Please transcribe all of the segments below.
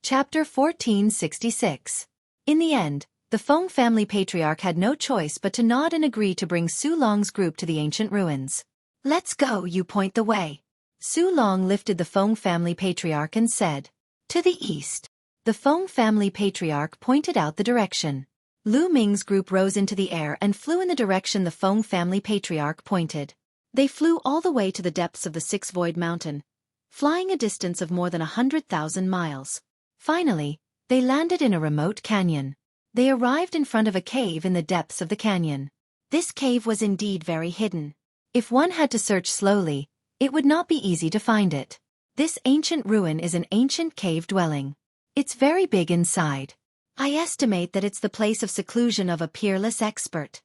Chapter 1466. In the end, the Feng family patriarch had no choice but to nod and agree to bring Su Long's group to the ancient ruins. "Let's go, you point the way." Su Long lifted the Feng family patriarch and said, "To the east." The Feng family patriarch pointed out the direction. Lu Ming's group rose into the air and flew in the direction the Feng family patriarch pointed. They flew all the way to the depths of the Six Void Mountain, flying a distance of more than 100,000 miles. Finally, they landed in a remote canyon. They arrived in front of a cave in the depths of the canyon. This cave was indeed very hidden. If one had to search slowly, it would not be easy to find it. This ancient ruin is an ancient cave dwelling. It's very big inside. I estimate that it's the place of seclusion of a peerless expert.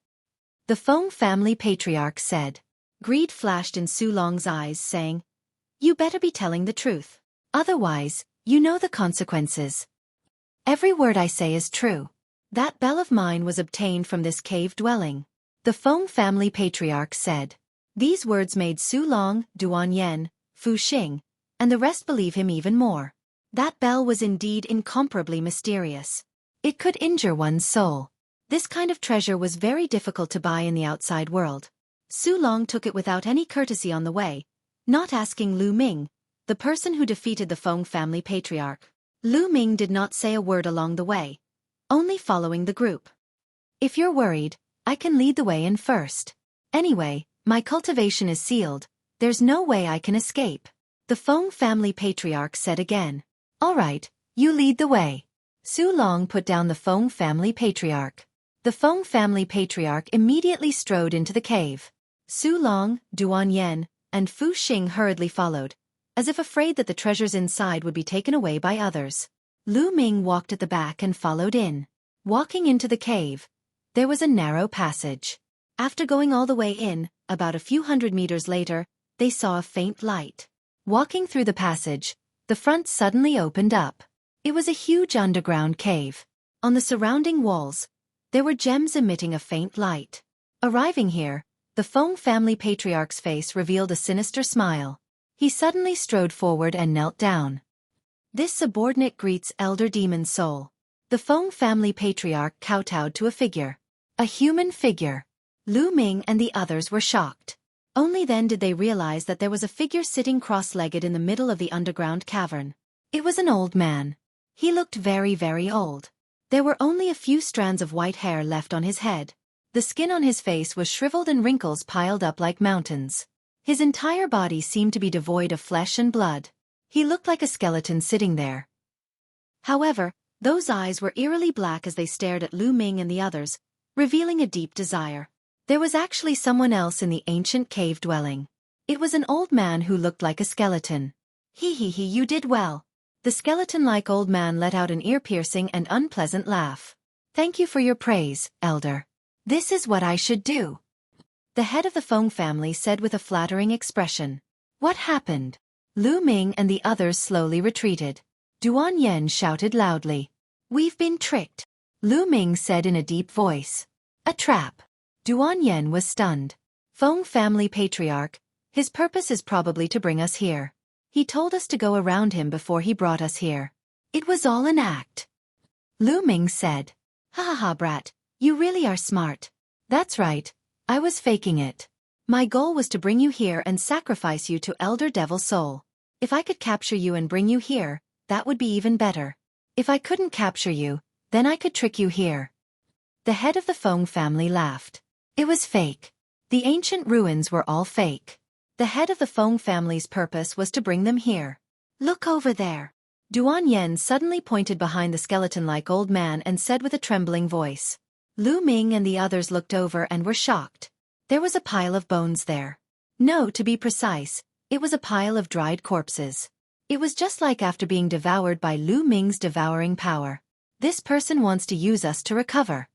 The Feng family patriarch said. Greed flashed in Su Long's eyes, saying, "You better be telling the truth. Otherwise, you know the consequences." "Every word I say is true. That bell of mine was obtained from this cave dwelling," the Feng family patriarch said. These words made Su Long, Duan Yen, Fu Xing, and the rest believe him even more. That bell was indeed incomparably mysterious. It could injure one's soul. This kind of treasure was very difficult to buy in the outside world. Su Long took it without any courtesy on the way, not asking Lu Ming, the person who defeated the Feng family patriarch. Lu Ming did not say a word along the way, only following the group. "If you're worried, I can lead the way in first. Anyway, my cultivation is sealed, there's no way I can escape," the Feng family patriarch said again. "All right, you lead the way." Su Long put down the Feng family patriarch. The Feng family patriarch immediately strode into the cave. Su Long, Duan Yen, and Fu Xing hurriedly followed, as if afraid that the treasures inside would be taken away by others. Lu Ming walked at the back and followed in. Walking into the cave, there was a narrow passage. After going all the way in, about a few hundred meters later, they saw a faint light. Walking through the passage, the front suddenly opened up. It was a huge underground cave. On the surrounding walls, there were gems emitting a faint light. Arriving here, the Feng family patriarch's face revealed a sinister smile. He suddenly strode forward and knelt down. This subordinate greets elder demon soul. The Feng family patriarch kowtowed to a figure. A human figure. Lu Ming and the others were shocked. Only then did they realize that there was a figure sitting cross-legged in the middle of the underground cavern. It was an old man. He looked very, very old. There were only a few strands of white hair left on his head. The skin on his face was shriveled and wrinkles piled up like mountains. His entire body seemed to be devoid of flesh and blood. He looked like a skeleton sitting there. However, those eyes were eerily black as they stared at Lu Ming and the others, revealing a deep desire. There was actually someone else in the ancient cave dwelling. It was an old man who looked like a skeleton. "He, you did well." The skeleton-like old man let out an ear-piercing and unpleasant laugh. "Thank you for your praise, elder. This is what I should do," the head of the Feng family said with a flattering expression. "What happened?" Lu Ming and the others slowly retreated. Duan Yen shouted loudly. "We've been tricked," Lu Ming said in a deep voice. "A trap." Duan Yen was stunned. Feng family patriarch, his purpose is probably to bring us here. He told us to go around him before he brought us here. It was all an act. Lu Ming said. "Ha ha ha, brat, you really are smart." "That's right, I was faking it. My goal was to bring you here and sacrifice you to Elder Devil Soul. If I could capture you and bring you here, that would be even better. If I couldn't capture you, then I could trick you here." The head of the Feng family laughed. It was fake. The ancient ruins were all fake. The head of the Feng family's purpose was to bring them here. "Look over there." Duan Yen suddenly pointed behind the skeleton-like old man and said with a trembling voice. Lu Ming and the others looked over and were shocked. There was a pile of bones there. No, to be precise, it was a pile of dried corpses. It was just like after being devoured by Lu Ming's devouring power. "This person wants to use us to recover,"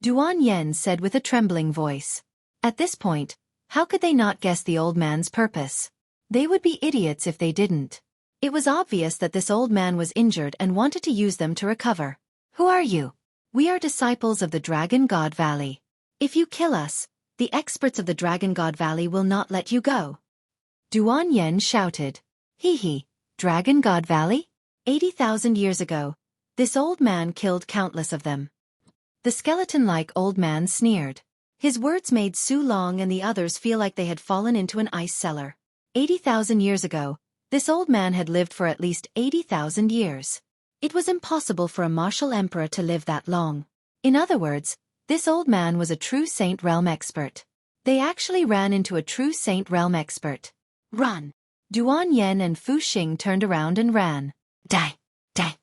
Duan Yen said with a trembling voice. At this point, how could they not guess the old man's purpose? They would be idiots if they didn't. It was obvious that this old man was injured and wanted to use them to recover. "Who are you?" "We are disciples of the Dragon God Valley. If you kill us, the experts of the Dragon God Valley will not let you go." Duan Yen shouted. "Hee, Dragon God Valley? 80,000 years ago, this old man killed countless of them. The skeleton-like old man sneered. His words made Xulong and the others feel like they had fallen into an ice cellar. 80,000 years ago, this old man had lived for at least 80,000 years. It was impossible for a martial emperor to live that long. In other words, this old man was a true Saint Realm expert. They actually ran into a true Saint Realm expert. Run! Duan Yen and Fu Xing turned around and ran. Die! Die!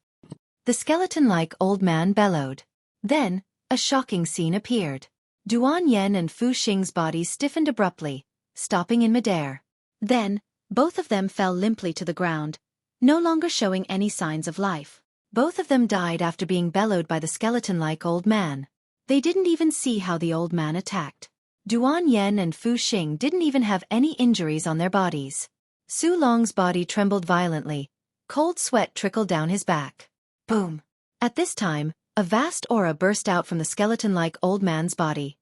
The skeleton-like old man bellowed. Then, a shocking scene appeared. Duan Yen and Fu Xing's bodies stiffened abruptly, stopping in midair. Then, both of them fell limply to the ground, no longer showing any signs of life. Both of them died after being bellowed by the skeleton-like old man. They didn't even see how the old man attacked. Duan Yen and Fu Xing didn't even have any injuries on their bodies. Xulong's body trembled violently. Cold sweat trickled down his back. Boom! At this time, a vast aura burst out from the skeleton-like old man's body.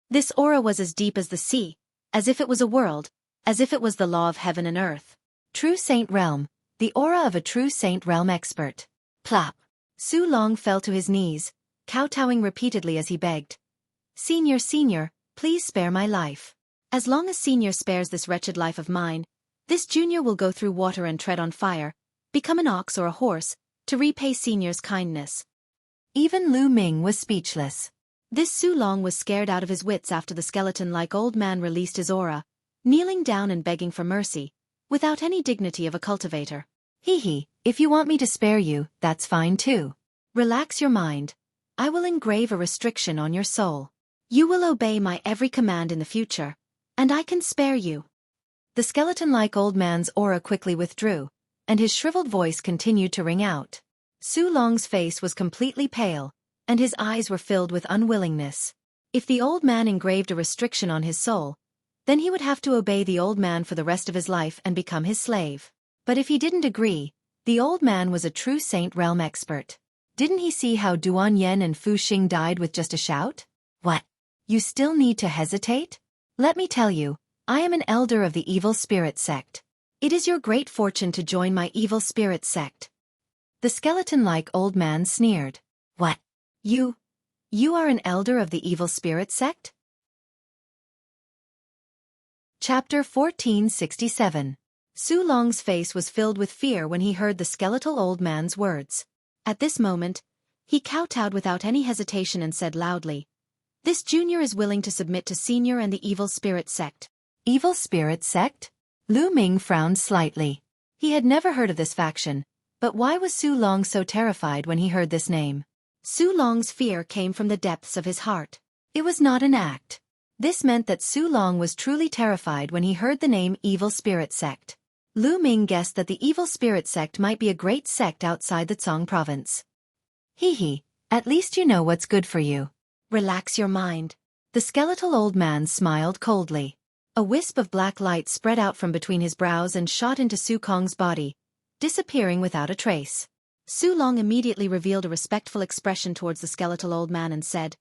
This aura was as deep as the sea, as if it was a world, as if it was the law of heaven and earth. True Saint Realm, the aura of a true Saint Realm expert. Plop! Xulong fell to his knees, kowtowing repeatedly as he begged. Senior, please spare my life. As long as Senior spares this wretched life of mine, this Junior will go through water and tread on fire, become an ox or a horse, to repay Senior's kindness. Even Lu Ming was speechless. This Xulong was scared out of his wits after the skeleton-like old man released his aura, kneeling down and begging for mercy, without any dignity of a cultivator. Hee, if you want me to spare you, that's fine too. Relax your mind. I will engrave a restriction on your soul. You will obey my every command in the future, and I can spare you. The skeleton-like old man's aura quickly withdrew, and his shriveled voice continued to ring out. Xulong's face was completely pale, and his eyes were filled with unwillingness. If the old man engraved a restriction on his soul, then he would have to obey the old man for the rest of his life and become his slave. But if he didn't agree, the old man was a true Saint Realm expert. Didn't he see how Duan Yen and Fu Xing died with just a shout? What? You still need to hesitate? Let me tell you, I am an elder of the evil spirit sect. It is your great fortune to join my evil spirit sect. The skeleton-like old man sneered. What? You are an elder of the evil spirit sect? Chapter 1467. Xulong's face was filled with fear when he heard the skeletal old man's words. At this moment, he kowtowed without any hesitation and said loudly, "This Junior is willing to submit to Senior and the evil spirit sect." Evil spirit sect? Lu Ming frowned slightly. He had never heard of this faction, but why was Xulong so terrified when he heard this name? Xulong's fear came from the depths of his heart. It was not an act. This meant that Xulong was truly terrified when he heard the name Evil Spirit Sect. Lu Ming guessed that the Evil Spirit Sect might be a great sect outside the Tsong province. At least you know what's good for you. Relax your mind. The skeletal old man smiled coldly. A wisp of black light spread out from between his brows and shot into Xulong's body, disappearing without a trace. Xulong immediately revealed a respectful expression towards the skeletal old man and said,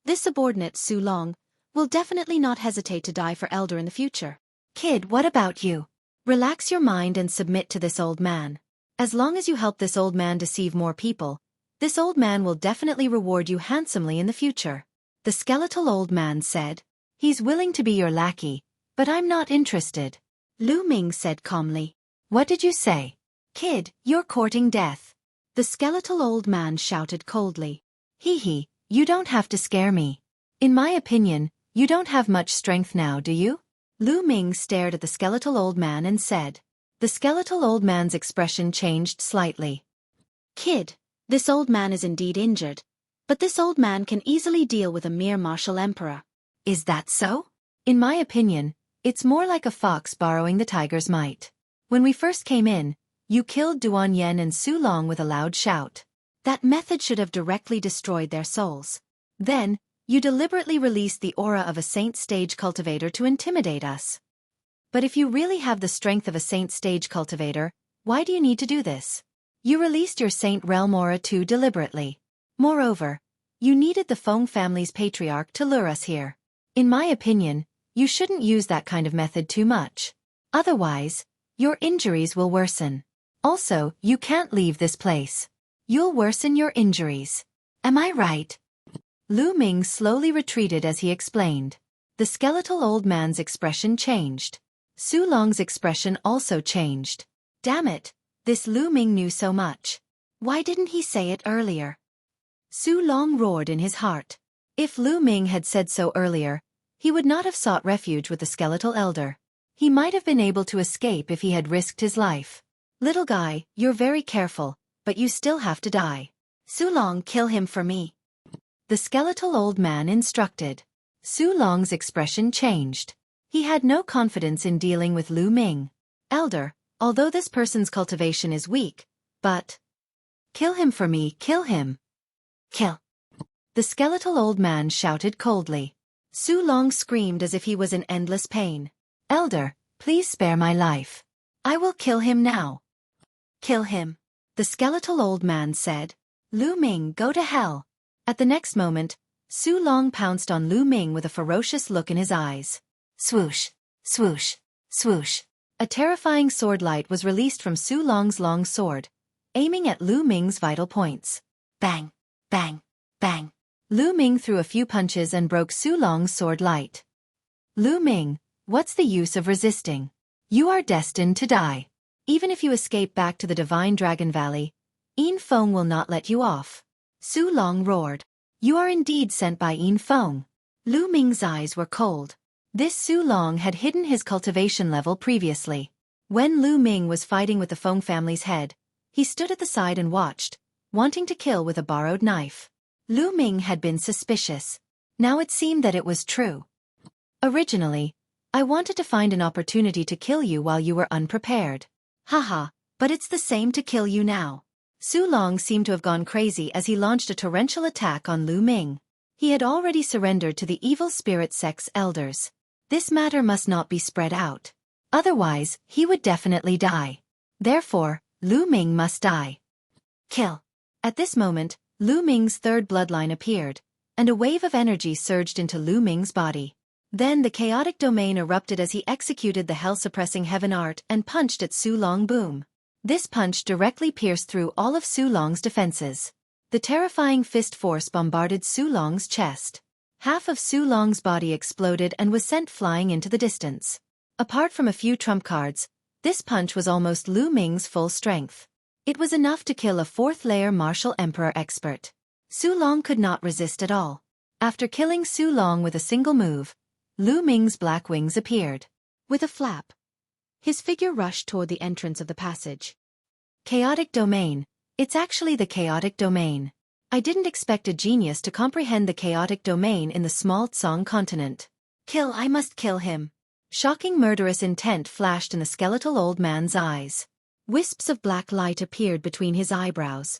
"This subordinate, Xulong, will definitely not hesitate to die for elder in the future. Kid, what about you? Relax your mind and submit to this old man. As long as you help this old man deceive more people, this old man will definitely reward you handsomely in the future." The skeletal old man said, "He's willing to be your lackey, but I'm not interested." Lu Ming said calmly, "What did you say? Kid, you're courting death." The skeletal old man shouted coldly, You don't have to scare me. In my opinion, you don't have much strength now, do you?" Lu Ming stared at the skeletal old man and said. The skeletal old man's expression changed slightly. "Kid, this old man is indeed injured, but this old man can easily deal with a mere martial emperor." "Is that so?" "In my opinion, it's more like a fox borrowing the tiger's might. When we first came in, you killed Duan Yen and Xulong with a loud shout. That method should have directly destroyed their souls. Then, you deliberately released the aura of a saint stage cultivator to intimidate us. But if you really have the strength of a saint stage cultivator, why do you need to do this? You released your saint realm aura too deliberately. Moreover, you needed the Feng family's patriarch to lure us here. In my opinion, you shouldn't use that kind of method too much. Otherwise, your injuries will worsen." Also, you can't leave this place. You'll worsen your injuries. Am I right? Lu Ming slowly retreated as he explained. The skeletal old man's expression changed. Su Long's expression also changed. Damn it, this Lu Ming knew so much. Why didn't he say it earlier? Su Long roared in his heart. If Lu Ming had said so earlier, he would not have sought refuge with the skeletal elder. He might have been able to escape if he had risked his life. Little guy, you're very careful, but you still have to die. Su Long, kill him for me. The skeletal old man instructed. Su Long's expression changed. He had no confidence in dealing with Lu Ming. Elder, although this person's cultivation is weak, but... Kill him for me, kill him. Kill. The skeletal old man shouted coldly. Su Long screamed as if he was in endless pain. Elder, please spare my life. I will kill him now. Kill him. The skeletal old man said. Lu Ming, go to hell. At the next moment, Su Long pounced on Lu Ming with a ferocious look in his eyes. Swoosh, swoosh, swoosh. A terrifying sword light was released from Su Long's long sword, aiming at Lu Ming's vital points. Bang, bang, bang. Lu Ming threw a few punches and broke Su Long's sword light. Lu Ming, what's the use of resisting? You are destined to die. Even if you escape back to the Divine Dragon Valley, Yin Feng will not let you off. Su Long roared. You are indeed sent by Yin Feng. Lu Ming's eyes were cold. This Su Long had hidden his cultivation level previously. When Lu Ming was fighting with the Feng family's head, he stood at the side and watched, wanting to kill with a borrowed knife. Lu Ming had been suspicious. Now it seemed that it was true. Originally, I wanted to find an opportunity to kill you while you were unprepared. Haha, but it's the same to kill you now. Su Long seemed to have gone crazy as he launched a torrential attack on Lu Ming. He had already surrendered to the evil spirit sect's elders. This matter must not be spread out. Otherwise, he would definitely die. Therefore, Lu Ming must die. Kill. At this moment, Lu Ming's third bloodline appeared, and a wave of energy surged into Lu Ming's body. Then the chaotic domain erupted as he executed the hell-suppressing heaven art and punched at Su Long. Boom. This punch directly pierced through all of Su Long's defenses. The terrifying fist force bombarded Su Long's chest. Half of Su Long's body exploded and was sent flying into the distance. Apart from a few trump cards, this punch was almost Lu Ming's full strength. It was enough to kill a fourth-layer martial emperor expert. Su Long could not resist at all. After killing Su Long with a single move, Lu Ming's black wings appeared. With a flap, his figure rushed toward the entrance of the passage. Chaotic domain. It's actually the chaotic domain. I didn't expect a genius to comprehend the chaotic domain in the small Tsong continent. Kill, I must kill him. Shocking murderous intent flashed in the skeletal old man's eyes. Wisps of black light appeared between his eyebrows.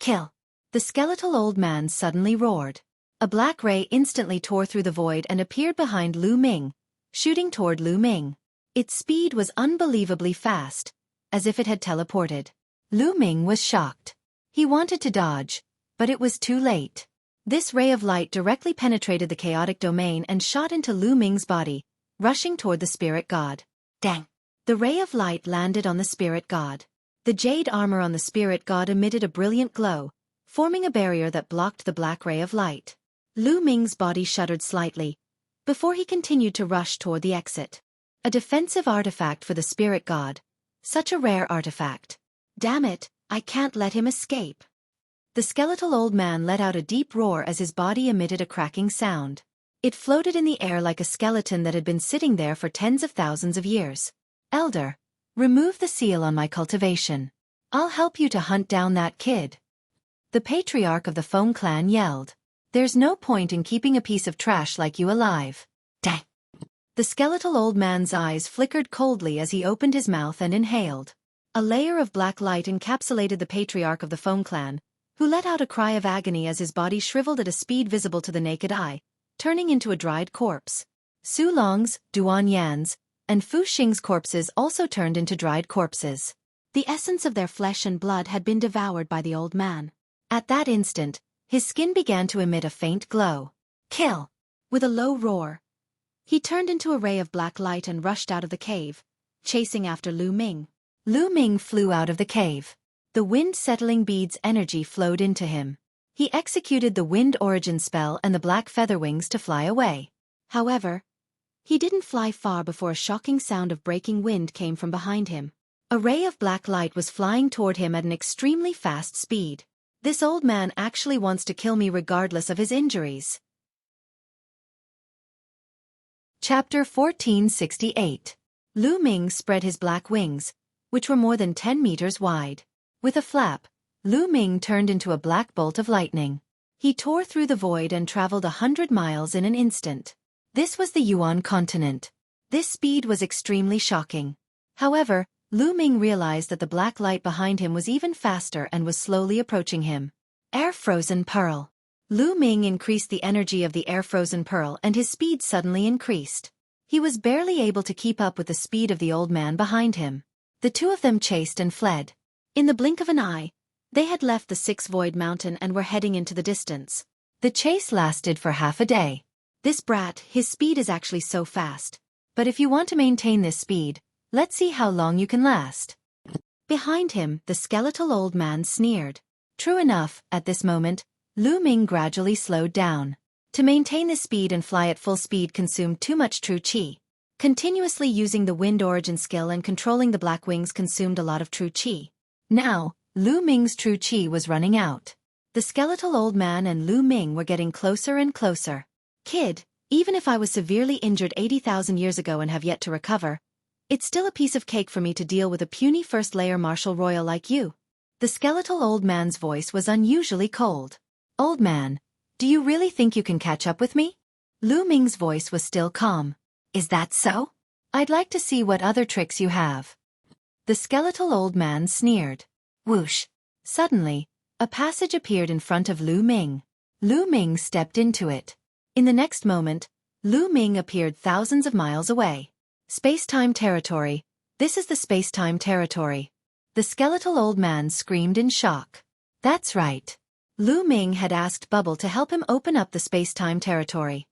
Kill. The skeletal old man suddenly roared. A black ray instantly tore through the void and appeared behind Lu Ming, shooting toward Lu Ming. Its speed was unbelievably fast, as if it had teleported. Lu Ming was shocked. He wanted to dodge, but it was too late. This ray of light directly penetrated the chaotic domain and shot into Lu Ming's body, rushing toward the spirit god. Dang! The ray of light landed on the spirit god. The jade armor on the spirit god emitted a brilliant glow, forming a barrier that blocked the black ray of light. Lu Ming's body shuddered slightly, before he continued to rush toward the exit. A defensive artifact for the spirit god. Such a rare artifact. Damn it, I can't let him escape. The skeletal old man let out a deep roar as his body emitted a cracking sound. It floated in the air like a skeleton that had been sitting there for tens of thousands of years. Elder, remove the seal on my cultivation. I'll help you to hunt down that kid. The patriarch of the Feng clan yelled. There's no point in keeping a piece of trash like you alive. Dang. The skeletal old man's eyes flickered coldly as he opened his mouth and inhaled. A layer of black light encapsulated the patriarch of the Feng clan, who let out a cry of agony as his body shriveled at a speed visible to the naked eye, turning into a dried corpse. Su Long's, Duan Yan's, and Fu Xing's corpses also turned into dried corpses. The essence of their flesh and blood had been devoured by the old man. At that instant, his skin began to emit a faint glow. Kill! With a low roar, he turned into a ray of black light and rushed out of the cave, chasing after Lu Ming. Lu Ming flew out of the cave. The wind-settling bead's energy flowed into him. He executed the wind origin spell and the black feather wings to fly away. However, he didn't fly far before a shocking sound of breaking wind came from behind him. A ray of black light was flying toward him at an extremely fast speed. This old man actually wants to kill me regardless of his injuries. Chapter 1468. Lu Ming spread his black wings, which were more than 10 meters wide. With a flap, Lu Ming turned into a black bolt of lightning. He tore through the void and traveled 100 miles in an instant. This was the Yuan continent. This speed was extremely shocking. However, Lu Ming realized that the black light behind him was even faster and was slowly approaching him. Air-frozen pearl. Lu Ming increased the energy of the air-frozen pearl and his speed suddenly increased. He was barely able to keep up with the speed of the old man behind him. The two of them chased and fled. In the blink of an eye, they had left the Six Void Mountain and were heading into the distance. The chase lasted for half a day. This brat, his speed is actually so fast. But if you want to maintain this speed, let's see how long you can last. Behind him, the skeletal old man sneered. True enough, at this moment, Lu Ming gradually slowed down. To maintain the speed and fly at full speed consumed too much true qi. Continuously using the wind origin skill and controlling the black wings consumed a lot of true qi. Now, Lu Ming's true qi was running out. The skeletal old man and Lu Ming were getting closer and closer. Kid, even if I was severely injured 80,000 years ago and have yet to recover, it's still a piece of cake for me to deal with a puny first-layer martial royal like you. The skeletal old man's voice was unusually cold. Old man, do you really think you can catch up with me? Lu Ming's voice was still calm. Is that so? I'd like to see what other tricks you have. The skeletal old man sneered. Whoosh. Suddenly, a passage appeared in front of Lu Ming. Lu Ming stepped into it. In the next moment, Lu Ming appeared thousands of miles away. Space-time territory. This is the space-time territory. The skeletal old man screamed in shock. That's right. Lu Ming had asked Bubble to help him open up the space-time territory.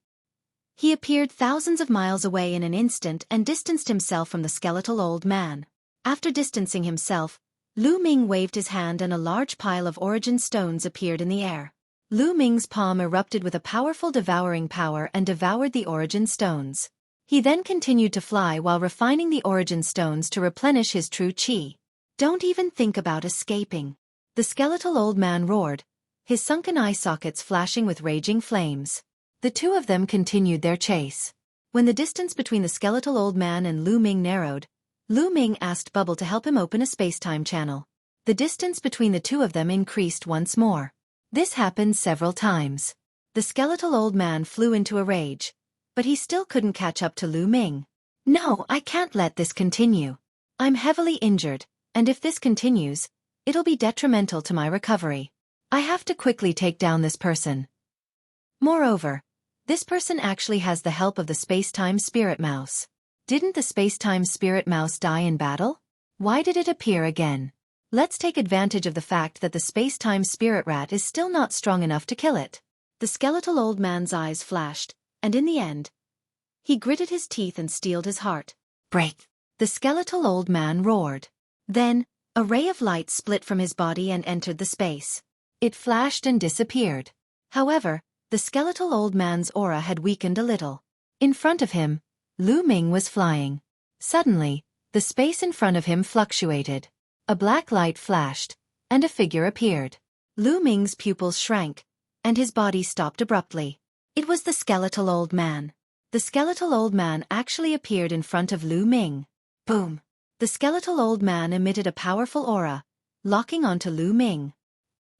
He appeared thousands of miles away in an instant and distanced himself from the skeletal old man. After distancing himself, Lu Ming waved his hand and a large pile of origin stones appeared in the air. Lu Ming's palm erupted with a powerful devouring power and devoured the origin stones. He then continued to fly while refining the origin stones to replenish his true qi. Don't even think about escaping. The skeletal old man roared, his sunken eye sockets flashing with raging flames. The two of them continued their chase. When the distance between the skeletal old man and Lu Ming narrowed, Lu Ming asked Bubble to help him open a space-time channel. The distance between the two of them increased once more. This happened several times. The skeletal old man flew into a rage, but he still couldn't catch up to Lu Ming. No, I can't let this continue. I'm heavily injured, and if this continues, it'll be detrimental to my recovery. I have to quickly take down this person. Moreover, this person actually has the help of the space-time spirit mouse. Didn't the space-time spirit mouse die in battle? Why did it appear again? Let's take advantage of the fact that the space-time spirit rat is still not strong enough to kill it. The skeletal old man's eyes flashed, and in the end, he gritted his teeth and steeled his heart. Break! The skeletal old man roared. Then, a ray of light split from his body and entered the space. It flashed and disappeared. However, the skeletal old man's aura had weakened a little. In front of him, Lu Ming was flying. Suddenly, the space in front of him fluctuated. A black light flashed, and a figure appeared. Lu Ming's pupils shrank, and his body stopped abruptly. It was the skeletal old man. The skeletal old man actually appeared in front of Lu Ming. Boom! The skeletal old man emitted a powerful aura, locking onto Lu Ming.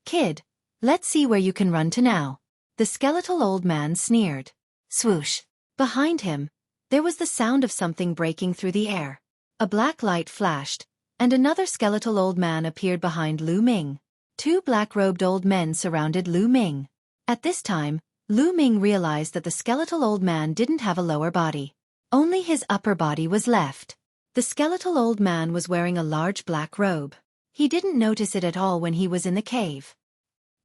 Kid, let's see where you can run to now. The skeletal old man sneered. Swoosh! Behind him, there was the sound of something breaking through the air. A black light flashed, and another skeletal old man appeared behind Lu Ming. Two black-robed old men surrounded Lu Ming. At this time, Lu Ming realized that the skeletal old man didn't have a lower body. Only his upper body was left. The skeletal old man was wearing a large black robe. He didn't notice it at all when he was in the cave.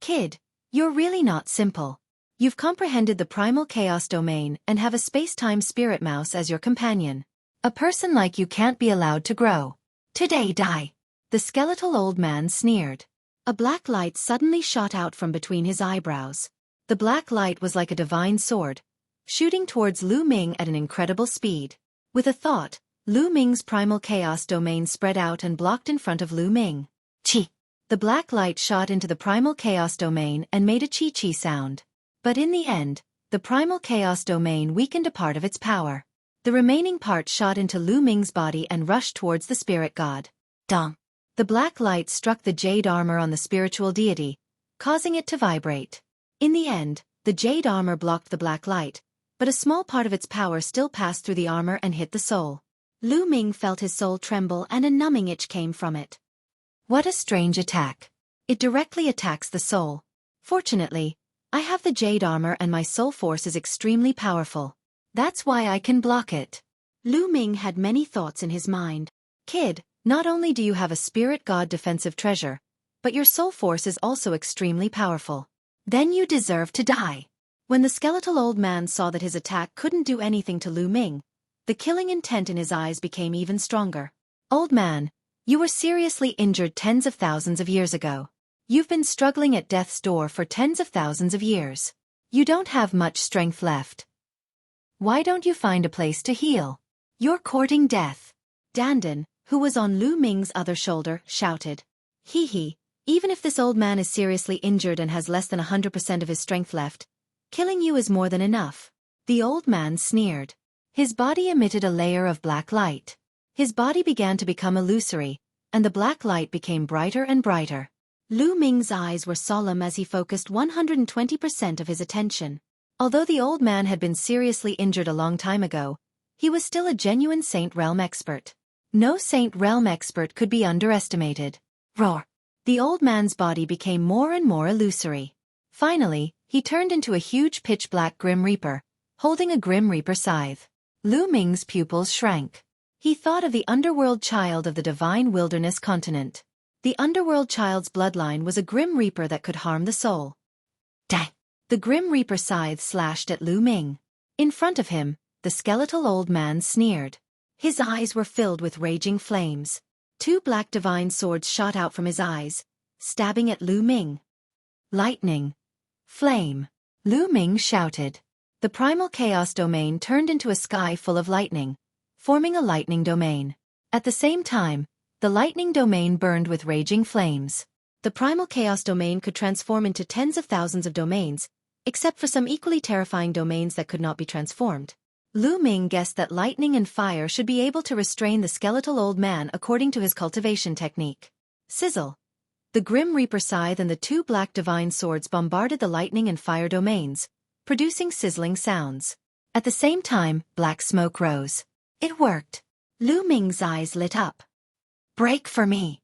Kid, you're really not simple. You've comprehended the primal chaos domain and have a space-time spirit mouse as your companion. A person like you can't be allowed to grow. Today die. The skeletal old man sneered. A black light suddenly shot out from between his eyebrows. The black light was like a divine sword, shooting towards Lu Ming at an incredible speed. With a thought, Lu Ming's primal chaos domain spread out and blocked in front of Lu Ming. Chi. The black light shot into the primal chaos domain and made a chi-chi sound. But in the end, the primal chaos domain weakened a part of its power. The remaining part shot into Lu Ming's body and rushed towards the spirit god. Dong. The black light struck the jade armor on the spiritual deity, causing it to vibrate. In the end, the jade armor blocked the black light, but a small part of its power still passed through the armor and hit the soul. Lu Ming felt his soul tremble and a numbing itch came from it. What a strange attack. It directly attacks the soul. Fortunately, I have the jade armor and my soul force is extremely powerful. That's why I can block it. Lu Ming had many thoughts in his mind. Kid, not only do you have a spirit god defensive treasure, but your soul force is also extremely powerful. Then you deserve to die. When the skeletal old man saw that his attack couldn't do anything to Lu Ming, the killing intent in his eyes became even stronger. Old man, you were seriously injured tens of thousands of years ago. You've been struggling at death's door for tens of thousands of years. You don't have much strength left. Why don't you find a place to heal? You're courting death. Dandan, who was on Lu Ming's other shoulder, shouted. Hee, even if this old man is seriously injured and has less than 100% of his strength left, killing you is more than enough. The old man sneered. His body emitted a layer of black light. His body began to become illusory, and the black light became brighter and brighter. Lu Ming's eyes were solemn as he focused 120% of his attention. Although the old man had been seriously injured a long time ago, he was still a genuine Saint Realm expert. No Saint Realm expert could be underestimated. Roar! The old man's body became more and more illusory. Finally, he turned into a huge pitch-black Grim Reaper, holding a Grim Reaper scythe. Lu Ming's pupils shrank. He thought of the underworld child of the divine wilderness continent. The underworld child's bloodline was a Grim Reaper that could harm the soul. Dang! The Grim Reaper scythe slashed at Lu Ming. In front of him, the skeletal old man sneered. His eyes were filled with raging flames. Two black divine swords shot out from his eyes, stabbing at Lu Ming. Lightning. Flame. Lu Ming shouted. The primal chaos domain turned into a sky full of lightning, forming a lightning domain. At the same time, the lightning domain burned with raging flames. The primal chaos domain could transform into tens of thousands of domains, except for some equally terrifying domains that could not be transformed. Lu Ming guessed that lightning and fire should be able to restrain the skeletal old man according to his cultivation technique. Sizzle. The Grim Reaper scythe and the two black divine swords bombarded the lightning and fire domains, producing sizzling sounds. At the same time, black smoke rose. It worked. Lu Ming's eyes lit up. Break for me.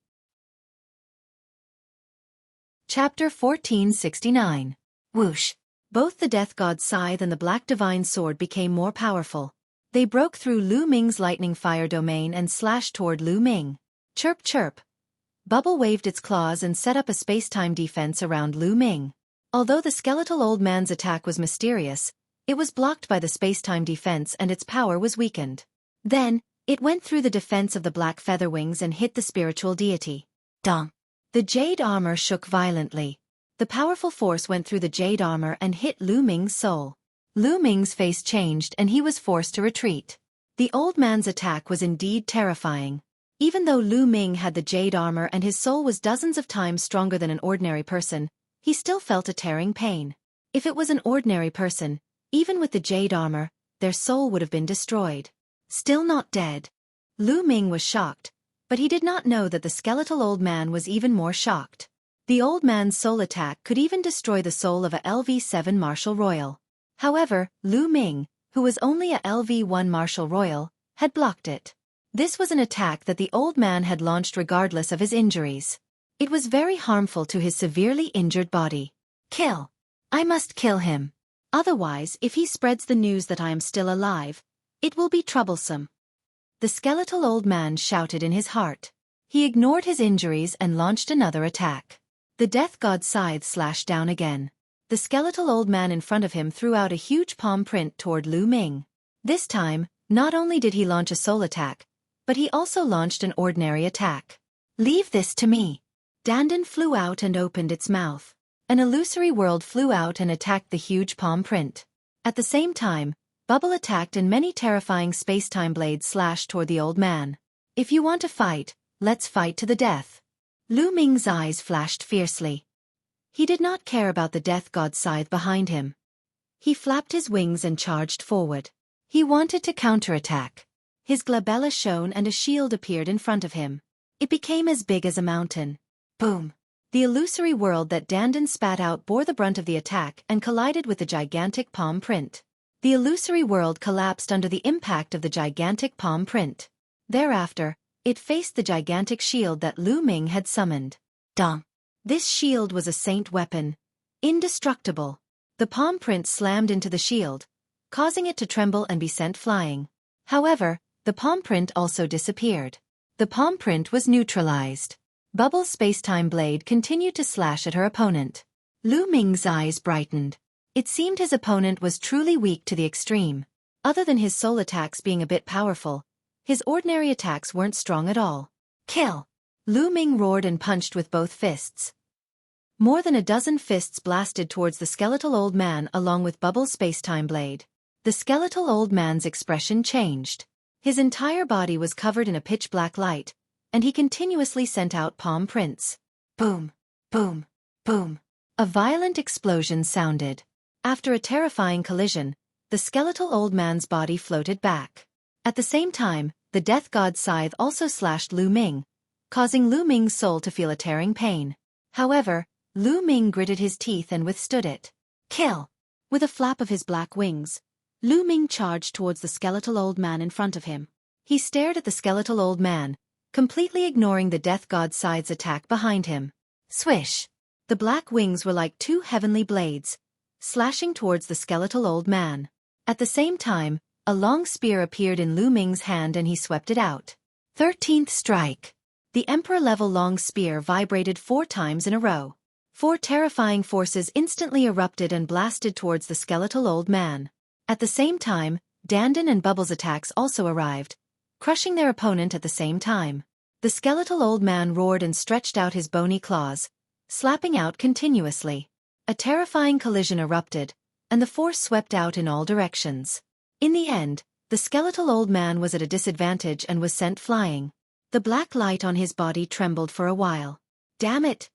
Chapter 1469. Whoosh. Both the Death God's scythe and the Black Divine Sword became more powerful. They broke through Lu Ming's lightning fire domain and slashed toward Lu Ming. Chirp chirp. Bubble waved its claws and set up a space-time defense around Lu Ming. Although the skeletal old man's attack was mysterious, it was blocked by the space-time defense and its power was weakened. Then, it went through the defense of the black featherwings and hit the spiritual deity. Dong. The jade armor shook violently. The powerful force went through the jade armor and hit Lu Ming's soul. Lu Ming's face changed and he was forced to retreat. The old man's attack was indeed terrifying. Even though Lu Ming had the jade armor and his soul was dozens of times stronger than an ordinary person, he still felt a tearing pain. If it was an ordinary person, even with the jade armor, their soul would have been destroyed. Still not dead. Lu Ming was shocked, but he did not know that the skeletal old man was even more shocked. The old man's soul attack could even destroy the soul of a LV7 Marshal Royal. However, Lu Ming, who was only a LV1 Marshal Royal, had blocked it. This was an attack that the old man had launched regardless of his injuries. It was very harmful to his severely injured body. Kill. I must kill him. Otherwise, if he spreads the news that I am still alive, it will be troublesome. The skeletal old man shouted in his heart. He ignored his injuries and launched another attack. The Death God's scythe slashed down again. The skeletal old man in front of him threw out a huge palm print toward Lu Ming. This time, not only did he launch a soul attack, but he also launched an ordinary attack. "Leave this to me." Dandan flew out and opened its mouth. An illusory world flew out and attacked the huge palm print. At the same time, Bubble attacked and many terrifying space-time blades slashed toward the old man. "If you want to fight, let's fight to the death." Lu Ming's eyes flashed fiercely. He did not care about the death god's scythe behind him. He flapped his wings and charged forward. He wanted to counterattack. His glabella shone and a shield appeared in front of him. It became as big as a mountain. Boom! The illusory world that Dandan spat out bore the brunt of the attack and collided with the gigantic palm print. The illusory world collapsed under the impact of the gigantic palm print. Thereafter, it faced the gigantic shield that Lu Ming had summoned. Dong! This shield was a saint weapon. Indestructible. The palm print slammed into the shield, causing it to tremble and be sent flying. However, the palm print also disappeared. The palm print was neutralized. Bubble's space-time blade continued to slash at her opponent. Lu Ming's eyes brightened. It seemed his opponent was truly weak to the extreme. Other than his soul attacks being a bit powerful, his ordinary attacks weren't strong at all. "Kill!" Lu Ming roared and punched with both fists. More than a dozen fists blasted towards the skeletal old man along with Bubble's space-time blade. The skeletal old man's expression changed. His entire body was covered in a pitch-black light, and he continuously sent out palm prints. Boom! Boom! Boom! A violent explosion sounded. After a terrifying collision, the skeletal old man's body floated back. At the same time, the death god's scythe also slashed Lu Ming, causing Lu Ming's soul to feel a tearing pain. However, Lu Ming gritted his teeth and withstood it. "Kill!" With a flap of his black wings, Lu Ming charged towards the skeletal old man in front of him. He stared at the skeletal old man, completely ignoring the death god's scythe's attack behind him. Swish! The black wings were like two heavenly blades, slashing towards the skeletal old man. At the same time, a long spear appeared in Lu Ming's hand and he swept it out. 13th strike. The emperor-level long spear vibrated 4 times in a row. 4 terrifying forces instantly erupted and blasted towards the skeletal old man. At the same time, Dandan and Bubble's attacks also arrived, crushing their opponent at the same time. The skeletal old man roared and stretched out his bony claws, slapping out continuously. A terrifying collision erupted, and the force swept out in all directions. In the end, the skeletal old man was at a disadvantage and was sent flying. The black light on his body trembled for a while. Damn it,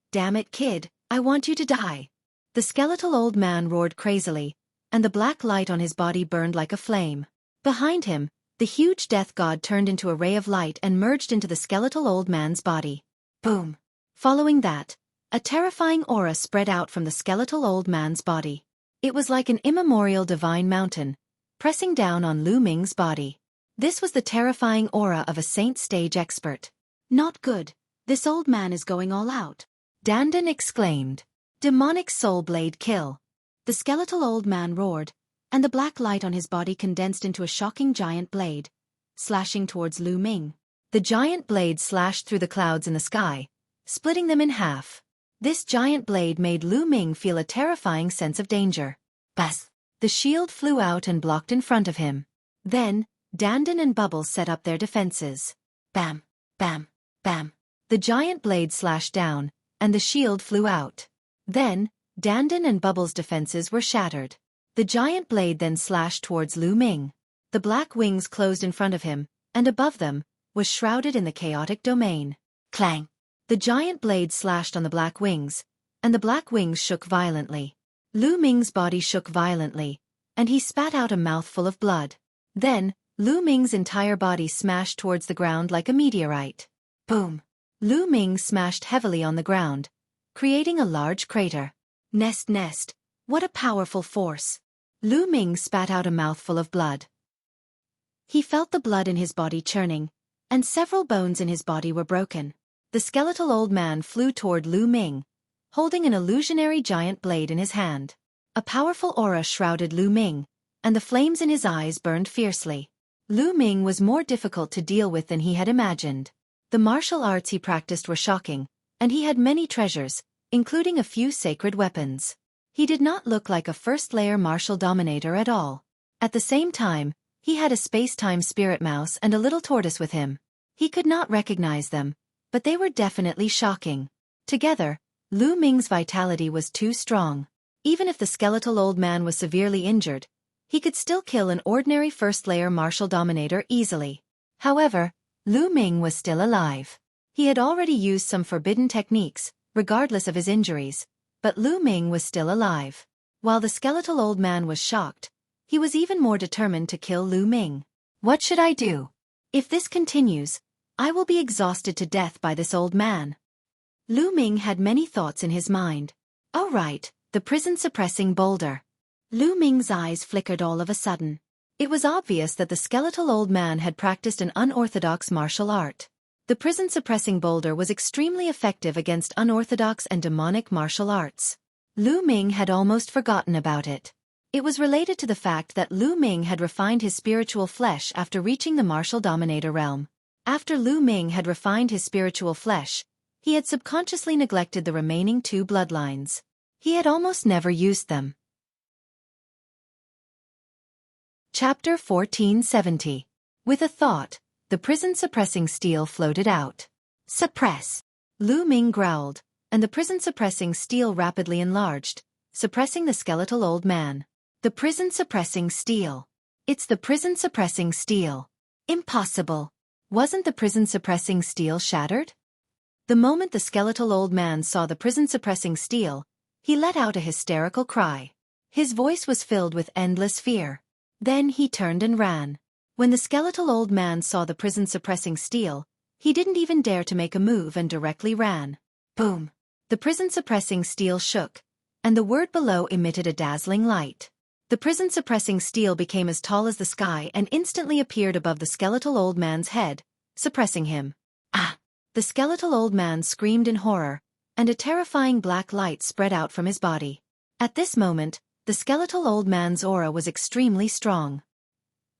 kid, I want you to die." The skeletal old man roared crazily, and the black light on his body burned like a flame. Behind him, the huge death god turned into a ray of light and merged into the skeletal old man's body. Boom! Following that, a terrifying aura spread out from the skeletal old man's body. It was like an immemorial divine mountain, pressing down on Lu Ming's body. This was the terrifying aura of a saint stage expert. "Not good. This old man is going all out," Dandan exclaimed. "Demonic soul blade kill." The skeletal old man roared, and the black light on his body condensed into a shocking giant blade, slashing towards Lu Ming. The giant blade slashed through the clouds in the sky, splitting them in half. This giant blade made Lu Ming feel a terrifying sense of danger. Buzz! The shield flew out and blocked in front of him. Then, Dandan and Bubble set up their defenses. Bam! Bam! Bam! The giant blade slashed down, and the shield flew out. Then, Dandan and Bubble's defenses were shattered. The giant blade then slashed towards Lu Ming. The black wings closed in front of him, and above them, was shrouded in the chaotic domain. Clang! The giant blade slashed on the black wings, and the black wings shook violently. Lu Ming's body shook violently, and he spat out a mouthful of blood. Then, Lu Ming's entire body smashed towards the ground like a meteorite. Boom! Lu Ming smashed heavily on the ground, creating a large crater. Nest, what a powerful force! Lu Ming spat out a mouthful of blood. He felt the blood in his body churning, and several bones in his body were broken. The skeletal old man flew toward Lu Ming, holding an illusionary giant blade in his hand. A powerful aura shrouded Lu Ming, and the flames in his eyes burned fiercely. Lu Ming was more difficult to deal with than he had imagined. The martial arts he practiced were shocking, and he had many treasures, including a few sacred weapons. He did not look like a first-layer martial dominator at all. At the same time, he had a space-time spirit mouse and a little tortoise with him. He could not recognize them, but they were definitely shocking. Together, Lu Ming's vitality was too strong. Even if the skeletal old man was severely injured, he could still kill an ordinary first-layer martial dominator easily. However, Lu Ming was still alive. He had already used some forbidden techniques, regardless of his injuries, but Lu Ming was still alive. While the skeletal old man was shocked, he was even more determined to kill Lu Ming. What should I do? If this continues, I will be exhausted to death by this old man. Lu Ming had many thoughts in his mind. Oh right, the prison-suppressing boulder. Lu Ming's eyes flickered all of a sudden. It was obvious that the skeletal old man had practiced an unorthodox martial art. The prison-suppressing boulder was extremely effective against unorthodox and demonic martial arts. Lu Ming had almost forgotten about it. It was related to the fact that Lu Ming had refined his spiritual flesh after reaching the martial dominator realm. After Lu Ming had refined his spiritual flesh, he had subconsciously neglected the remaining two bloodlines. He had almost never used them. Chapter 1470. With a thought, the prison-suppressing steel floated out. Suppress! Lu Ming growled, and the prison-suppressing steel rapidly enlarged, suppressing the skeletal old man. The prison-suppressing steel. It's the prison-suppressing steel. Impossible. Wasn't the prison-suppressing steel shattered? The moment the skeletal old man saw the prison-suppressing steel, he let out a hysterical cry. His voice was filled with endless fear. Then he turned and ran. When the skeletal old man saw the prison-suppressing steel, he didn't even dare to make a move and directly ran. Boom! The prison-suppressing steel shook, and the word below emitted a dazzling light. The prison-suppressing steel became as tall as the sky and instantly appeared above the skeletal old man's head, suppressing him. Ah! The skeletal old man screamed in horror, and a terrifying black light spread out from his body. At this moment, the skeletal old man's aura was extremely strong.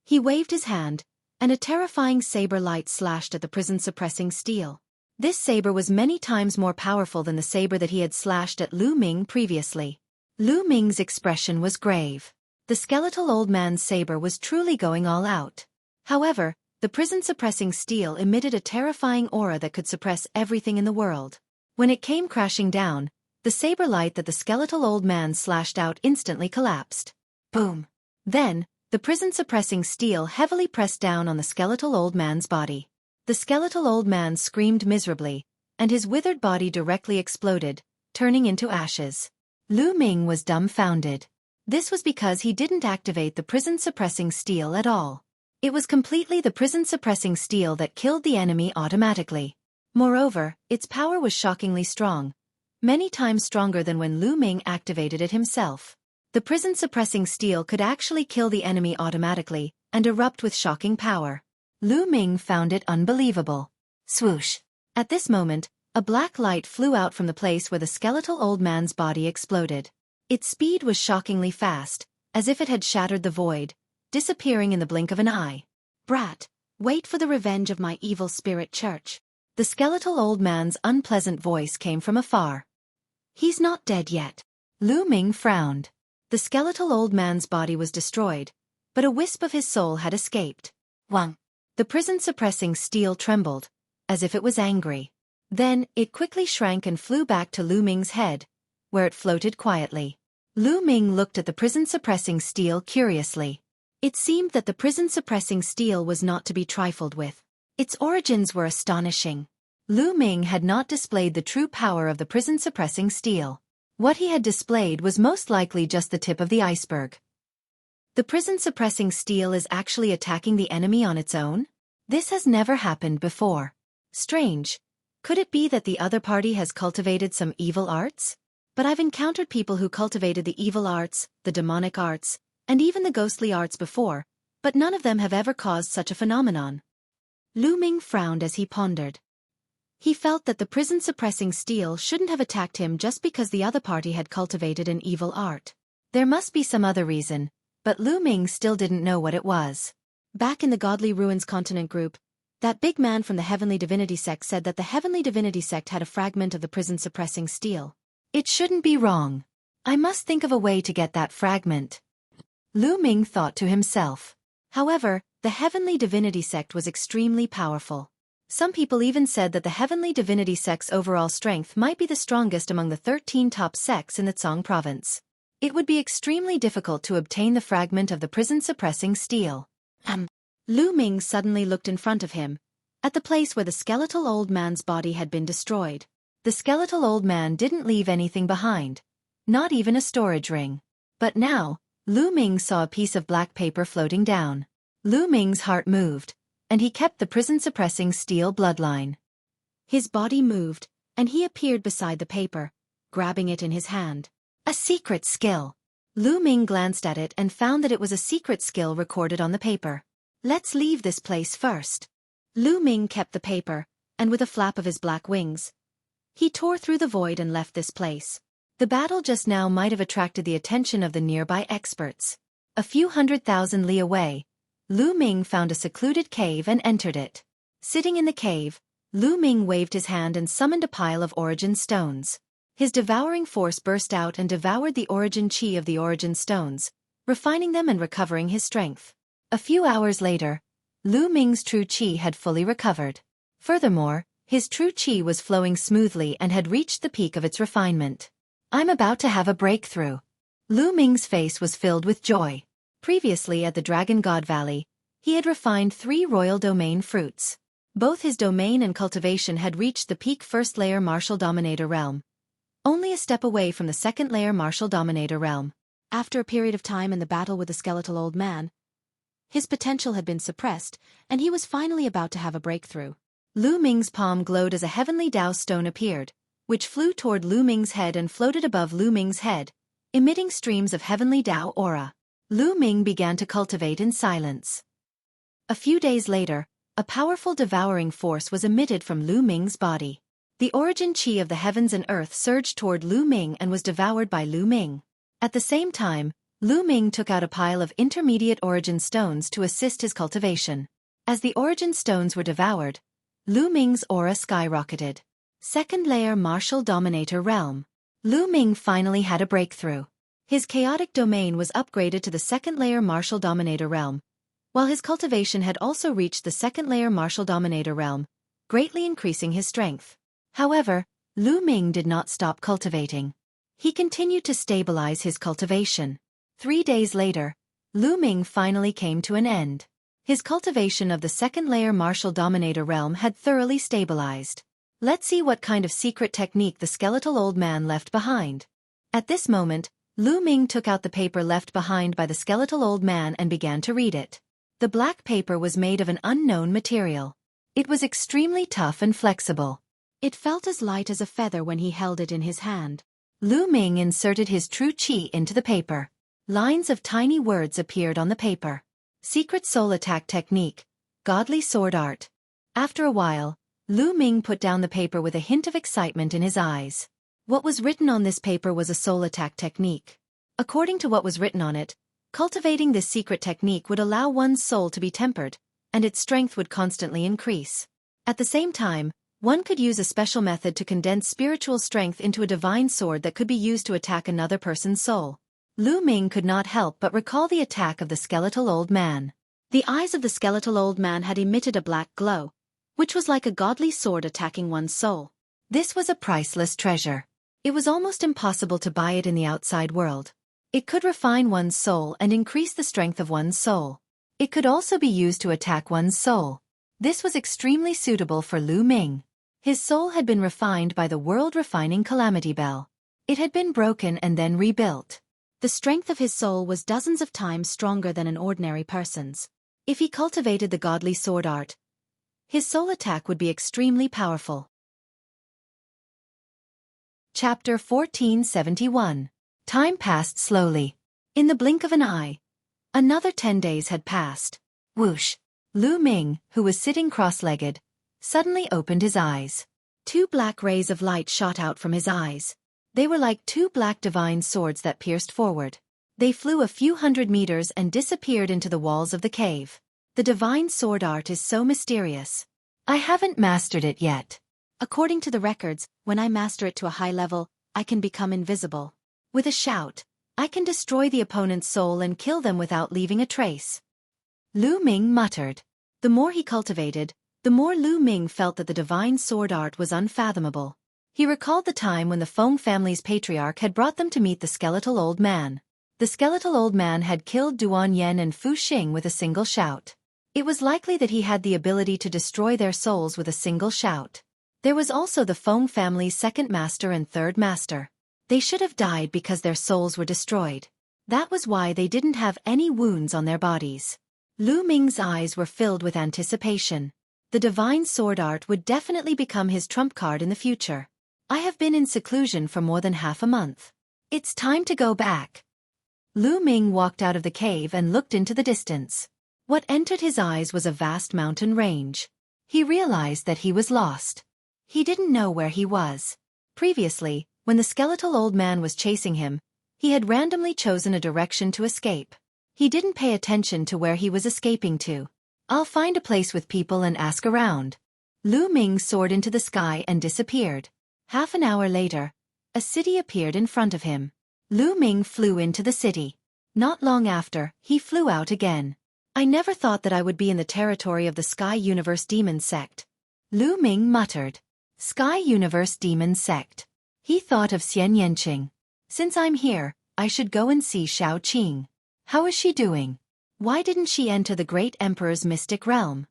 He waved his hand, and a terrifying saber light slashed at the prison-suppressing steel. This saber was many times more powerful than the saber that he had slashed at Lu Ming previously. Lu Ming's expression was grave. The skeletal old man's saber was truly going all out. However, the prison-suppressing steel emitted a terrifying aura that could suppress everything in the world. When it came crashing down, the saber light that the skeletal old man slashed out instantly collapsed. Boom! Then, the prison-suppressing steel heavily pressed down on the skeletal old man's body. The skeletal old man screamed miserably, and his withered body directly exploded, turning into ashes. Lu Ming was dumbfounded. This was because he didn't activate the prison-suppressing steel at all. It was completely the prison-suppressing steel that killed the enemy automatically. Moreover, its power was shockingly strong, many times stronger than when Lu Ming activated it himself. The prison-suppressing steel could actually kill the enemy automatically and erupt with shocking power. Lu Ming found it unbelievable. Swoosh! At this moment, a black light flew out from the place where the skeletal old man's body exploded. Its speed was shockingly fast, as if it had shattered the void, disappearing in the blink of an eye. Brat, wait for the revenge of my evil spirit church. The skeletal old man's unpleasant voice came from afar. He's not dead yet. Lu Ming frowned. The skeletal old man's body was destroyed, but a wisp of his soul had escaped. Wang! The prison-suppressing steel trembled, as if it was angry. Then, it quickly shrank and flew back to Lu Ming's head, where it floated quietly. Lu Ming looked at the prison-suppressing steel curiously. It seemed that the prison-suppressing steel was not to be trifled with. Its origins were astonishing. Lu Ming had not displayed the true power of the prison-suppressing steel. What he had displayed was most likely just the tip of the iceberg. The prison-suppressing steel is actually attacking the enemy on its own? This has never happened before. Strange. Could it be that the other party has cultivated some evil arts? But I've encountered people who cultivated the evil arts, the demonic arts, and even the ghostly arts before, but none of them have ever caused such a phenomenon. Lu Ming frowned as he pondered. He felt that the prison-suppressing steel shouldn't have attacked him just because the other party had cultivated an evil art. There must be some other reason, but Lu Ming still didn't know what it was. Back in the Godly Ruins Continent group, that big man from the Heavenly Divinity Sect said that the Heavenly Divinity Sect had a fragment of the prison-suppressing steel. It shouldn't be wrong. I must think of a way to get that fragment. Lu Ming thought to himself. However, the Heavenly Divinity Sect was extremely powerful. Some people even said that the heavenly divinity sect's overall strength might be the strongest among the 13 top sects in the Tsang province. It would be extremely difficult to obtain the fragment of the prison-suppressing steel. Lu Ming suddenly looked in front of him, at the place where the skeletal old man's body had been destroyed. The skeletal old man didn't leave anything behind, not even a storage ring. But now, Lu Ming saw a piece of black paper floating down. Lu Ming's heart moved, and he kept the prison-suppressing steel bloodline. His body moved, and he appeared beside the paper, grabbing it in his hand. A secret skill. Lu Ming glanced at it and found that it was a secret skill recorded on the paper. Let's leave this place first. Lu Ming kept the paper, and with a flap of his black wings, he tore through the void and left this place. The battle just now might have attracted the attention of the nearby experts. A few 100,000 li away, Lu Ming found a secluded cave and entered it. Sitting in the cave, Lu Ming waved his hand and summoned a pile of origin stones. His devouring force burst out and devoured the origin chi of the origin stones, refining them and recovering his strength. A few hours later, Lu Ming's true chi had fully recovered. Furthermore, his true chi was flowing smoothly and had reached the peak of its refinement. I'm about to have a breakthrough. Lu Ming's face was filled with joy. Previously at the Dragon God Valley, he had refined 3 royal domain fruits. Both his domain and cultivation had reached the peak first layer martial dominator realm, only a step away from the second layer martial dominator realm. After a period of time in the battle with the skeletal old man, his potential had been suppressed, and he was finally about to have a breakthrough. Lu Ming's palm glowed as a heavenly Dao stone appeared, which flew toward Lu Ming's head and floated above Lu Ming's head, emitting streams of heavenly Dao aura. Lu Ming began to cultivate in silence. A few days later, a powerful devouring force was emitted from Lu Ming's body. The origin chi of the heavens and earth surged toward Lu Ming and was devoured by Lu Ming. At the same time, Lu Ming took out a pile of intermediate origin stones to assist his cultivation. As the origin stones were devoured, Lu Ming's aura skyrocketed. Second layer martial dominator realm. Lu Ming finally had a breakthrough. His chaotic domain was upgraded to the second layer martial dominator realm, while his cultivation had also reached the second layer martial dominator realm, greatly increasing his strength. However, Lu Ming did not stop cultivating. He continued to stabilize his cultivation. 3 days later, Lu Ming finally came to an end. His cultivation of the second layer martial dominator realm had thoroughly stabilized. Let's see what kind of secret technique the skeletal old man left behind. At this moment, Lu Ming took out the paper left behind by the skeletal old man and began to read it. The black paper was made of an unknown material. It was extremely tough and flexible. It felt as light as a feather when he held it in his hand. Lu Ming inserted his true chi into the paper. Lines of tiny words appeared on the paper. Secret soul attack technique, godly sword art. After a while, Lu Ming put down the paper with a hint of excitement in his eyes. What was written on this paper was a soul attack technique. According to what was written on it, cultivating this secret technique would allow one's soul to be tempered, and its strength would constantly increase. At the same time, one could use a special method to condense spiritual strength into a divine sword that could be used to attack another person's soul. Lu Ming could not help but recall the attack of the skeletal old man. The eyes of the skeletal old man had emitted a black glow, which was like a godly sword attacking one's soul. This was a priceless treasure. It was almost impossible to buy it in the outside world. It could refine one's soul and increase the strength of one's soul. It could also be used to attack one's soul. This was extremely suitable for Lu Ming. His soul had been refined by the world-refining calamity bell. It had been broken and then rebuilt. The strength of his soul was dozens of times stronger than an ordinary person's. If he cultivated the godly sword art, his soul attack would be extremely powerful. Chapter 1471. Time passed slowly. In the blink of an eye, another 10 days had passed. Whoosh! Lu Ming, who was sitting cross-legged, suddenly opened his eyes. 2 black rays of light shot out from his eyes. They were like 2 black divine swords that pierced forward. They flew a few 100 meters and disappeared into the walls of the cave. The divine sword art is so mysterious. I haven't mastered it yet. According to the records, when I master it to a high level, I can become invisible. With a shout, I can destroy the opponent's soul and kill them without leaving a trace. Lu Ming muttered. The more he cultivated, The more Lu Ming felt that the divine sword art was unfathomable. He recalled the time when the Feng family's patriarch had brought them to meet the skeletal old man. The skeletal old man had killed Duan Yen and Fu Xing with a single shout. It was likely that he had the ability to destroy their souls with a single shout. There was also the Feng family's second master and third master. They should have died because their souls were destroyed. That was why they didn't have any wounds on their bodies. Lu Ming's eyes were filled with anticipation. The divine sword art would definitely become his trump card in the future. I have been in seclusion for more than half a month. It's time to go back. Lu Ming walked out of the cave and looked into the distance. What entered his eyes was a vast mountain range. He realized that he was lost. He didn't know where he was. Previously, when the skeletal old man was chasing him, he had randomly chosen a direction to escape. He didn't pay attention to where he was escaping to. I'll find a place with people and ask around. Lu Ming soared into the sky and disappeared. Half an hour later, a city appeared in front of him. Lu Ming flew into the city. Not long after, he flew out again. I never thought that I would be in the territory of the Sky Universe Demon Sect. Lu Ming muttered. Sky Universe Demon Sect. He thought of Xian Yanqing. Since I'm here, I should go and see Shao Qing. How is she doing? Why didn't she enter the Great Emperor's mystic realm?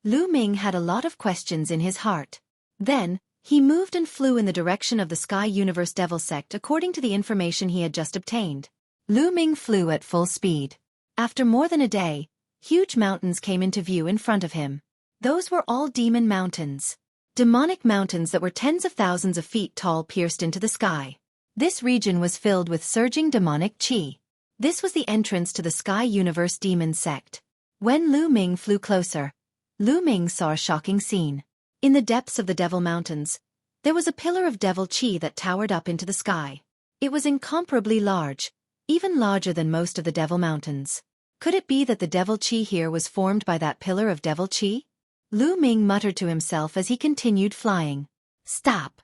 Lu Ming had a lot of questions in his heart. Then, he moved and flew in the direction of the Sky Universe Devil Sect according to the information he had just obtained. Lu Ming flew at full speed. After more than a day, huge mountains came into view in front of him. Those were all demon mountains. Demonic mountains that were tens of thousands of feet tall pierced into the sky. This region was filled with surging demonic qi. This was the entrance to the Sky Universe Demon Sect. When Lu Ming flew closer, Lu Ming saw a shocking scene. In the depths of the Devil Mountains, there was a pillar of devil qi that towered up into the sky. It was incomparably large, even larger than most of the Devil Mountains. Could it be that the devil qi here was formed by that pillar of devil qi? Lu Ming muttered to himself as he continued flying. Stop!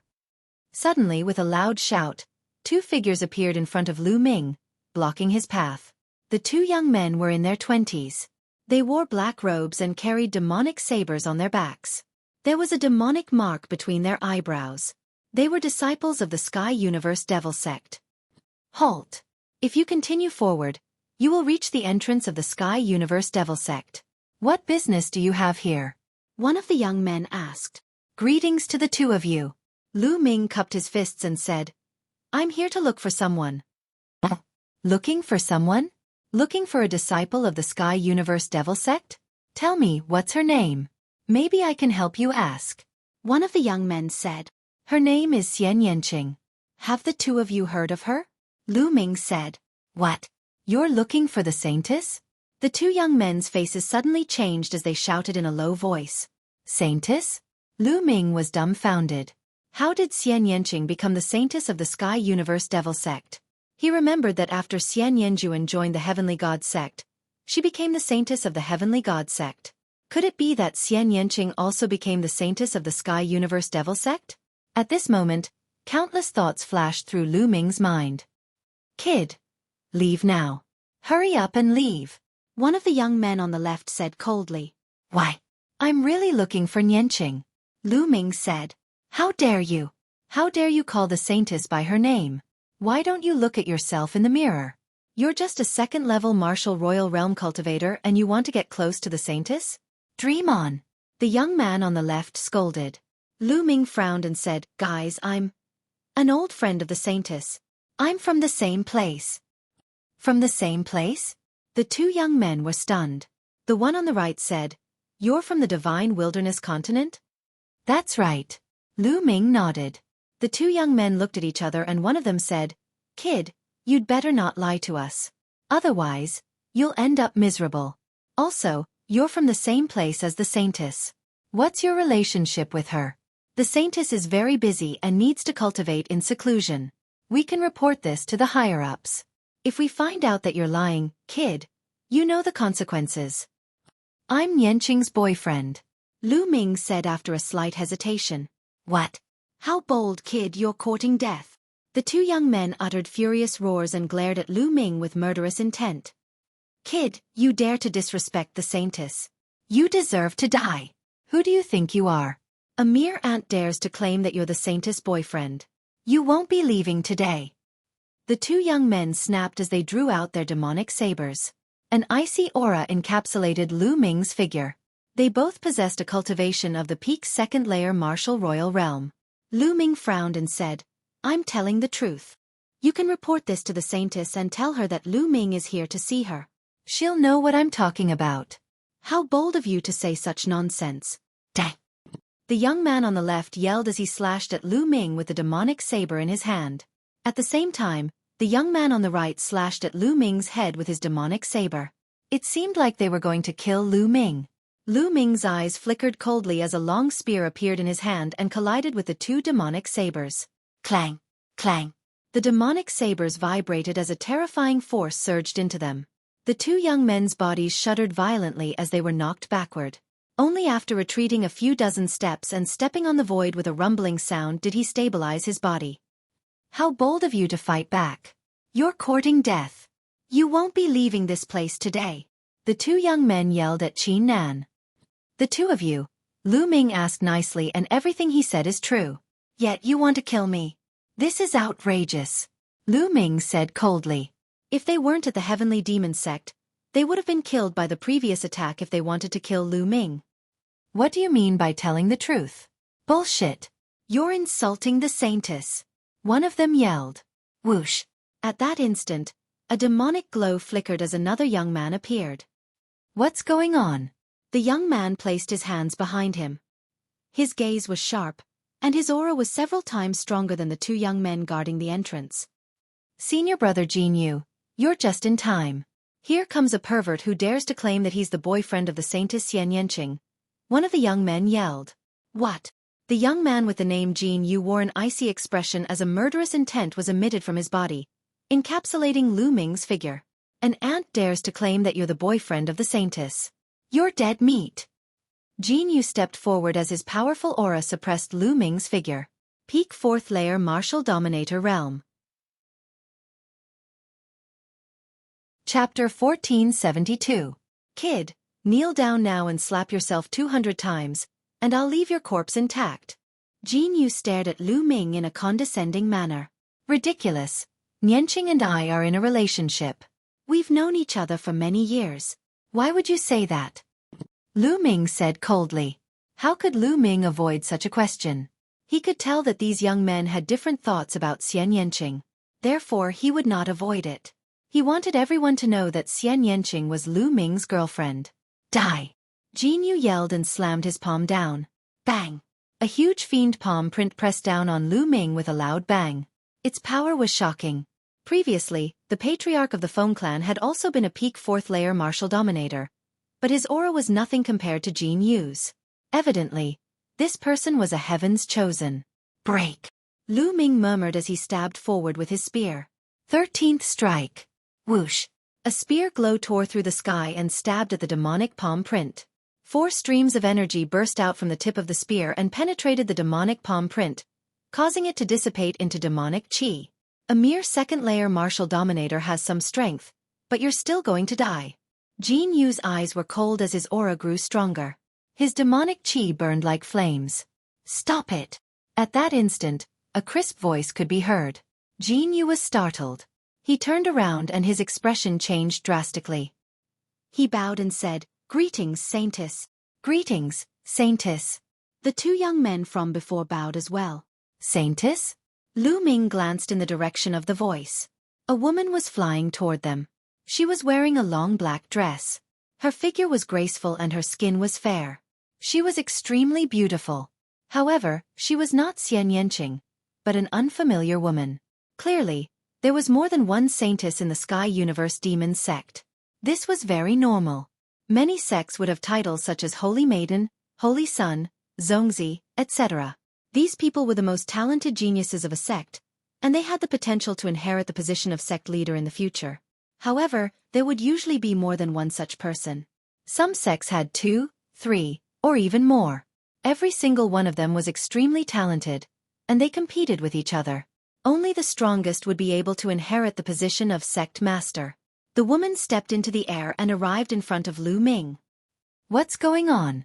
Suddenly, with a loud shout, two figures appeared in front of Lu Ming, blocking his path. The two young men were in their 20s. They wore black robes and carried demonic sabers on their backs. There was a demonic mark between their eyebrows. They were disciples of the Sky Universe Devil Sect. Halt! If you continue forward, you will reach the entrance of the Sky Universe Devil Sect. What business do you have here? One of the young men asked. Greetings to the two of you. Lu Ming cupped his fists and said, I'm here to look for someone. Looking for someone? Looking for a disciple of the Sky Universe Devil Sect? Tell me, what's her name? Maybe I can help you ask. One of the young men said. Her name is Xian Yanqing. Have the two of you heard of her? Lu Ming said. What? You're looking for the Saintess? The two young men's faces suddenly changed as they shouted in a low voice. Saintess? Lu Ming was dumbfounded. How did Xian Yanqing become the Saintess of the Sky Universe Devil Sect? He remembered that after Xian Yanjuan joined the Heavenly God Sect, she became the Saintess of the Heavenly God Sect. Could it be that Xian Yanqing also became the Saintess of the Sky Universe Devil Sect? At this moment, countless thoughts flashed through Lu Ming's mind. Kid, leave now. Hurry up and leave. One of the young men on the left said coldly. Why? I'm really looking for Yanqing. Lu Ming said. How dare you? How dare you call the Saintess by her name? Why don't you look at yourself in the mirror? You're just a second-level martial royal realm cultivator and you want to get close to the Saintess? Dream on. The young man on the left scolded. Lu Ming frowned and said, Guys, I'm an old friend of the Saintess. I'm from the same place. From the same place? The two young men were stunned. The one on the right said, You're from the Divine Wilderness Continent? That's right. Lu Ming nodded. The two young men looked at each other and one of them said, Kid, you'd better not lie to us. Otherwise, you'll end up miserable. Also, you're from the same place as the Saintess. What's your relationship with her? The Saintess is very busy and needs to cultivate in seclusion. We can report this to the higher-ups. If we find out that you're lying, kid, you know the consequences. I'm Yanqing's boyfriend. Lu Ming said after a slight hesitation. What? How bold, kid, you're courting death. The two young men uttered furious roars and glared at Lu Ming with murderous intent. Kid, you dare to disrespect the Saintess. You deserve to die. Who do you think you are? A mere ant dares to claim that you're the saint's boyfriend. You won't be leaving today. The two young men snapped as they drew out their demonic sabers. An icy aura encapsulated Lu Ming's figure. They both possessed a cultivation of the peak second-layer martial royal realm. Lu Ming frowned and said, I'm telling the truth. You can report this to the saintess and tell her that Lu Ming is here to see her. She'll know what I'm talking about. How bold of you to say such nonsense. Dang. The young man on the left yelled as he slashed at Lu Ming with the demonic saber in his hand. At the same time, the young man on the right slashed at Lu Ming's head with his demonic saber. It seemed like they were going to kill Lu Ming. Lu Ming's eyes flickered coldly as a long spear appeared in his hand and collided with the two demonic sabers. Clang! Clang! The demonic sabers vibrated as a terrifying force surged into them. The two young men's bodies shuddered violently as they were knocked backward. Only after retreating a few dozen steps and stepping on the void with a rumbling sound did he stabilize his body. How bold of you to fight back. You're courting death. You won't be leaving this place today. The two young men yelled at Qin Nan. The two of you, Lu Ming asked nicely, and everything he said is true. Yet you want to kill me. This is outrageous. Lu Ming said coldly. If they weren't at the Heavenly Demon Sect, they would have been killed by the previous attack if they wanted to kill Lu Ming. What do you mean by telling the truth? Bullshit. You're insulting the saintess. One of them yelled. Whoosh. At that instant, a demonic glow flickered as another young man appeared. What's going on? The young man placed his hands behind him. His gaze was sharp, and his aura was several times stronger than the two young men guarding the entrance. Senior brother Jin Yu, you're just in time. Here comes a pervert who dares to claim that he's the boyfriend of the saintess Xian Yanqing. One of the young men yelled. What? The young man with the name Jin Yu wore an icy expression as a murderous intent was emitted from his body, encapsulating Lu Ming's figure. An ant dares to claim that you're the boyfriend of the saintess. You're dead meat. Jin Yu stepped forward as his powerful aura suppressed Lu Ming's figure. Peak 4th layer martial dominator realm. Chapter 1472. Kid, kneel down now and slap yourself 200 times, and I'll leave your corpse intact. Jin Yu stared at Lu Ming in a condescending manner. Ridiculous. Nianqing and I are in a relationship. We've known each other for many years. Why would you say that? Lu Ming said coldly. How could Lu Ming avoid such a question? He could tell that these young men had different thoughts about Xian Yanqing. Therefore he would not avoid it. He wanted everyone to know that Xian Yanqing was Lu Ming's girlfriend. Die! Jin Yu yelled and slammed his palm down. Bang! A huge fiend palm print pressed down on Lu Ming with a loud bang. Its power was shocking. Previously, the patriarch of the Feng clan had also been a peak 4th layer martial dominator, but his aura was nothing compared to Jin Yu's. Evidently, this person was a heaven's chosen. Break! Lu Ming murmured as he stabbed forward with his spear. 13th strike. Whoosh! A spear glow tore through the sky and stabbed at the demonic palm print. 4 streams of energy burst out from the tip of the spear and penetrated the demonic palm print, causing it to dissipate into demonic chi. A mere second-layer martial dominator has some strength, but you're still going to die. Jin Yu's eyes were cold as his aura grew stronger. His demonic chi burned like flames. Stop it! At that instant, a crisp voice could be heard. Jin Yu was startled. He turned around and his expression changed drastically. He bowed and said, Greetings, Saintess. Greetings, Saintess. The two young men from before bowed as well. Saintess? Lu Ming glanced in the direction of the voice. A woman was flying toward them. She was wearing a long black dress. Her figure was graceful and her skin was fair. She was extremely beautiful. However, she was not Xian Yanqing, but an unfamiliar woman. Clearly, there was more than one saintess in the Sky Universe Demon Sect. This was very normal. Many sects would have titles such as Holy Maiden, Holy Sun, Zongzi, etc. These people were the most talented geniuses of a sect, and they had the potential to inherit the position of sect leader in the future. However, there would usually be more than one such person. Some sects had 2, 3, or even more. Every single one of them was extremely talented, and they competed with each other. Only the strongest would be able to inherit the position of sect master. The woman stepped into the air and arrived in front of Lu Ming. What's going on?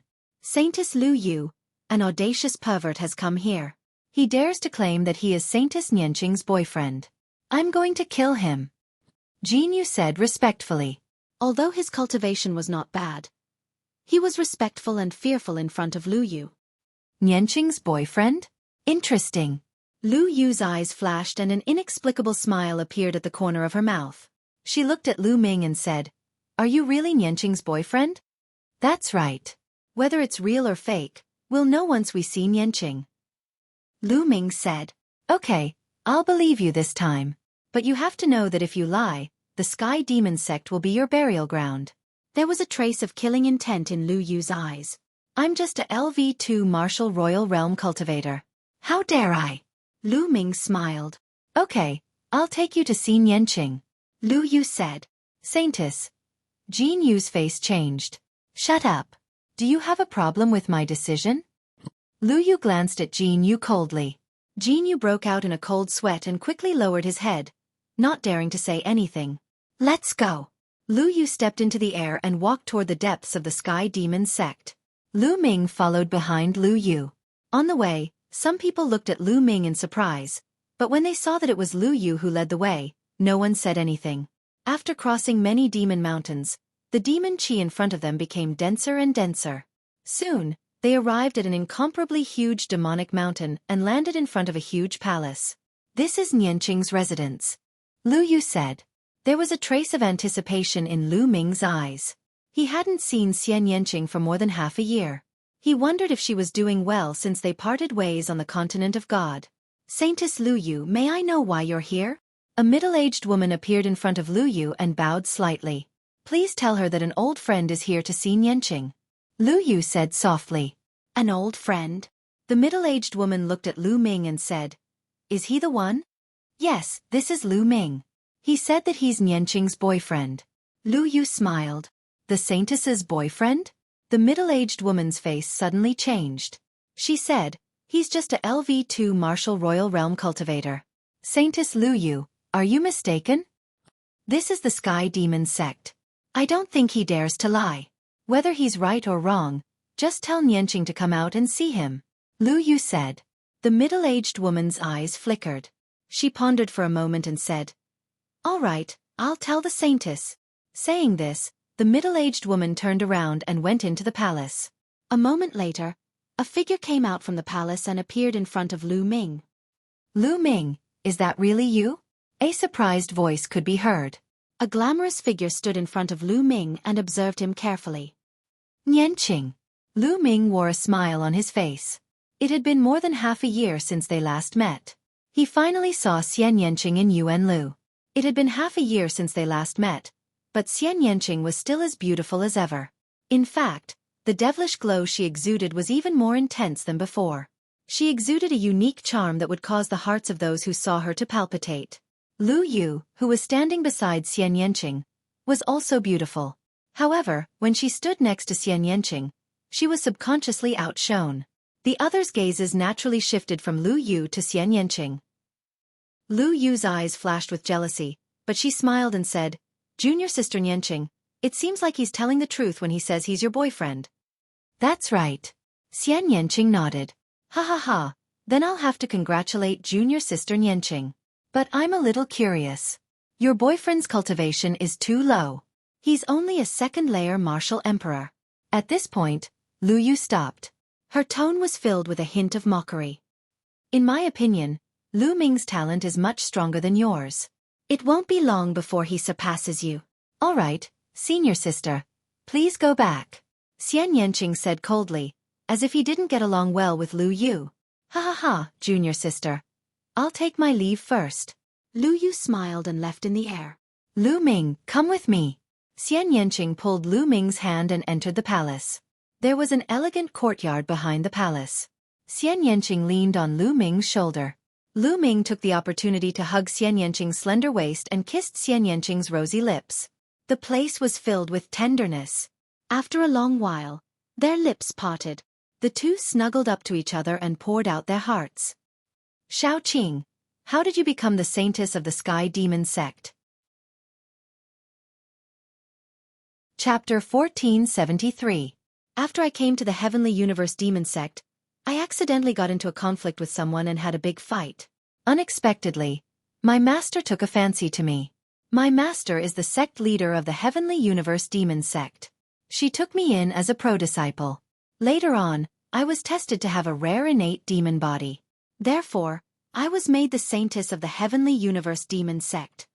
Saintess Lu Yu, an audacious pervert has come here. He dares to claim that he is Saintess Nianqing's boyfriend. I'm going to kill him. Jin Yu said respectfully. Although his cultivation was not bad, he was respectful and fearful in front of Lu Yu. Nianqing's boyfriend? Interesting. Lu Yu's eyes flashed and an inexplicable smile appeared at the corner of her mouth. She looked at Lu Ming and said, "Are you really Nianqing's boyfriend?" "That's right. Whether it's real or fake, we'll know once we see Nianqing." Lu Ming said, "Okay, I'll believe you this time. But you have to know that if you lie, the Sky Demon sect will be your burial ground." There was a trace of killing intent in Lu Yu's eyes. "I'm just a LV2 Martial Royal Realm cultivator. How dare I?" Lu Ming smiled. "Okay, I'll take you to see Nianqing." Lu Yu said. "Saintess." Jin Yu's face changed. "Shut up. Do you have a problem with my decision?" Lu Yu glanced at Jin Yu coldly. Jin Yu broke out in a cold sweat and quickly lowered his head, not daring to say anything. "Let's go." Lu Yu stepped into the air and walked toward the depths of the Sky Demon sect. Lu Ming followed behind Lu Yu. On the way, some people looked at Lu Ming in surprise, but when they saw that it was Lu Yu who led the way, no one said anything. After crossing many demon mountains, the demon chi in front of them became denser and denser. Soon, they arrived at an incomparably huge demonic mountain and landed in front of a huge palace. "This is Nianqing's residence," Lu Yu said. There was a trace of anticipation in Lu Ming's eyes. He hadn't seen Xian Yanqing for more than half a year. He wondered if she was doing well since they parted ways on the continent of God. "Saintess Lu Yu, may I know why you're here?" A middle-aged woman appeared in front of Lu Yu and bowed slightly. "Please tell her that an old friend is here to see Nianqing," Lu Yu said softly. "An old friend?" The middle-aged woman looked at Lu Ming and said, "Is he the one?" "Yes, this is Lu Ming. He said that he's Nianqing's boyfriend." Lu Yu smiled. "The Saintess's boyfriend?" The middle-aged woman's face suddenly changed. She said, "He's just a LV2 Martial Royal Realm cultivator." "Saintess Lu Yu, are you mistaken? This is the Sky Demon sect. I don't think he dares to lie. Whether he's right or wrong, just tell Nianqing to come out and see him," Lu Yu said. The middle-aged woman's eyes flickered. She pondered for a moment and said, "All right, I'll tell the Saintess." Saying this, the middle-aged woman turned around and went into the palace. A moment later, a figure came out from the palace and appeared in front of Lu Ming. "Lu Ming, is that really you?" A surprised voice could be heard. A glamorous figure stood in front of Lu Ming and observed him carefully. "Nianqing." Lu Ming wore a smile on his face. It had been more than half a year since they last met. He finally saw Xian Yanqing in Yuanlu. It had been half a year since they last met, but Xian Yanqing was still as beautiful as ever. In fact, the devilish glow she exuded was even more intense than before. She exuded a unique charm that would cause the hearts of those who saw her to palpitate. Lu Yu, who was standing beside Xian Yanqing, was also beautiful. However, when she stood next to Xian Yanqing, she was subconsciously outshone. The others' gazes naturally shifted from Lu Yu to Xian Yanqing. Lu Yu's eyes flashed with jealousy, but she smiled and said, "Junior sister Nianqing, it seems like he's telling the truth when he says he's your boyfriend." "That's right." Xian Yanqing nodded. "Ha ha ha, then I'll have to congratulate junior sister Nianqing. But I'm a little curious. Your boyfriend's cultivation is too low. He's only a second-layer martial emperor." At this point, Lu Yu stopped. Her tone was filled with a hint of mockery. "In my opinion, Lu Ming's talent is much stronger than yours. It won't be long before he surpasses you." "All right, senior sister. Please go back," Xian Yanqing said coldly, as if he didn't get along well with Lu Yu. "Ha ha ha, junior sister. I'll take my leave first." Lu Yu smiled and left in the air. "Lu Ming, come with me." Xian Yanqing pulled Lu Ming's hand and entered the palace. There was an elegant courtyard behind the palace. Xian Yanqing leaned on Lu Ming's shoulder. Lu Ming took the opportunity to hug Xian Yanqing's slender waist and kissed Xian Yanqing's rosy lips. The place was filled with tenderness. After a long while, their lips parted. The two snuggled up to each other and poured out their hearts. "Shaoqing, how did you become the saintess of the Sky Demon sect?" Chapter 1473. After I came to the Heavenly Universe Demon Sect, I accidentally got into a conflict with someone and had a big fight. Unexpectedly, my master took a fancy to me. My master is the sect leader of the Heavenly Universe Demon Sect. She took me in as a pro-disciple. Later on, I was tested to have a rare innate demon body. Therefore, I was made the saintess of the Heavenly Universe Demon Sect.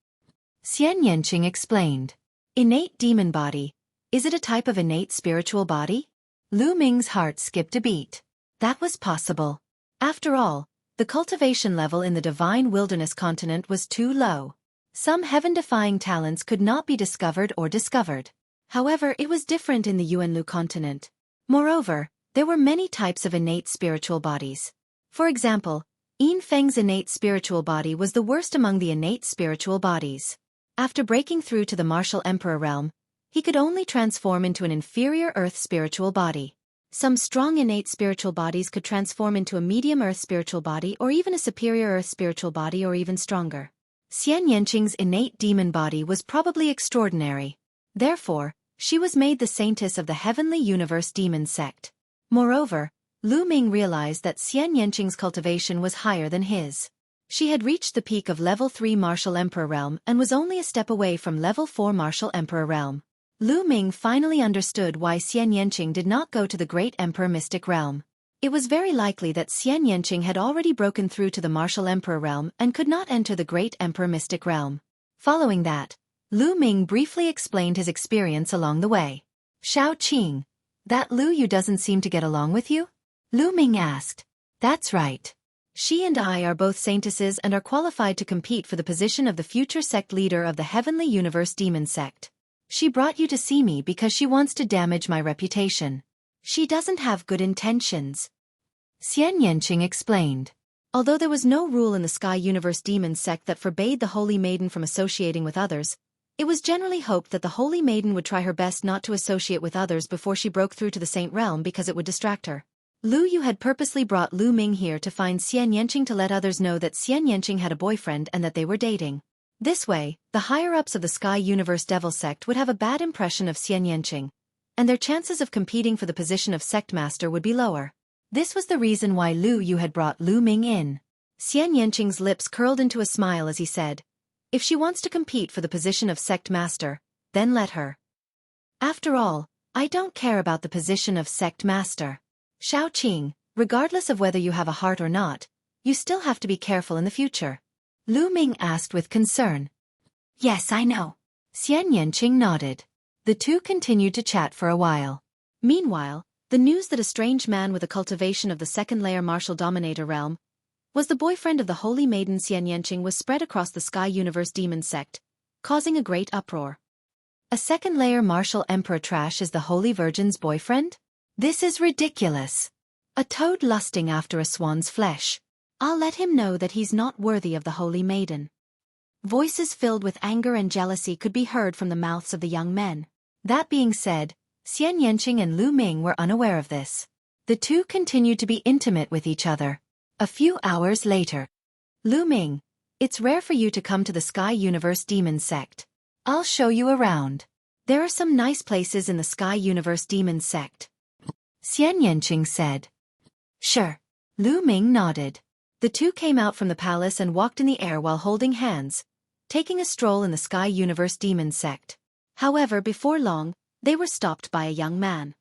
Xian Yanqing explained. Innate demon body. Is it a type of innate spiritual body? Lu Ming's heart skipped a beat. That was possible. After all, the cultivation level in the Divine Wilderness continent was too low. Some heaven-defying talents could not be discovered or discovered. However, it was different in the Yuanlu continent. Moreover, there were many types of innate spiritual bodies. For example, Yin Feng's innate spiritual body was the worst among the innate spiritual bodies. After breaking through to the martial emperor realm, he could only transform into an inferior earth spiritual body. Some strong innate spiritual bodies could transform into a medium earth spiritual body or even a superior earth spiritual body or even stronger. Xian Yanqing's innate demon body was probably extraordinary. Therefore, she was made the saintess of the Heavenly Universe Demon Sect. Moreover, Lu Ming realized that Xian Yanqing's cultivation was higher than his. She had reached the peak of level 3 Martial Emperor Realm and was only a step away from level 4 Martial Emperor Realm. Lu Ming finally understood why Xian Yanqing did not go to the Great Emperor Mystic Realm. It was very likely that Xian Yanqing had already broken through to the Martial Emperor Realm and could not enter the Great Emperor Mystic Realm. Following that, Lu Ming briefly explained his experience along the way. Shao Qing, that Lu Yu doesn't seem to get along with you? Lu Ming asked. That's right. She and I are both saintesses and are qualified to compete for the position of the future sect leader of the Heavenly Universe Demon Sect. She brought you to see me because she wants to damage my reputation. She doesn't have good intentions. Xian Yanqing explained. Although there was no rule in the Sky Universe Demon Sect that forbade the Holy Maiden from associating with others, it was generally hoped that the Holy Maiden would try her best not to associate with others before she broke through to the Saint Realm because it would distract her. Lu Yu had purposely brought Lu Ming here to find Xian Yanqing to let others know that Xian Yanqing had a boyfriend and that they were dating. This way, the higher-ups of the Sky Universe Devil Sect would have a bad impression of Xian Yanqing, and their chances of competing for the position of Sect Master would be lower. This was the reason why Lu Yu had brought Lu Ming in. Xian Yanqing's lips curled into a smile as he said, "If she wants to compete for the position of Sect Master, then let her. After all, I don't care about the position of Sect Master. Shao Qing, regardless of whether you have a heart or not, you still have to be careful in the future." Lu Ming asked with concern. Yes, I know. Xian Yanqing nodded. The two continued to chat for a while. Meanwhile, the news that a strange man with a cultivation of the second-layer Martial Dominator realm was the boyfriend of the Holy Maiden Xian Yanqing was spread across the Sky Universe Demon Sect, causing a great uproar. A second-layer Martial Emperor trash is the Holy Virgin's boyfriend? This is ridiculous. A toad lusting after a swan's flesh. I'll let him know that he's not worthy of the Holy Maiden. Voices filled with anger and jealousy could be heard from the mouths of the young men. That being said, Xian Yanqing and Lu Ming were unaware of this. The two continued to be intimate with each other. A few hours later. Lu Ming, it's rare for you to come to the Sky Universe Demon Sect. I'll show you around. There are some nice places in the Sky Universe Demon Sect. Xian Yanqing said. Sure. Lu Ming nodded. The two came out from the palace and walked in the air while holding hands, taking a stroll in the Sky Universe Demon Sect. However, before long, they were stopped by a young man.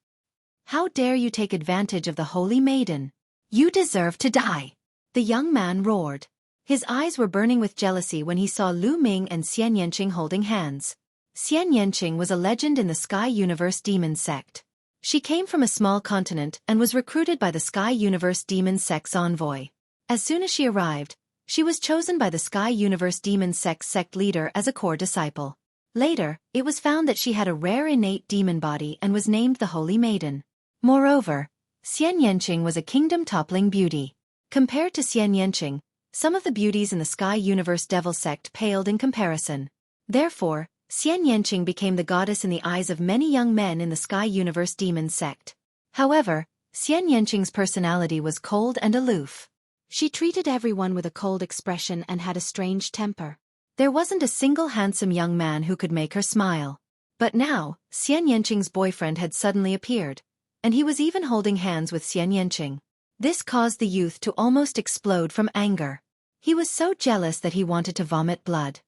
How dare you take advantage of the Holy Maiden? You deserve to die! The young man roared. His eyes were burning with jealousy when he saw Lu Ming and Xian Yanqing holding hands. Xian Yanqing was a legend in the Sky Universe Demon Sect. She came from a small continent and was recruited by the Sky Universe Demon Sect's envoy. As soon as she arrived, she was chosen by the Sky Universe Demon Sect's sect leader as a core disciple. Later, it was found that she had a rare innate demon body and was named the Holy Maiden. Moreover, Xian Yanqing was a kingdom-toppling beauty. Compared to Xian Yanqing, some of the beauties in the Sky Universe Devil Sect paled in comparison. Therefore, Xian Yanqing became the goddess in the eyes of many young men in the Sky Universe Demon Sect. However, Xian Yanqing's personality was cold and aloof. She treated everyone with a cold expression and had a strange temper. There wasn't a single handsome young man who could make her smile. But now, Xian Yanqing's boyfriend had suddenly appeared, and he was even holding hands with Xian Yanqing. This caused the youth to almost explode from anger. He was so jealous that he wanted to vomit blood.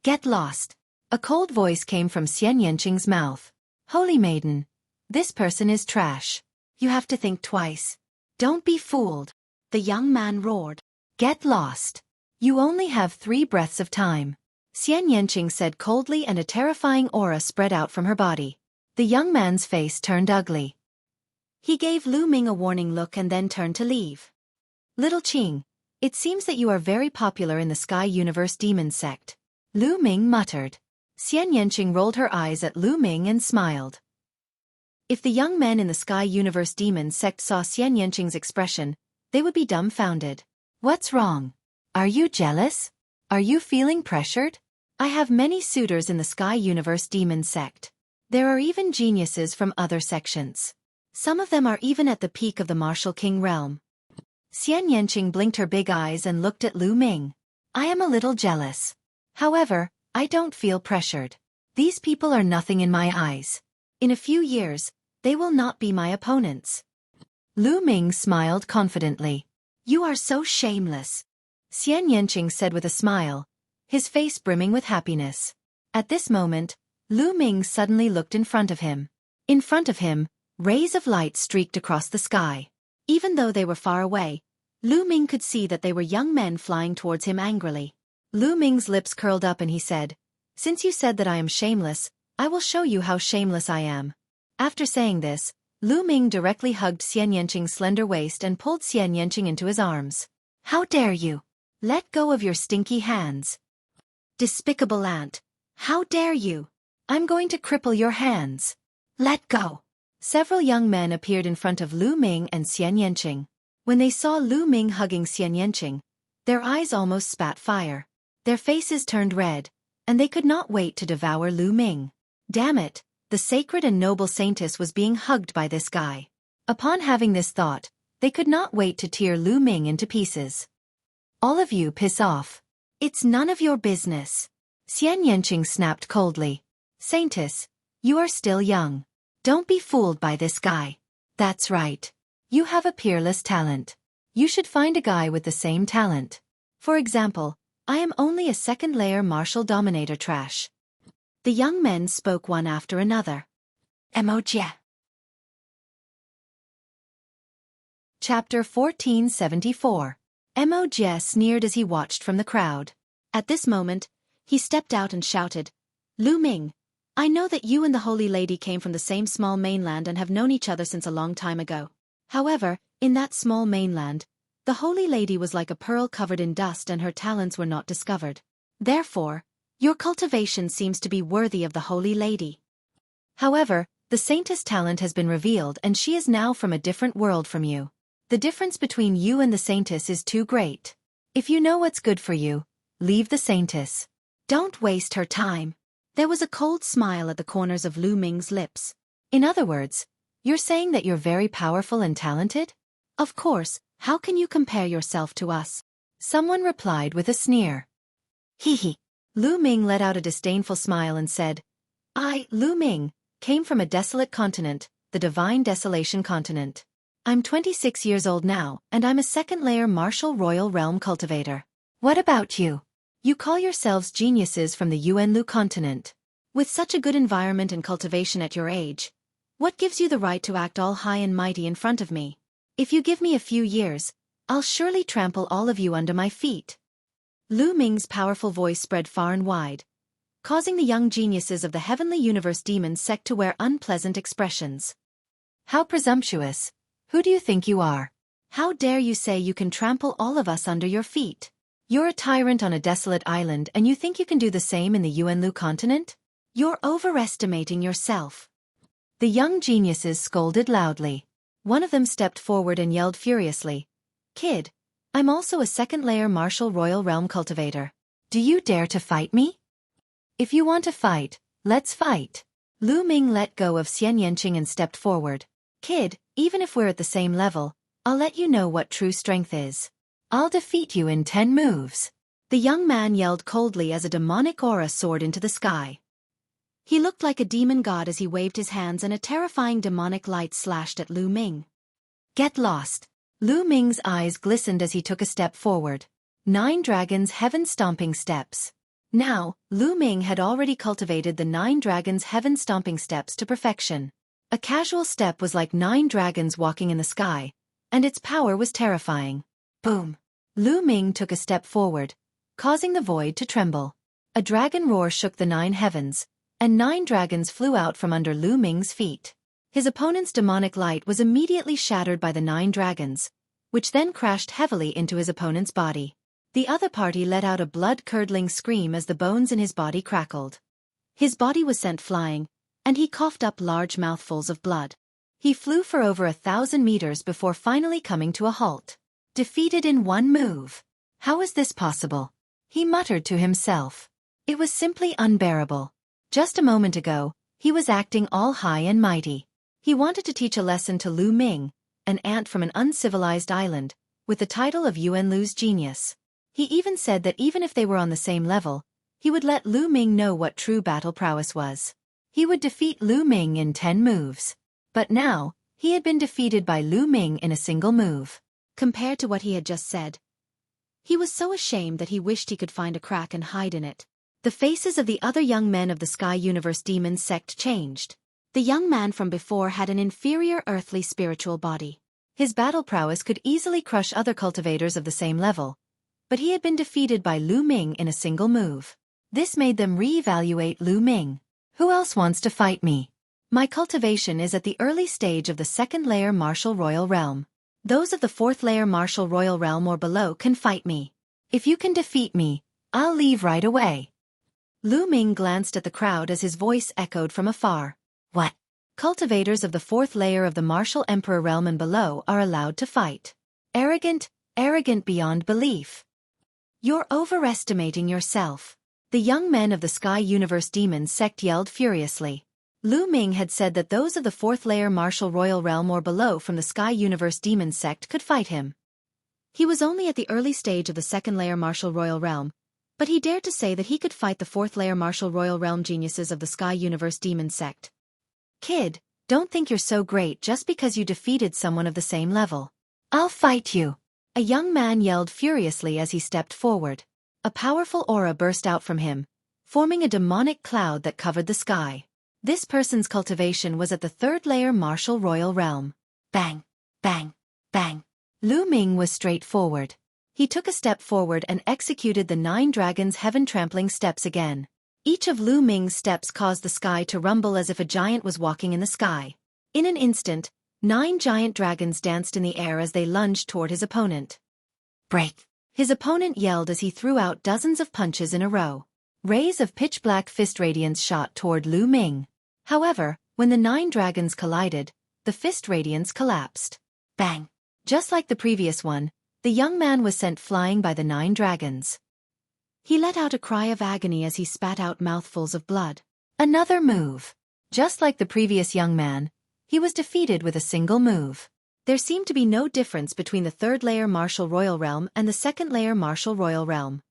Get lost. A cold voice came from Xian Yanqing's mouth. Holy maiden. This person is trash. You have to think twice. Don't be fooled. The young man roared. Get lost. You only have 3 breaths of time. Xian Yanqing said coldly, and a terrifying aura spread out from her body. The young man's face turned ugly. He gave Lu Ming a warning look and then turned to leave. Little Qing, it seems that you are very popular in the Sky Universe Demon sect. Lu Ming muttered. Xian Yanqing rolled her eyes at Lu Ming and smiled. If the young men in the Sky Universe Demon sect saw Xian Yanqing's expression, they would be dumbfounded. What's wrong? Are you jealous? Are you feeling pressured? I have many suitors in the Sky Universe Demon sect. There are even geniuses from other sections. Some of them are even at the peak of the Martial King realm. Xian Yanqing blinked her big eyes and looked at Lu Ming. I am a little jealous. However, I don't feel pressured. These people are nothing in my eyes. In a few years, they will not be my opponents. Lu Ming smiled confidently. You are so shameless. Xian Yanqing said with a smile, his face brimming with happiness. At this moment, Lu Ming suddenly looked in front of him. In front of him, rays of light streaked across the sky. Even though they were far away, Lu Ming could see that they were young men flying towards him angrily. Lu Ming's lips curled up and he said, Since you said that I am shameless, I will show you how shameless I am. After saying this, Lu Ming directly hugged Xian Yanqing's slender waist and pulled Xian Yanqing into his arms. How dare you? Let go of your stinky hands. Despicable ant. How dare you? I'm going to cripple your hands. Let go. Several young men appeared in front of Lu Ming and Xian Yanqing. When they saw Lu Ming hugging Xian Yanqing, their eyes almost spat fire. Their faces turned red, and they could not wait to devour Lu Ming. Damn it, the sacred and noble saintess was being hugged by this guy. Upon having this thought, they could not wait to tear Lu Ming into pieces. All of you piss off. It's none of your business. Xian Yanqing snapped coldly. Saintess, you are still young. Don't be fooled by this guy. That's right. You have a peerless talent. You should find a guy with the same talent. For example, I am only a second-layer martial dominator trash. The young men spoke one after another. Emoji. Chapter 1474. Emoji sneered as he watched from the crowd. At this moment, he stepped out and shouted, Lu Ming, I know that you and the Holy Lady came from the same small mainland and have known each other since a long time ago. However, in that small mainland, the Holy Lady was like a pearl covered in dust and her talents were not discovered. Therefore, your cultivation seems to be worthy of the Holy Lady. However, the Saintess' talent has been revealed and she is now from a different world from you. The difference between you and the Saintess is too great. If you know what's good for you, leave the Saintess. Don't waste her time. There was a cold smile at the corners of Lu Ming's lips. In other words, you're saying that you're very powerful and talented? Of course, how can you compare yourself to us? Someone replied with a sneer. Hee hee. Lu Ming let out a disdainful smile and said, I, Lu Ming, came from a desolate continent, the Divine Desolation Continent. I'm 26 years old now, and I'm a second-layer martial royal realm cultivator. What about you? You call yourselves geniuses from the Yuanlu continent. With such a good environment and cultivation at your age, what gives you the right to act all high and mighty in front of me? If you give me a few years, I'll surely trample all of you under my feet. Lu Ming's powerful voice spread far and wide, causing the young geniuses of the Heavenly Universe Demon sect to wear unpleasant expressions. How presumptuous! Who do you think you are? How dare you say you can trample all of us under your feet? You're a tyrant on a desolate island and you think you can do the same in the Yuanlu continent? You're overestimating yourself. The young geniuses scolded loudly. One of them stepped forward and yelled furiously, Kid, I'm also a second-layer martial royal realm cultivator. Do you dare to fight me? If you want to fight, let's fight. Lu Ming let go of Xian Yanqing and stepped forward. Kid, even if we're at the same level, I'll let you know what true strength is. I'll defeat you in 10 moves. The young man yelled coldly as a demonic aura soared into the sky. He looked like a demon god as he waved his hands and a terrifying demonic light slashed at Lu Ming. Get lost. Lu Ming's eyes glistened as he took a step forward. 9 dragons heaven-stomping steps. Now, Lu Ming had already cultivated the 9 dragons heaven-stomping steps to perfection. A casual step was like 9 dragons walking in the sky, and its power was terrifying. Boom! Lu Ming took a step forward, causing the void to tremble. A dragon roar shook the 9 heavens, and 9 dragons flew out from under Lu Ming's feet. His opponent's demonic light was immediately shattered by the 9 dragons, which then crashed heavily into his opponent's body. The other party let out a blood-curdling scream as the bones in his body crackled. His body was sent flying, and he coughed up large mouthfuls of blood. He flew for over 1,000 meters before finally coming to a halt. Defeated in one move. How is this possible? He muttered to himself. It was simply unbearable. Just a moment ago, he was acting all high and mighty. He wanted to teach a lesson to Lu Ming, an ant from an uncivilized island, with the title of Yuan Lu's genius. He even said that even if they were on the same level, he would let Lu Ming know what true battle prowess was. He would defeat Lu Ming in 10 moves. But now, he had been defeated by Lu Ming in a single move. Compared to what he had just said, he was so ashamed that he wished he could find a crack and hide in it. The faces of the other young men of the Sky Universe Demon sect changed. The young man from before had an inferior earthly spiritual body. His battle prowess could easily crush other cultivators of the same level, but he had been defeated by Lu Ming in a single move. This made them re-evaluate Lu Ming. Who else wants to fight me? My cultivation is at the early stage of the 2nd layer Martial Royal Realm. Those of the 4th layer Martial Royal Realm or below can fight me. If you can defeat me, I'll leave right away. Lu Ming glanced at the crowd as his voice echoed from afar. What? Cultivators of the 4th layer of the Martial Emperor Realm and below are allowed to fight. Arrogant beyond belief. You're overestimating yourself. The young men of the Sky Universe Demon sect yelled furiously. Lu Ming had said that those of the 4th layer Martial Royal Realm or below from the Sky Universe Demon sect could fight him. He was only at the early stage of the 2nd layer Martial Royal Realm, but he dared to say that he could fight the 4th layer Martial Royal Realm geniuses of the Sky Universe Demon sect. Kid, don't think you're so great just because you defeated someone of the same level. I'll fight you. A young man yelled furiously as he stepped forward. A powerful aura burst out from him, forming a demonic cloud that covered the sky. This person's cultivation was at the 3rd layer Martial Royal Realm. Bang, bang, bang. Lu Ming was straightforward. He took a step forward and executed the 9 dragons heaven-trampling steps again. Each of Lu Ming's steps caused the sky to rumble as if a giant was walking in the sky. In an instant, 9 giant dragons danced in the air as they lunged toward his opponent. Break! His opponent yelled as he threw out dozens of punches in a row. Rays of pitch-black fist radiance shot toward Lu Ming. However, when the 9 dragons collided, the fist radiance collapsed. Bang! Just like the previous one, the young man was sent flying by the 9 dragons. He let out a cry of agony as he spat out mouthfuls of blood. Another move. Just like the previous young man, he was defeated with a single move. There seemed to be no difference between the 3rd layer Martial Royal Realm and the 2nd layer Martial Royal Realm.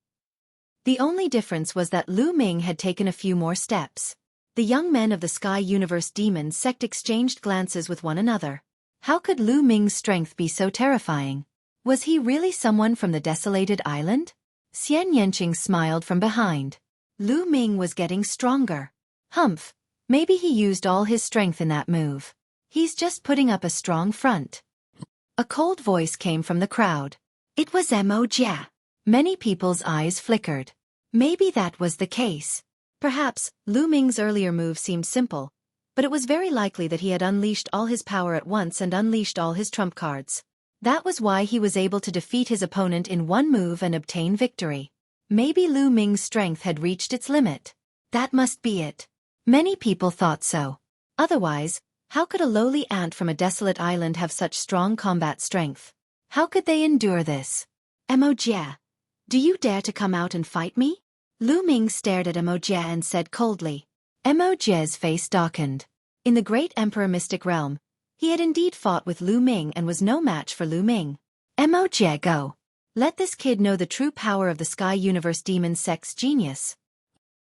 The only difference was that Lu Ming had taken a few more steps. The young men of the Sky Universe Demon sect exchanged glances with one another. How could Lu Ming's strength be so terrifying? Was he really someone from the desolated island? Xian Yanqing smiled from behind. Lu Ming was getting stronger. Humph, maybe he used all his strength in that move. He's just putting up a strong front. A cold voice came from the crowd. It was Mo Jia. Many people's eyes flickered. Maybe that was the case. Perhaps, Lu Ming's earlier move seemed simple, but it was very likely that he had unleashed all his power at once and unleashed all his trump cards. That was why he was able to defeat his opponent in one move and obtain victory. Maybe Lu Ming's strength had reached its limit. That must be it. Many people thought so. Otherwise, how could a lowly ant from a desolate island have such strong combat strength? How could they endure this? Mo Jia, do you dare to come out and fight me? Lu Ming stared at Mo Jia and said coldly. Mo Jia's face darkened. In the great Emperor Mystic Realm, he had indeed fought with Lu Ming and was no match for Lu Ming. Mo Jia, go. Let this kid know the true power of the Sky Universe Demon sect's genius.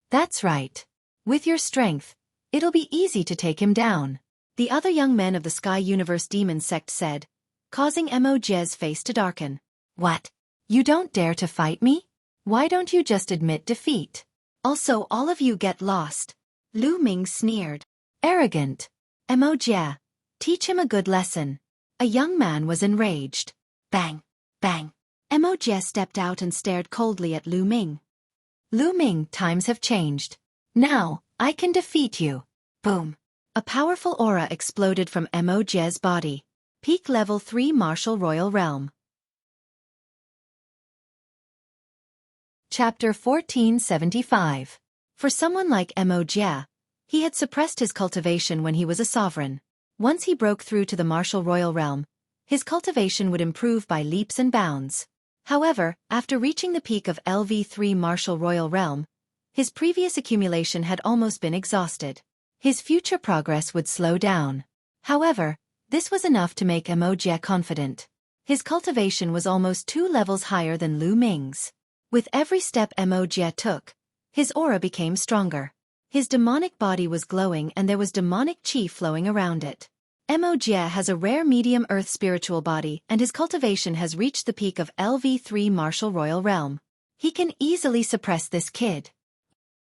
That's right. With your strength, It'll be easy to take him down. The other young men of the Sky Universe Demon Sect said, causing Moje's face to darken. What? You don't dare to fight me? Why don't you just admit defeat? Also, all of you get lost. Lu Ming sneered. Arrogant. Moje. Teach him a good lesson. A young man was enraged. Bang. Bang. Moje stepped out and stared coldly at Lu Ming. Lu Ming, times have changed. Now, I can defeat you. Boom. A powerful aura exploded from Moje's body. Peak Level 3 Martial Royal Realm. Chapter 1475. For someone like Moje, he had suppressed his cultivation when he was a sovereign. Once he broke through to the Martial Royal Realm, his cultivation would improve by leaps and bounds. However, after reaching the peak of LV3 Martial Royal Realm, his previous accumulation had almost been exhausted. His future progress would slow down. However, this was enough to make Moje confident. His cultivation was almost 2 levels higher than Lu Ming's. With every step Moje took, his aura became stronger. His demonic body was glowing and there was demonic chi flowing around it. Moje has a rare medium earth spiritual body and his cultivation has reached the peak of LV3 Martial Royal Realm. He can easily suppress this kid.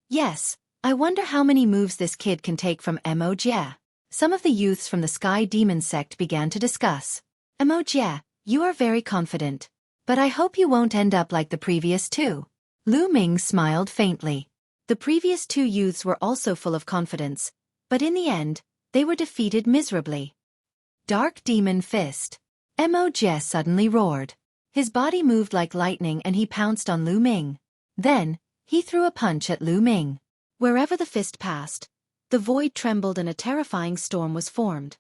Yes, I wonder how many moves this kid can take from Moje. Some of the youths from the Sky Demon Sect began to discuss. Moje, you are very confident. But I hope you won't end up like the previous two. Lu Ming smiled faintly. The previous 2 youths were also full of confidence, but in the end, they were defeated miserably. Dark Demon Fist. Moje suddenly roared. His body moved like lightning and he pounced on Lu Ming. Then, he threw a punch at Lu Ming. Wherever the fist passed, the void trembled and a terrifying storm was formed.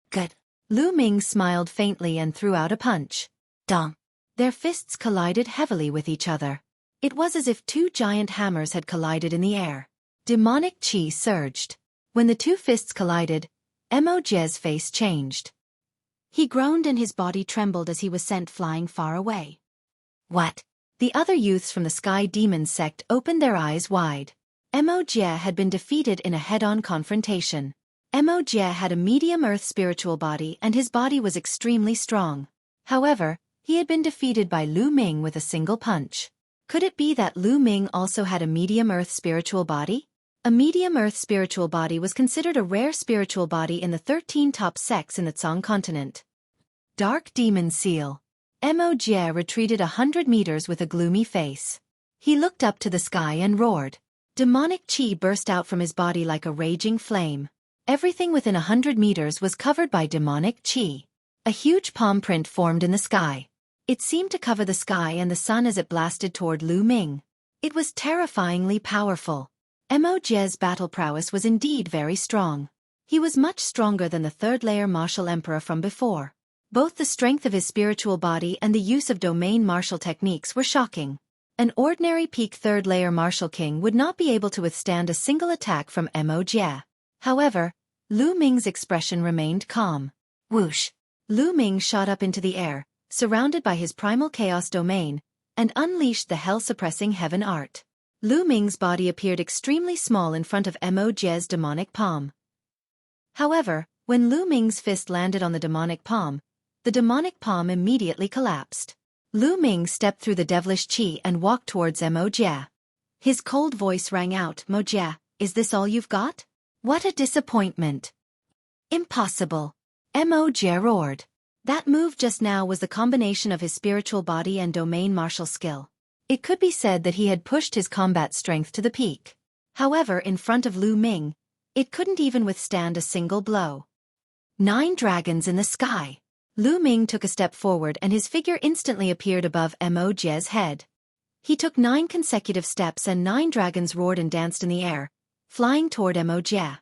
Good. Lu Ming smiled faintly and threw out a punch. Dong. Their fists collided heavily with each other. It was as if 2 giant hammers had collided in the air. Demonic chi surged. When the 2 fists collided, Moje's face changed. He groaned and his body trembled as he was sent flying far away. What? The other youths from the Sky Demon Sect opened their eyes wide. Moje had been defeated in a head-on confrontation. Moje had a medium earth spiritual body and his body was extremely strong. However, he had been defeated by Lu Ming with a single punch. Could it be that Lu Ming also had a medium earth spiritual body? A medium earth spiritual body was considered a rare spiritual body in the 13 top sects in the Tsang continent. Dark Demon Seal. Moje retreated 100 meters with a gloomy face. He looked up to the sky and roared. Demonic chi burst out from his body like a raging flame. Everything within 100 meters was covered by demonic chi. A huge palm print formed in the sky. It seemed to cover the sky and the sun as it blasted toward Lu Ming. It was terrifyingly powerful. Moje's battle prowess was indeed very strong. He was much stronger than the 3rd-layer martial emperor from before. Both the strength of his spiritual body and the use of domain martial techniques were shocking. An ordinary peak 3rd-layer martial king would not be able to withstand a single attack from Moje. However, Lu Ming's expression remained calm. Whoosh! Lu Ming shot up into the air, surrounded by his primal chaos domain, and unleashed the hell-suppressing heaven art. Lu Ming's body appeared extremely small in front of Moje's demonic palm. However, when Lu Ming's fist landed on the demonic palm immediately collapsed. Lu Ming stepped through the devilish chi and walked towards Moje. His cold voice rang out, "Moje, is this all you've got? What a disappointment." "Impossible." Moje roared. That move just now was the combination of his spiritual body and domain martial skill. It could be said that he had pushed his combat strength to the peak. However, in front of Lu Ming, it couldn't even withstand a single blow. 9 dragons in the sky. Lu Ming took a step forward and his figure instantly appeared above Moje's head. He took 9 consecutive steps and 9 dragons roared and danced in the air, flying toward Moje.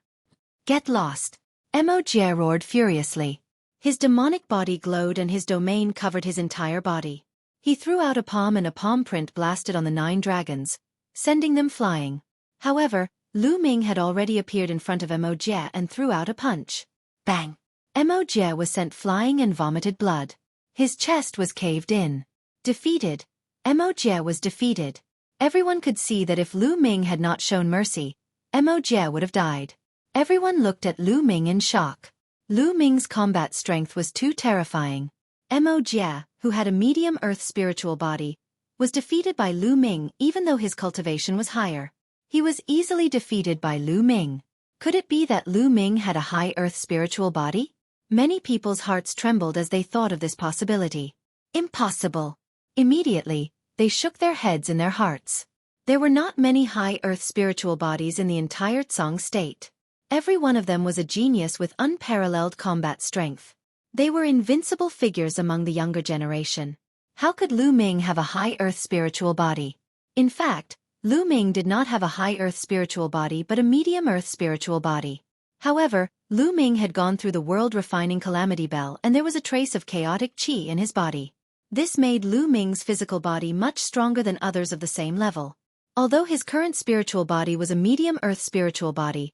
"Get lost." Moje roared furiously. His demonic body glowed and his domain covered his entire body. He threw out a palm and a palm print blasted on the 9 dragons, sending them flying. However, Lu Ming had already appeared in front of Moje and threw out a punch. Bang! Moje was sent flying and vomited blood. His chest was caved in. Defeated. Moje was defeated. Everyone could see that if Lu Ming had not shown mercy, Moje would have died. Everyone looked at Lu Ming in shock. Lu Ming's combat strength was too terrifying. Mo Jie, who had a medium earth spiritual body, was defeated by Lu Ming even though his cultivation was higher. He was easily defeated by Lu Ming. Could it be that Lu Ming had a high earth spiritual body? Many people's hearts trembled as they thought of this possibility. Impossible. Immediately, they shook their heads in their hearts. There were not many high earth spiritual bodies in the entire Tsang state. Every one of them was a genius with unparalleled combat strength. They were invincible figures among the younger generation. How could Lu Ming have a high earth spiritual body? In fact, Lu Ming did not have a high earth spiritual body but a medium earth spiritual body. However, Lu Ming had gone through the world-refining calamity bell and there was a trace of chaotic qi in his body. This made Lu Ming's physical body much stronger than others of the same level. Although his current spiritual body was a medium earth spiritual body,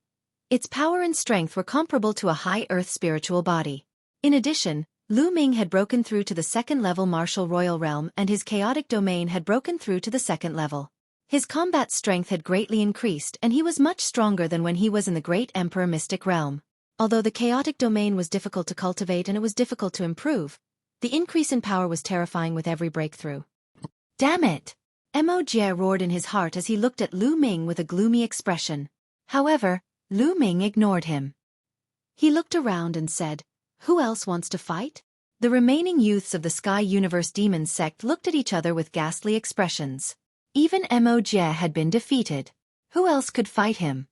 its power and strength were comparable to a high earth spiritual body. In addition, Lu Ming had broken through to the second-level martial royal realm and his chaotic domain had broken through to the second level. His combat strength had greatly increased and he was much stronger than when he was in the Great Emperor Mystic Realm. Although the chaotic domain was difficult to cultivate and it was difficult to improve, the increase in power was terrifying with every breakthrough. Damn it! Mo Jie roared in his heart as he looked at Lu Ming with a gloomy expression. However, Lu Ming ignored him. He looked around and said, "Who else wants to fight?" The remaining youths of the Sky Universe Demon sect looked at each other with ghastly expressions. Even Mo Jie had been defeated. Who else could fight him?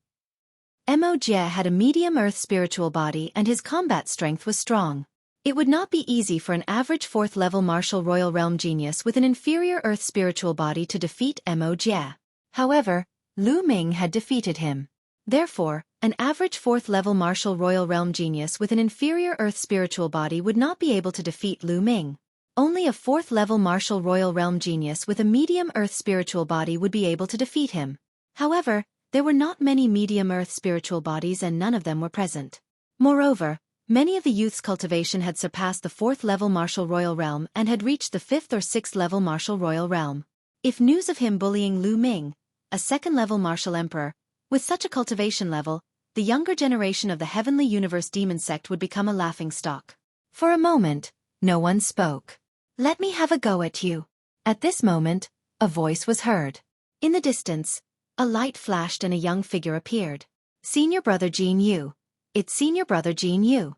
Mo Jie had a medium earth spiritual body and his combat strength was strong. It would not be easy for an average 4th-level martial royal realm genius with an inferior earth spiritual body to defeat Mo Jie. However, Lu Ming had defeated him. Therefore, an average 4th-level martial royal realm genius with an inferior earth spiritual body would not be able to defeat Lu Ming. Only a 4th-level martial royal realm genius with a medium earth spiritual body would be able to defeat him. However, there were not many medium earth spiritual bodies and none of them were present. Moreover, many of the youth's cultivation had surpassed the 4th-level martial royal realm and had reached the 5th or 6th-level martial royal realm. If news of him bullying Lu Ming, a 2nd-level martial emperor, with such a cultivation level, the younger generation of the Heavenly Universe Demon sect would become a laughingstock. For a moment, no one spoke. "Let me have a go at you." At this moment, a voice was heard. In the distance, a light flashed and a young figure appeared. "Senior brother Jin Yu. It's senior brother Jin Yu."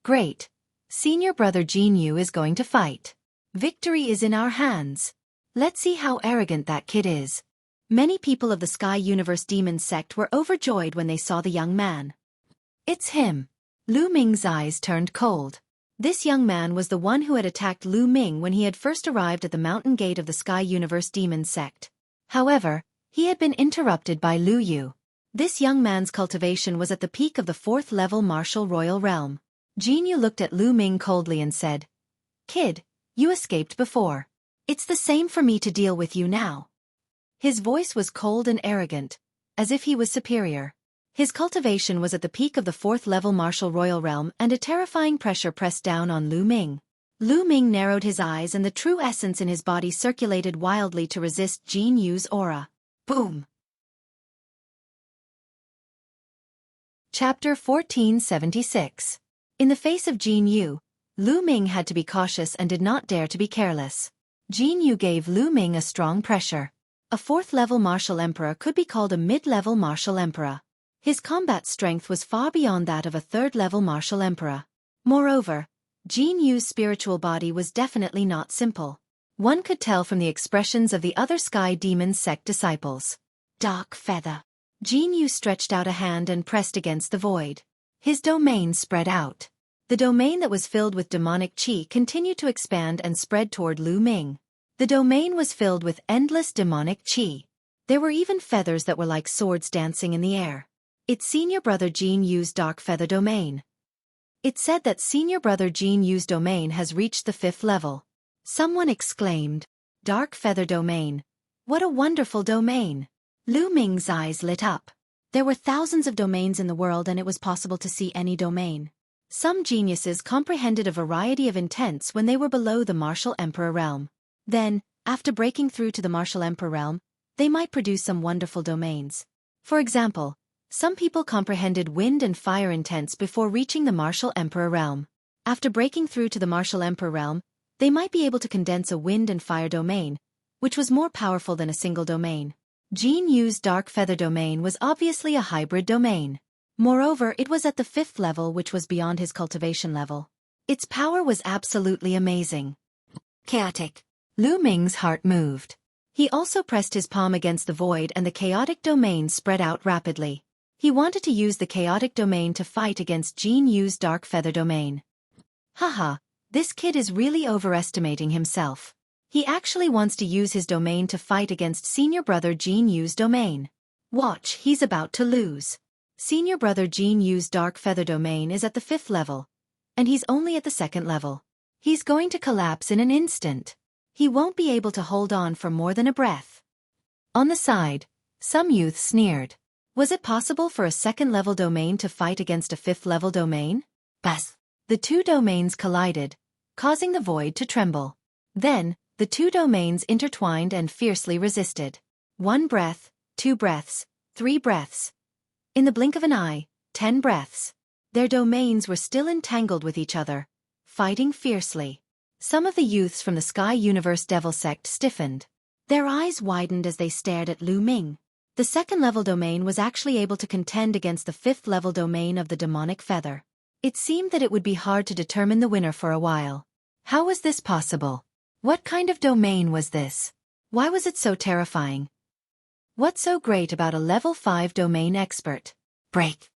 "Great. Senior brother Jin Yu is going to fight. Victory is in our hands. Let's see how arrogant that kid is." Many people of the Sky Universe Demon sect were overjoyed when they saw the young man. "It's him." Lu Ming's eyes turned cold. This young man was the one who had attacked Lu Ming when he had first arrived at the mountain gate of the Sky Universe Demon sect. However, he had been interrupted by Lu Yu. This young man's cultivation was at the peak of the 4th-level martial royal realm. Jin Yu looked at Lu Ming coldly and said, "Kid, you escaped before. It's the same for me to deal with you now." His voice was cold and arrogant, as if he was superior. His cultivation was at the peak of the 4th-level martial royal realm and a terrifying pressure pressed down on Lu Ming. Lu Ming narrowed his eyes and the true essence in his body circulated wildly to resist Jin Yu's aura. Boom! Chapter 1476. In the face of Jin Yu, Lu Ming had to be cautious and did not dare to be careless. Jin Yu gave Lu Ming a strong pressure. A 4th-level martial emperor could be called a mid-level martial emperor. His combat strength was far beyond that of a 3rd-level martial emperor. Moreover, Jin Yu's spiritual body was definitely not simple. One could tell from the expressions of the other Sky Demon sect disciples. Dark feather. Jin Yu stretched out a hand and pressed against the void. His domain spread out. The domain that was filled with demonic qi continued to expand and spread toward Lu Ming. The domain was filled with endless demonic qi. There were even feathers that were like swords dancing in the air. It's senior brother Jin Yu's dark feather domain. It said that senior brother Jin Yu's domain has reached the 5th level. Someone exclaimed, "Dark feather domain. What a wonderful domain." Lu Ming's eyes lit up. There were thousands of domains in the world and it was possible to see any domain. Some geniuses comprehended a variety of intents when they were below the martial emperor realm. Then, after breaking through to the martial emperor realm, they might produce some wonderful domains. For example, Some people comprehended wind and fire intents before reaching the Martial Emperor realm. After breaking through to the Martial Emperor realm, they might be able to condense a wind and fire domain, which was more powerful than a single domain. Jin Yu's dark feather domain was obviously a hybrid domain. Moreover, it was at the 5th level, which was beyond his cultivation level. Its power was absolutely amazing. Chaotic. Lu Ming's heart moved. He also pressed his palm against the void and the chaotic domain spread out rapidly. He wanted to use the chaotic domain to fight against Jin Yu's dark feather domain. Haha, this kid is really overestimating himself. He actually wants to use his domain to fight against senior brother Jin Yu's domain. Watch, he's about to lose. Senior brother Jin Yu's dark feather domain is at the 5th level, and he's only at the 2nd level. He's going to collapse in an instant. He won't be able to hold on for more than a breath. On the side, some youth sneered. Was it possible for a 2nd-level domain to fight against a 5th-level domain? Bas! The two domains collided, causing the void to tremble. Then, the two domains intertwined and fiercely resisted. 1 breath, 2 breaths, 3 breaths. In the blink of an eye, 10 breaths. Their domains were still entangled with each other, fighting fiercely. Some of the youths from the Sky Universe Devil Sect stiffened. Their eyes widened as they stared at Lu Ming. The 2nd-level domain was actually able to contend against the 5th-level domain of the demonic feather. It seemed that it would be hard to determine the winner for a while. How was this possible? What kind of domain was this? Why was it so terrifying? What's so great about a level 5 domain expert? Break.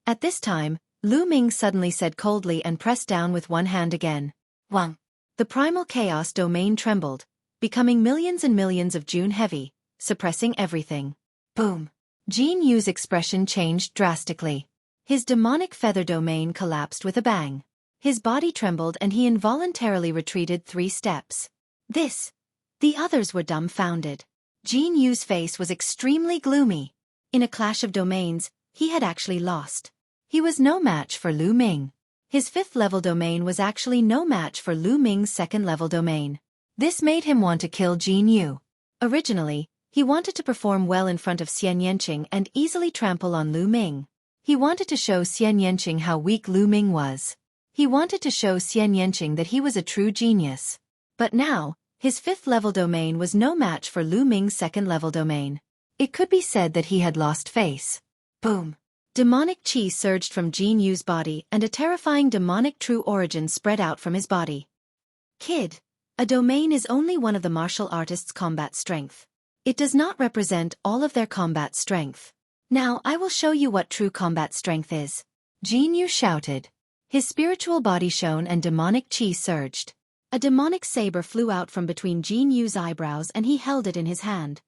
At this time, Lu Ming suddenly said coldly and pressed down with one hand again. Wang. The primal chaos domain trembled, becoming millions and millions of June heavy, suppressing everything. Boom. Jin Yu's expression changed drastically. His demonic feather domain collapsed with a bang. His body trembled and he involuntarily retreated 3 steps. The others were dumbfounded. Jin Yu's face was extremely gloomy. In a clash of domains, he had actually lost. He was no match for Lu Ming. His 5th-level domain was actually no match for Lu Ming's 2nd-level domain. This made him want to kill Jin Yu. Originally, he wanted to perform well in front of Xian Yanqing and easily trample on Lu Ming. He wanted to show Xian Yanqing how weak Lu Ming was. He wanted to show Xian Yanqing that he was a true genius. But now, his 5th-level domain was no match for Lu Ming's 2nd-level domain. It could be said that he had lost face. Boom. Demonic chi surged from Jin Yu's body and a terrifying demonic true origin spread out from his body. Kid, a domain is only one of the martial artists' combat strength. It does not represent all of their combat strength. Now I will show you what true combat strength is. Jin Yu shouted. His spiritual body shone and demonic chi surged. A demonic saber flew out from between Jin Yu's eyebrows and he held it in his hand.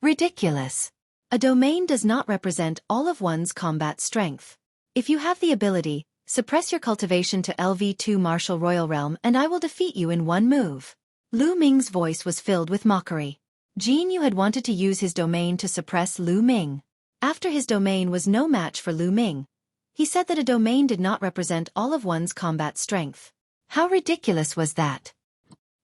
Ridiculous. A domain does not represent all of one's combat strength. If you have the ability, suppress your cultivation to LV2 Martial Royal Realm and I will defeat you in one move. Lu Ming's voice was filled with mockery. Jin Yu had wanted to use his domain to suppress Lu Ming. After his domain was no match for Lu Ming, he said that a domain did not represent all of one's combat strength. How ridiculous was that?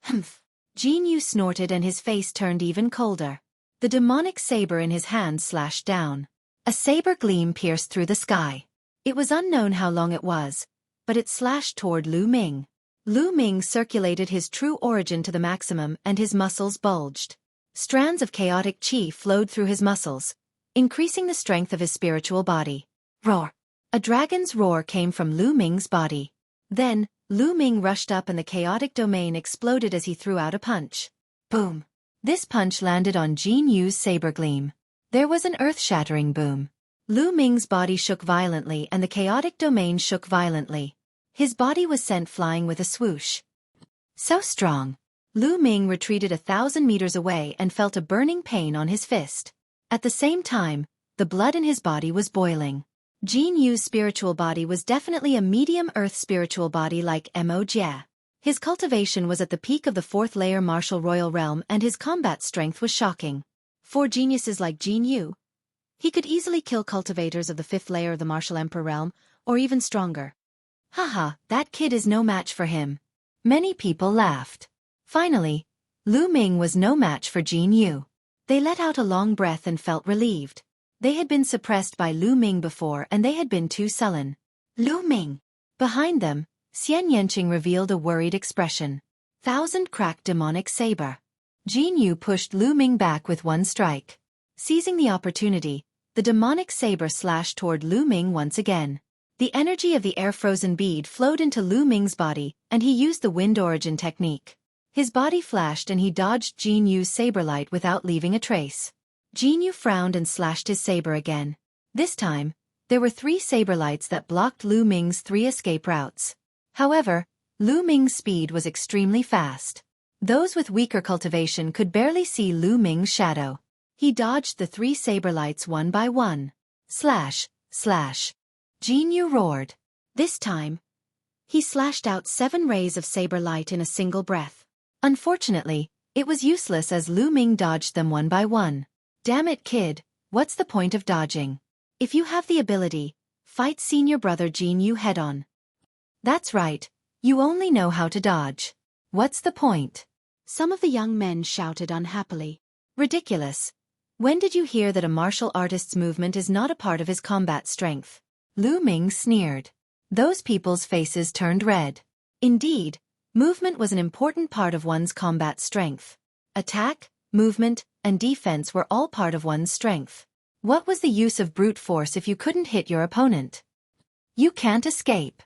Humph. Jin Yu snorted and his face turned even colder. The demonic saber in his hand slashed down. A saber gleam pierced through the sky. It was unknown how long it was, but it slashed toward Lu Ming. Lu Ming circulated his true origin to the maximum and his muscles bulged. Strands of chaotic chi flowed through his muscles, increasing the strength of his spiritual body. Roar! A dragon's roar came from Lu Ming's body. Then, Lu Ming rushed up and the chaotic domain exploded as he threw out a punch. Boom! This punch landed on Jin Yu's saber gleam. There was an earth-shattering boom. Lu Ming's body shook violently and the chaotic domain shook violently. His body was sent flying with a swoosh. So strong. Lu Ming retreated 1,000 meters away and felt a burning pain on his fist. At the same time, the blood in his body was boiling. Jin Yu's spiritual body was definitely a medium earth spiritual body like Mo Jie. His cultivation was at the peak of the 4th layer Martial Royal Realm and his combat strength was shocking. For geniuses like Jin Yu, he could easily kill cultivators of the 5th layer of the Martial Emperor Realm, or even stronger. Haha, that kid is no match for him. Many people laughed. Finally, Lu Ming was no match for Jin Yu. They let out a long breath and felt relieved. They had been suppressed by Lu Ming before and they had been too sullen. Lu Ming! Behind them, Xian Yanqing revealed a worried expression. Thousand cracked demonic saber. Jin Yu pushed Lu Ming back with one strike. Seizing the opportunity, the demonic saber slashed toward Lu Ming once again. The energy of the air-frozen bead flowed into Lu Ming's body, and he used the wind origin technique. His body flashed and he dodged Jin Yu's saber light without leaving a trace. Jin Yu frowned and slashed his saber again. This time, there were 3 saber lights that blocked Lu Ming's 3 escape routes. However, Lu Ming's speed was extremely fast. Those with weaker cultivation could barely see Lu Ming's shadow. He dodged the 3 saber lights one by one. Slash, slash. Jin Yu roared. This time, he slashed out 7 rays of saber light in a single breath. Unfortunately, it was useless as Lu Ming dodged them one by one. Damn it, kid, what's the point of dodging? If you have the ability, fight senior brother Jin Yu head-on. That's right, you only know how to dodge. What's the point? Some of the young men shouted unhappily. Ridiculous. When did you hear that a martial artist's movement is not a part of his combat strength? Lu Ming sneered. Those people's faces turned red. Indeed, movement was an important part of one's combat strength. Attack, movement, and defense were all part of one's strength. What was the use of brute force if you couldn't hit your opponent? You can't escape.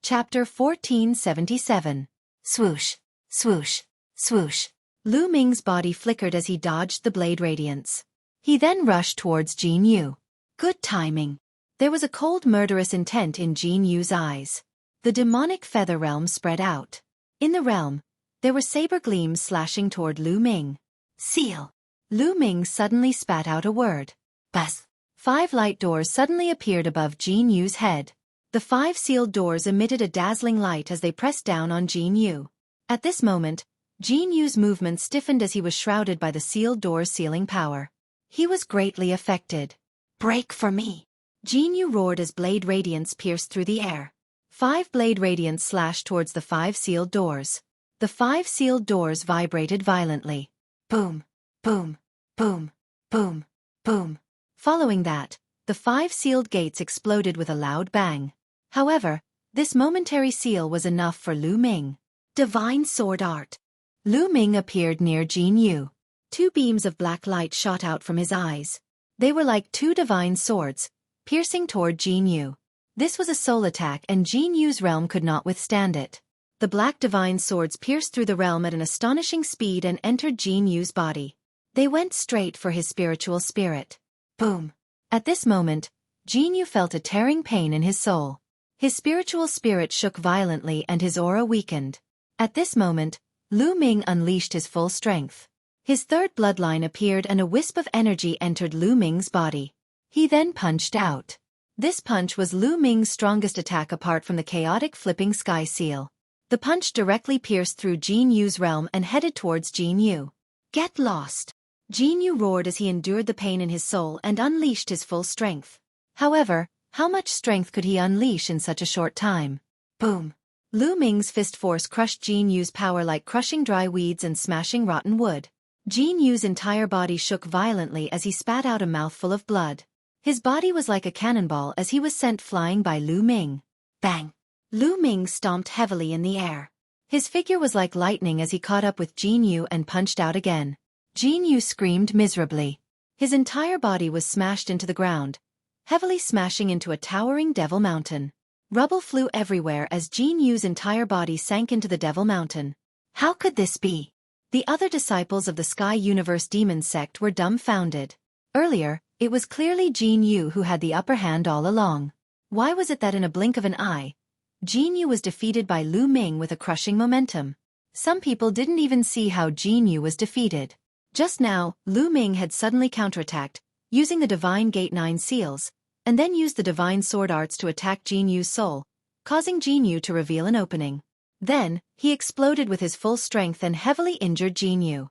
Chapter 1477. Swoosh, swoosh, swoosh. Lu Ming's body flickered as he dodged the blade radiance. He then rushed towards Jin Yu. Good timing. There was a cold murderous intent in Jin Yu's eyes. The demonic feather realm spread out. In the realm, there were saber gleams slashing toward Lu Ming. Seal. Lu Ming suddenly spat out a word. Buzz. 5 light doors suddenly appeared above Jin Yu's head. The 5 sealed doors emitted a dazzling light as they pressed down on Jin Yu. At this moment, Jin Yu's movement stiffened as he was shrouded by the sealed doors' sealing power. He was greatly affected. Break for me! Jin Yu roared as blade radiance pierced through the air. 5 blade radiance slashed towards the 5 sealed doors. The 5 sealed doors vibrated violently. Boom, boom, boom, boom, boom. Following that, the 5 sealed gates exploded with a loud bang. However, this momentary seal was enough for Lu Ming. Divine sword art. Lu Ming appeared near Jin Yu. 2 beams of black light shot out from his eyes. They were like 2 divine swords, piercing toward Jin Yu. This was a soul attack and Jin Yu's realm could not withstand it. The black divine swords pierced through the realm at an astonishing speed and entered Jin Yu's body. They went straight for his spiritual spirit. Boom. At this moment, Jin Yu felt a tearing pain in his soul. His spiritual spirit shook violently and his aura weakened. At this moment, Lu Ming unleashed his full strength. His 3rd bloodline appeared and a wisp of energy entered Lu Ming's body. He then punched out. This punch was Lu Ming's strongest attack apart from the chaotic flipping sky seal. The punch directly pierced through Jin Yu's realm and headed towards Jin Yu. Get lost! Jin Yu roared as he endured the pain in his soul and unleashed his full strength. However, how much strength could he unleash in such a short time? Boom! Lu Ming's fist force crushed Jin Yu's power like crushing dry weeds and smashing rotten wood. Jin Yu's entire body shook violently as he spat out a mouthful of blood. His body was like a cannonball as he was sent flying by Lu Ming. Bang! Lu Ming stomped heavily in the air. His figure was like lightning as he caught up with Jin Yu and punched out again. Jin Yu screamed miserably. His entire body was smashed into the ground, heavily smashing into a towering devil mountain. Rubble flew everywhere as Jin Yu's entire body sank into the devil mountain. How could this be? The other disciples of the Sky Universe Demon sect were dumbfounded. Earlier, it was clearly Jin Yu who had the upper hand all along. Why was it that in a blink of an eye, Jin Yu was defeated by Lu Ming with a crushing momentum? Some people didn't even see how Jin Yu was defeated. Just now, Lu Ming had suddenly counterattacked, using the Divine Gate 9 seals, and then used the Divine Sword Arts to attack Jin Yu's soul, causing Jin Yu to reveal an opening. Then, he exploded with his full strength and heavily injured Jin Yu.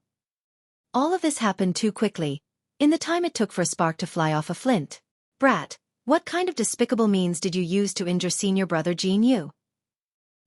All of this happened too quickly, in the time it took for a spark to fly off a flint. Brat, what kind of despicable means did you use to injure senior brother Jin Yu?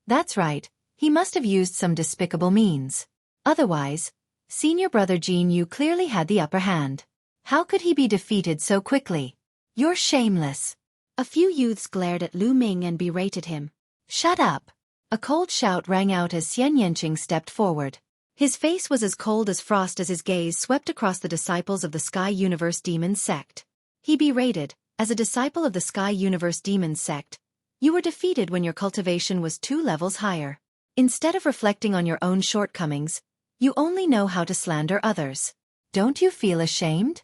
That's right, he must have used some despicable means. Otherwise, Senior brother Jin Yu clearly had the upper hand. How could he be defeated so quickly? You're shameless. A few youths glared at Lu Ming and berated him. Shut up. A cold shout rang out as Xian Yanqing stepped forward. His face was as cold as frost as his gaze swept across the disciples of the Sky Universe Demons sect. He berated, as a disciple of the Sky Universe Demons sect, you were defeated when your cultivation was 2 levels higher. Instead of reflecting on your own shortcomings, you only know how to slander others. Don't you feel ashamed?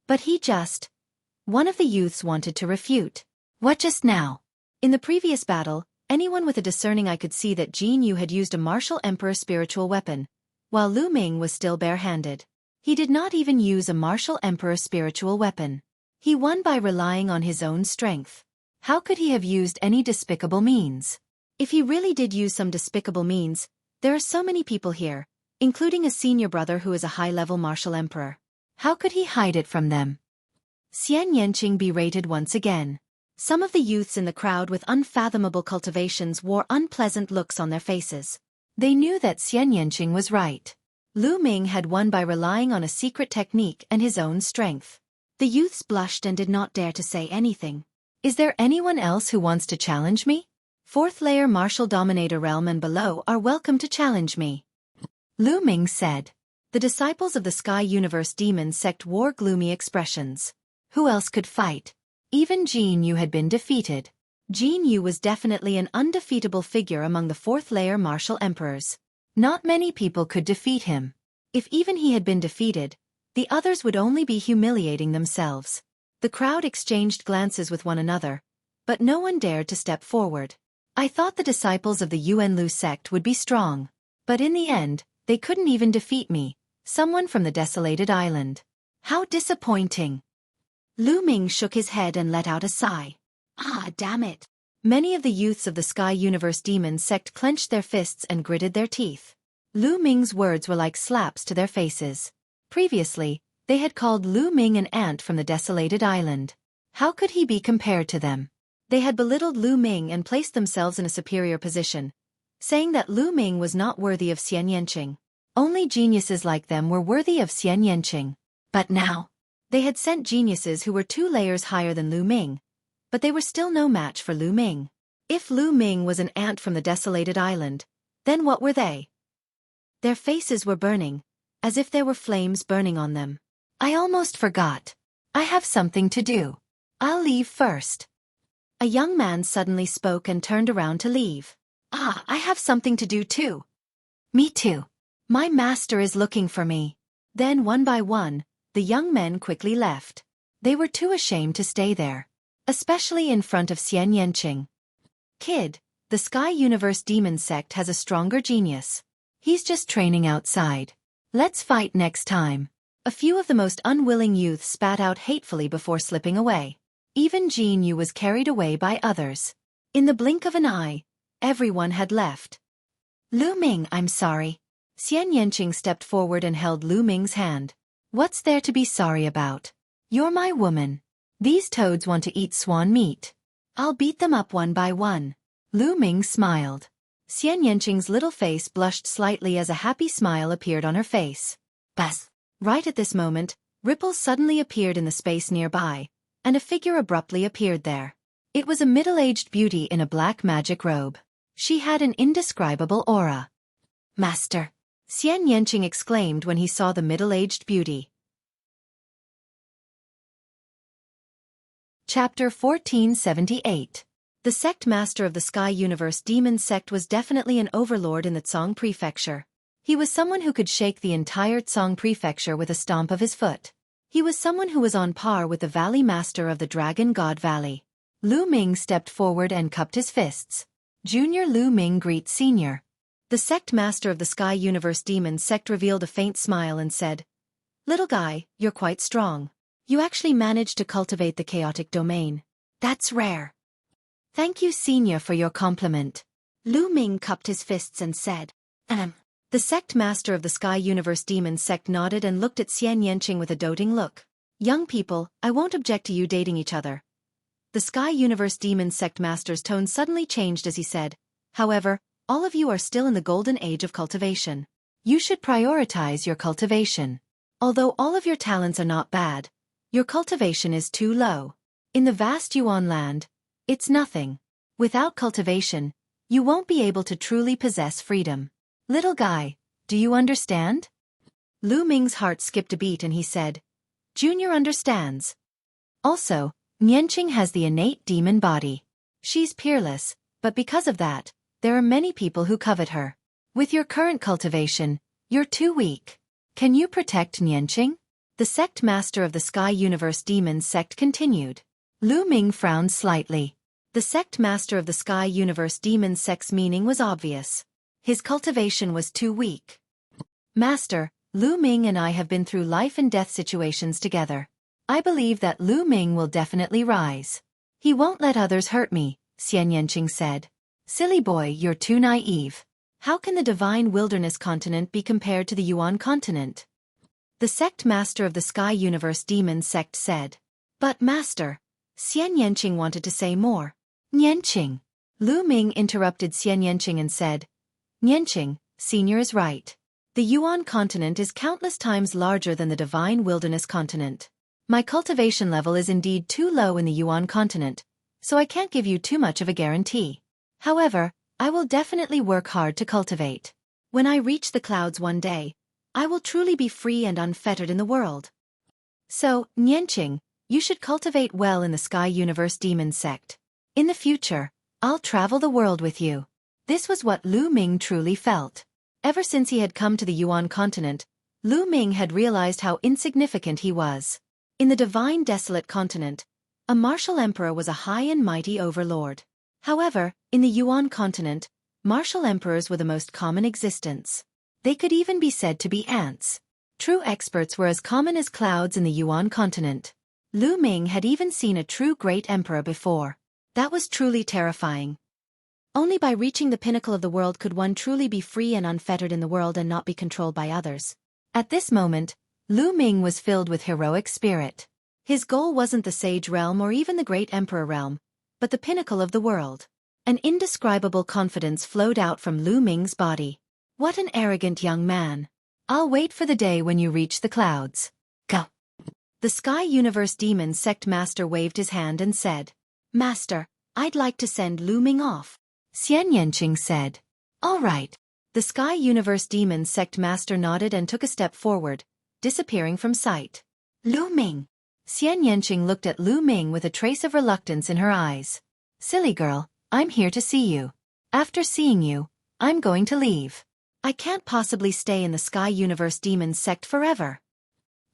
But one of the youths wanted to refute. What just now? In the previous battle, anyone with a discerning eye could see that Jin Yu had used a martial emperor spiritual weapon, while Lu Ming was still bare-handed. He did not even use a martial emperor spiritual weapon. He won by relying on his own strength. How could he have used any despicable means? If he really did use some despicable means, there are so many people here, including a senior brother who is a high-level martial emperor. How could he hide it from them? Xian Yanqing berated once again. Some of the youths in the crowd with unfathomable cultivations wore unpleasant looks on their faces. They knew that Xian Yanqing was right. Lu Ming had won by relying on a secret technique and his own strength. The youths blushed and did not dare to say anything. Is there anyone else who wants to challenge me? 4th layer Martial Dominator Realm and below are welcome to challenge me. Lu Ming said. The disciples of the Sky Universe Demon sect wore gloomy expressions. Who else could fight? Even Jin Yu had been defeated. Jin Yu was definitely an undefeatable figure among the 4th layer martial emperors. Not many people could defeat him. If even he had been defeated, the others would only be humiliating themselves. The crowd exchanged glances with one another, but no one dared to step forward. I thought the disciples of the Yuan-Lu sect would be strong, but in the end, they couldn't even defeat me, someone from the desolated island. How disappointing. Lu Ming shook his head and let out a sigh. Ah, damn it. Many of the youths of the Sky Universe Demon sect clenched their fists and gritted their teeth. Lu Ming's words were like slaps to their faces. Previously, they had called Lu Ming an ant from the desolated island. How could he be compared to them? They had belittled Lu Ming and placed themselves in a superior position, saying that Lu Ming was not worthy of Xian Yanqing. Only geniuses like them were worthy of Xian Yanqing. But now, they had sent geniuses who were 2 layers higher than Lu Ming, but they were still no match for Lu Ming. If Lu Ming was an ant from the desolated island, then what were they? Their faces were burning, as if there were flames burning on them. I almost forgot. I have something to do. I'll leave first. A young man suddenly spoke and turned around to leave. Ah, I have something to do too. Me too. My master is looking for me. Then one by one, the young men quickly left. They were too ashamed to stay there, especially in front of Xian Yanqing. Kid, the Sky Universe Demon sect has a stronger genius. He's just training outside. Let's fight next time. A few of the most unwilling youths spat out hatefully before slipping away. Even Jin Yu was carried away by others. In the blink of an eye, everyone had left. Lu Ming, I'm sorry. Xian Yanqing stepped forward and held Lu Ming's hand. What's there to be sorry about? You're my woman. These toads want to eat swan meat. I'll beat them up one by one. Lu Ming smiled. Xian Yanqing's little face blushed slightly as a happy smile appeared on her face. Buzz! Right at this moment, ripples suddenly appeared in the space nearby, and a figure abruptly appeared there. It was a middle-aged beauty in a black magic robe. She had an indescribable aura. Master! Xian Yanqing exclaimed when he saw the middle-aged beauty. Chapter 1478. The sect master of the Sky Universe Demon sect was definitely an overlord in the Tsong Prefecture. He was someone who could shake the entire Tsong Prefecture with a stomp of his foot. He was someone who was on par with the Valley Master of the Dragon God Valley. Lu Ming stepped forward and cupped his fists. Junior Lu Ming greets Senior. The sect master of the Sky Universe Demon sect revealed a faint smile and said, Little guy, you're quite strong. You actually managed to cultivate the chaotic domain. That's rare. Thank you, Senior, for your compliment. Lu Ming cupped his fists and said, The sect master of the Sky Universe Demon sect nodded and looked at Xian Yanqing with a doting look. Young people, I won't object to you dating each other. The Sky Universe Demon sect master's tone suddenly changed as he said, However, all of you are still in the golden age of cultivation. You should prioritize your cultivation. Although all of your talents are not bad, your cultivation is too low. In the vast Yuan land, it's nothing. Without cultivation, you won't be able to truly possess freedom. Little guy, do you understand? Lu Ming's heart skipped a beat and he said, Junior understands. Also, Nianqing has the innate demon body. She's peerless, but because of that, there are many people who covet her. With your current cultivation, you're too weak. Can you protect Nianqing? The sect master of the Sky Universe Demons sect continued. Lu Ming frowned slightly. The sect master of the Sky Universe Demons sect's meaning was obvious. His cultivation was too weak. Master, Lu Ming and I have been through life and death situations together. I believe that Lu Ming will definitely rise. He won't let others hurt me, Xian Yanqing said. Silly boy, you're too naive. How can the divine wilderness continent be compared to the Yuan continent? The sect master of the Sky Universe Demons sect said. But master, Xian Yanqing wanted to say more. Nianqing. Lu Ming interrupted Xian Yanqing and said, Nianqing, senior is right. The Yuan continent is countless times larger than the divine wilderness continent. My cultivation level is indeed too low in the Yuan continent, so I can't give you too much of a guarantee. However, I will definitely work hard to cultivate. When I reach the clouds one day, I will truly be free and unfettered in the world. So, Nianqing, you should cultivate well in the Sky Universe Demons sect. In the future, I'll travel the world with you. This was what Lu Ming truly felt. Ever since he had come to the Yuan continent, Lu Ming had realized how insignificant he was. In the divine desolate continent, a martial emperor was a high and mighty overlord. However, in the Yuan continent, martial emperors were the most common existence. They could even be said to be ants. True experts were as common as clouds in the Yuan continent. Lu Ming had even seen a true great emperor before. That was truly terrifying. Only by reaching the pinnacle of the world could one truly be free and unfettered in the world and not be controlled by others. At this moment, Lu Ming was filled with heroic spirit. His goal wasn't the sage realm or even the great emperor realm, but the pinnacle of the world. An indescribable confidence flowed out from Lu Ming's body. What an arrogant young man. I'll wait for the day when you reach the clouds. Go. The Sky Universe Demons sect master waved his hand and said, Master, I'd like to send Lu Ming off. Xian Yanqing said, All right. The Sky Universe Demons sect master nodded and took a step forward, disappearing from sight. Lu Ming. Xian Yanqing looked at Lu Ming with a trace of reluctance in her eyes. Silly girl, I'm here to see you. After seeing you, I'm going to leave. I can't possibly stay in the Sky Universe Demons sect forever.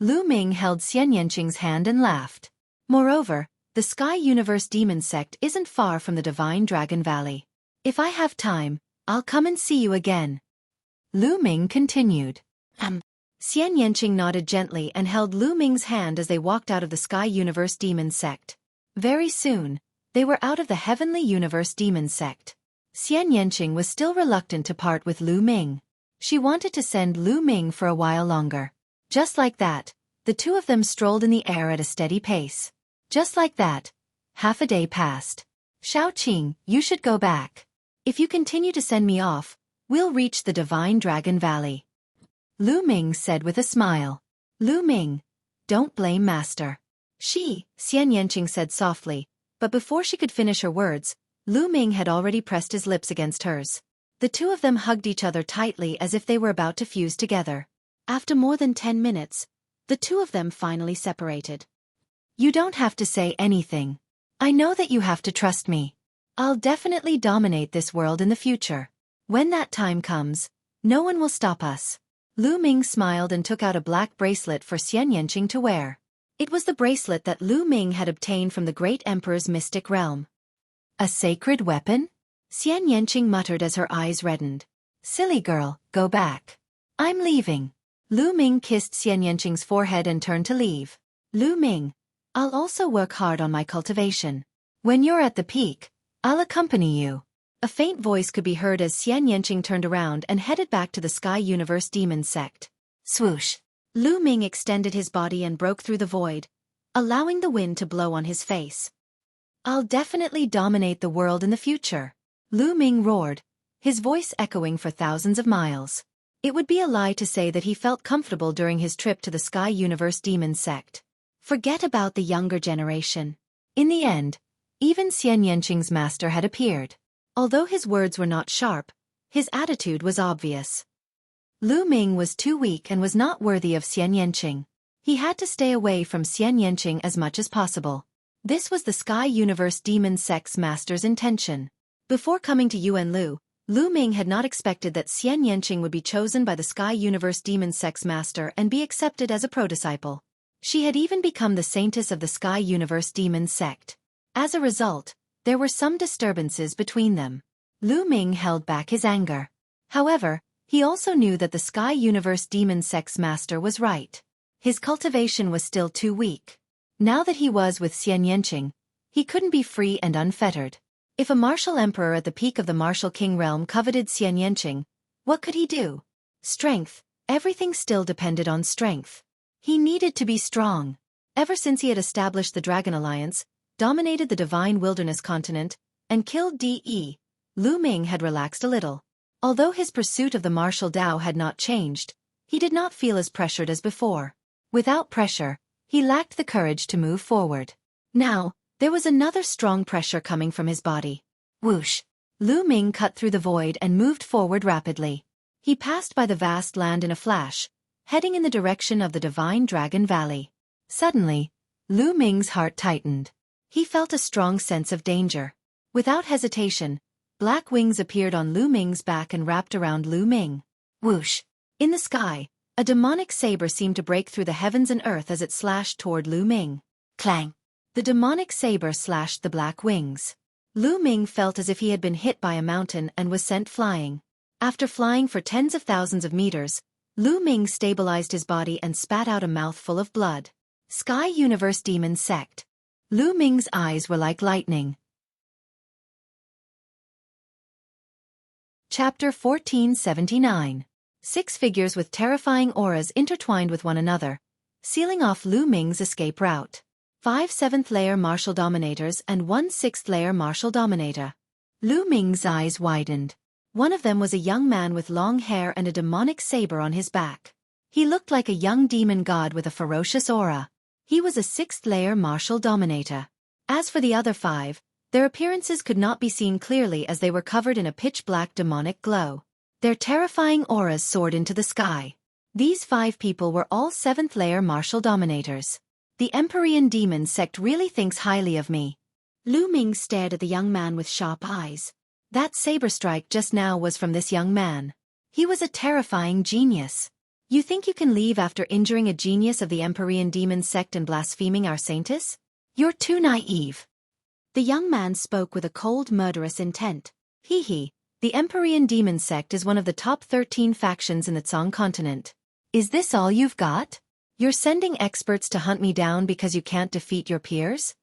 Lu Ming held Xian Yanqing's hand and laughed. Moreover, the Sky Universe Demons sect isn't far from the Divine Dragon Valley. If I have time, I'll come and see you again. Lu Ming continued. Xian Yanqing nodded gently and held Lu Ming's hand as they walked out of the Sky Universe Demons sect. Very soon, they were out of the Heavenly Universe Demons sect. Xian Yanqing was still reluctant to part with Lu Ming. She wanted to send Lu Ming for a while longer. Just like that, the two of them strolled in the air at a steady pace. Just like that, half a day passed. Xueqi, you should go back. If you continue to send me off, we'll reach the Divine Dragon Valley. Lu Ming said with a smile. Lu Ming, don't blame Master. Xian Yanqing said softly, but before she could finish her words, Lu Ming had already pressed his lips against hers. The two of them hugged each other tightly as if they were about to fuse together. After more than 10 minutes, the two of them finally separated. You don't have to say anything. I know that you have to trust me. I'll definitely dominate this world in the future. When that time comes, no one will stop us. Lu Ming smiled and took out a black bracelet for Xian Yanqing to wear. It was the bracelet that Lu Ming had obtained from the great emperor's mystic realm. A sacred weapon? Xian Yanqing muttered as her eyes reddened. Silly girl, go back. I'm leaving. Lu Ming kissed Xian Yanqing's forehead and turned to leave. Lu Ming, I'll also work hard on my cultivation. When you're at the peak, I'll accompany you. A faint voice could be heard as Xian Yanqing turned around and headed back to the Sky Universe Demons sect. Swoosh! Lu Ming extended his body and broke through the void, allowing the wind to blow on his face. I'll definitely dominate the world in the future. Lu Ming roared, his voice echoing for thousands of miles. It would be a lie to say that he felt comfortable during his trip to the Sky Universe Demon sect. Forget about the younger generation. In the end, even Xian Yanqing's master had appeared. Although his words were not sharp, his attitude was obvious. Lu Ming was too weak and was not worthy of Xian Yanqing. He had to stay away from Xian Yanqing as much as possible. This was the Sky Universe Demon sect's master's intention. Before coming to Yuanlu, Lu Ming had not expected that Xian Yanqing would be chosen by the Sky Universe Demon sect's master and be accepted as a prodisciple. She had even become the saintess of the Sky Universe Demon sect. As a result, there were some disturbances between them. Lu Ming held back his anger. However, he also knew that the Sky Universe Demon sect's master was right. His cultivation was still too weak. Now that he was with Xian Yanqing, he couldn't be free and unfettered. If a martial emperor at the peak of the martial king realm coveted Xian Yanqing, what could he do? Strength. Everything still depended on strength. He needed to be strong. Ever since he had established the Dragon Alliance, dominated the Divine Wilderness continent, and killed De, Lu Ming had relaxed a little. Although his pursuit of the martial Dao had not changed, he did not feel as pressured as before. Without pressure, he lacked the courage to move forward. Now, there was another strong pressure coming from his body. Whoosh! Lu Ming cut through the void and moved forward rapidly. He passed by the vast land in a flash, heading in the direction of the Divine Dragon Valley. Suddenly, Lu Ming's heart tightened. He felt a strong sense of danger. Without hesitation, black wings appeared on Lu Ming's back and wrapped around Lu Ming. Whoosh! In the sky, a demonic saber seemed to break through the heavens and earth as it slashed toward Lu Ming. Clang! The demonic saber slashed the black wings. Lu Ming felt as if he had been hit by a mountain and was sent flying. After flying for tens of thousands of meters, Lu Ming stabilized his body and spat out a mouthful of blood. Sky Universe Demon Sect. Lu Ming's eyes were like lightning. Chapter 1479. 6 figures with terrifying auras intertwined with one another, sealing off Lu Ming's escape route. 5 7th-layer martial dominators and 1 6th-layer martial dominator. Lu Ming's eyes widened. One of them was a young man with long hair and a demonic saber on his back. He looked like a young demon god with a ferocious aura. He was a 6th-layer martial dominator. As for the other 5, their appearances could not be seen clearly as they were covered in a pitch-black demonic glow. Their terrifying auras soared into the sky. These 5 people were all 7th-layer martial dominators. The Empyrean Demon sect really thinks highly of me. Lu Ming stared at the young man with sharp eyes. That saber strike just now was from this young man. He was a terrifying genius. You think you can leave after injuring a genius of the Empyrean Demon sect and blaspheming our saintess? You're too naive. The young man spoke with a cold, murderous intent. Hee. The Empyrean Demon sect is one of the top 13 factions in the Tsang continent. Is this all you've got? You're sending experts to hunt me down because you can't defeat your peers?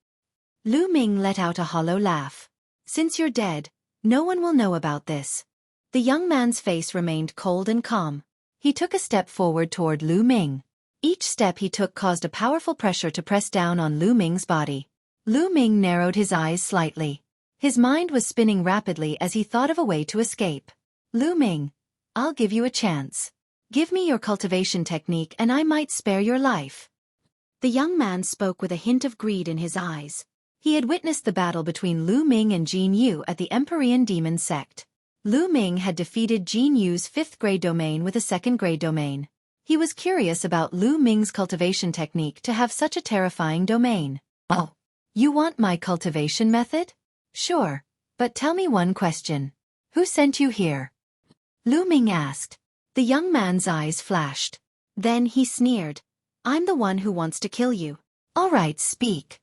Lu Ming let out a hollow laugh. Since you're dead, no one will know about this. The young man's face remained cold and calm. He took a step forward toward Lu Ming. Each step he took caused a powerful pressure to press down on Lu Ming's body. Lu Ming narrowed his eyes slightly. His mind was spinning rapidly as he thought of a way to escape. Lu Ming, I'll give you a chance. Give me your cultivation technique and I might spare your life. The young man spoke with a hint of greed in his eyes. He had witnessed the battle between Lu Ming and Jin Yu at the Empyrean Demon sect. Lu Ming had defeated Jin Yu's 5th-grade domain with a 2nd-grade domain. He was curious about Lu Ming's cultivation technique to have such a terrifying domain. Oh, you want my cultivation method? Sure, but tell me one question. Who sent you here? Lu Ming asked. The young man's eyes flashed. Then he sneered. I'm the one who wants to kill you. All right, speak.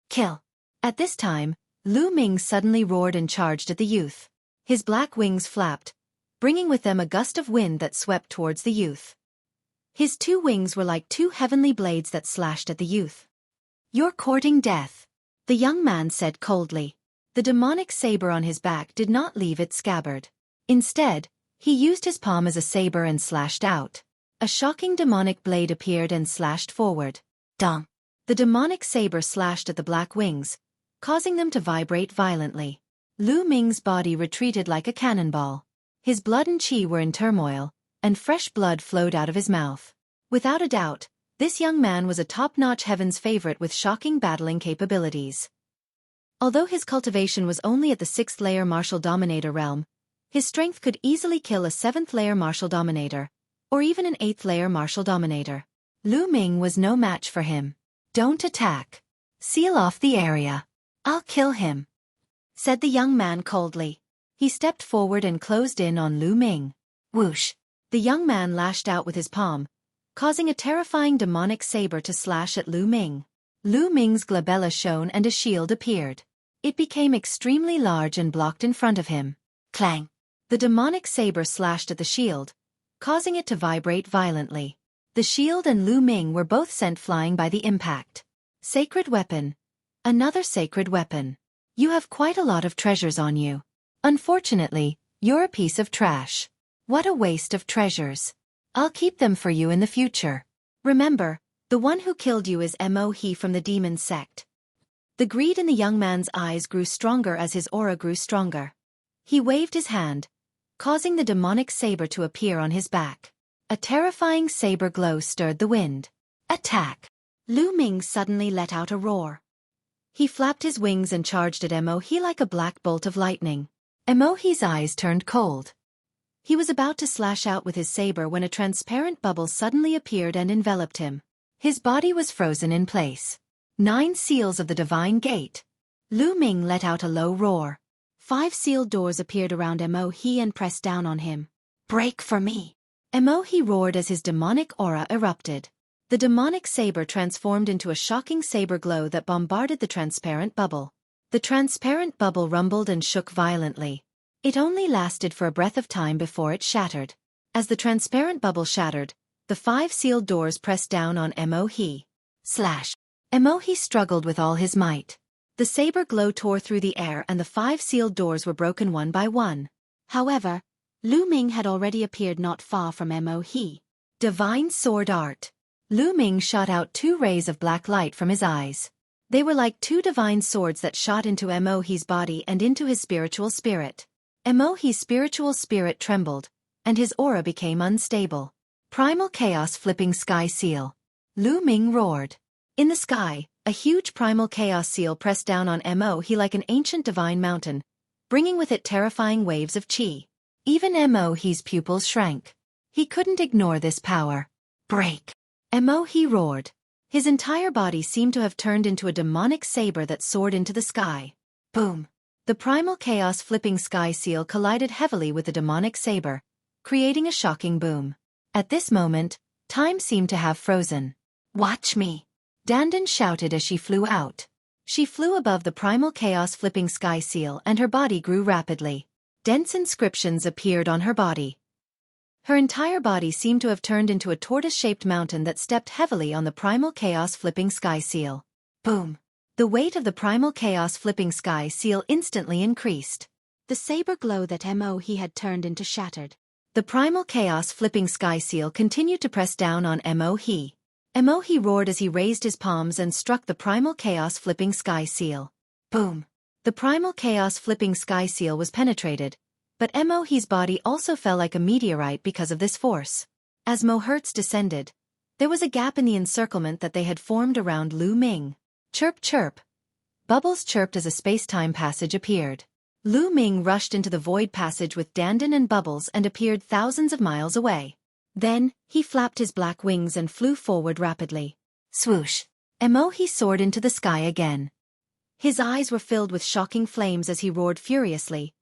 Kill. At this time, Lu Ming suddenly roared and charged at the youth. His black wings flapped, bringing with them a gust of wind that swept towards the youth. His 2 wings were like 2 heavenly blades that slashed at the youth. You're courting death, the young man said coldly. The demonic saber on his back did not leave its scabbard. Instead, he used his palm as a saber and slashed out. A shocking demonic blade appeared and slashed forward. Dong! The demonic saber slashed at the black wings, causing them to vibrate violently. Lu Ming's body retreated like a cannonball. His blood and qi were in turmoil, and fresh blood flowed out of his mouth. Without a doubt, this young man was a top-notch Heaven's favorite with shocking battling capabilities. Although his cultivation was only at the 6th layer Martial Dominator realm, his strength could easily kill a 7th layer Martial Dominator, or even an 8th layer Martial Dominator. Lu Ming was no match for him. "Don't attack. Seal off the area. I'll kill him," said the young man coldly. He stepped forward and closed in on Lu Ming. Whoosh! The young man lashed out with his palm, causing a terrifying demonic saber to slash at Lu Ming. Lu Ming's glabella shone and a shield appeared. It became extremely large and blocked in front of him. Clang! The demonic saber slashed at the shield, causing it to vibrate violently. The shield and Lu Ming were both sent flying by the impact. Sacred weapon. Another sacred weapon. You have quite a lot of treasures on you. Unfortunately, you're a piece of trash. What a waste of treasures. I'll keep them for you in the future. Remember, the one who killed you is Mo He from the demon sect. The greed in the young man's eyes grew stronger as his aura grew stronger. He waved his hand, causing the demonic saber to appear on his back. A terrifying saber glow stirred the wind. Attack! Lu Ming suddenly let out a roar. He flapped his wings and charged at Mo He like a black bolt of lightning. Mo He's eyes turned cold. He was about to slash out with his saber when a transparent bubble suddenly appeared and enveloped him. His body was frozen in place. 9 seals of the divine gate. Lu Ming let out a low roar. 5 sealed doors appeared around Mo He and pressed down on him. Break for me! Mo He roared as his demonic aura erupted. The demonic saber transformed into a shocking saber glow that bombarded the transparent bubble. The transparent bubble rumbled and shook violently. It only lasted for a breath of time before it shattered. As the transparent bubble shattered, the 5 sealed doors pressed down on Mo He. Slash! Mo He struggled with all his might. The saber glow tore through the air and the 5 sealed doors were broken one by one. However, Lu Ming had already appeared not far from Mo He. Divine Sword Art. Lu Ming shot out 2 rays of black light from his eyes. They were like 2 divine swords that shot into Mo He's body and into his spiritual spirit. Mo He's spiritual spirit trembled, and his aura became unstable. Primal Chaos Flipping Sky Seal. Lu Ming roared. In the sky, a huge primal chaos seal pressed down on Mo He like an ancient divine mountain, bringing with it terrifying waves of chi. Even Mo He's pupils shrank. He couldn't ignore this power. Break! Mo He roared. His entire body seemed to have turned into a demonic saber that soared into the sky. Boom! The primal chaos flipping sky seal collided heavily with the demonic saber, creating a shocking boom. At this moment, time seemed to have frozen. Watch me! Dandan shouted as she flew out. She flew above the primal chaos flipping sky seal and her body grew rapidly. Dense inscriptions appeared on her body. Her entire body seemed to have turned into a tortoise-shaped mountain that stepped heavily on the primal chaos flipping sky seal. Boom! The weight of the primal chaos flipping sky seal instantly increased. The saber glow that Mo He had turned into shattered. The primal chaos flipping sky seal continued to press down on Mo He. Mo He roared as he raised his palms and struck the primal chaos flipping sky seal. Boom! The primal chaos flipping sky seal was penetrated, but Mo He's body also fell like a meteorite because of this force. As Hertz descended, there was a gap in the encirclement that they had formed around Lu Ming. Chirp chirp. Bubbles chirped as a space-time passage appeared. Lu Ming rushed into the void passage with Dandan and Bubbles and appeared thousands of miles away. Then, he flapped his black wings and flew forward rapidly. Swoosh! Mo He soared into the sky again. His eyes were filled with shocking flames as he roared furiously.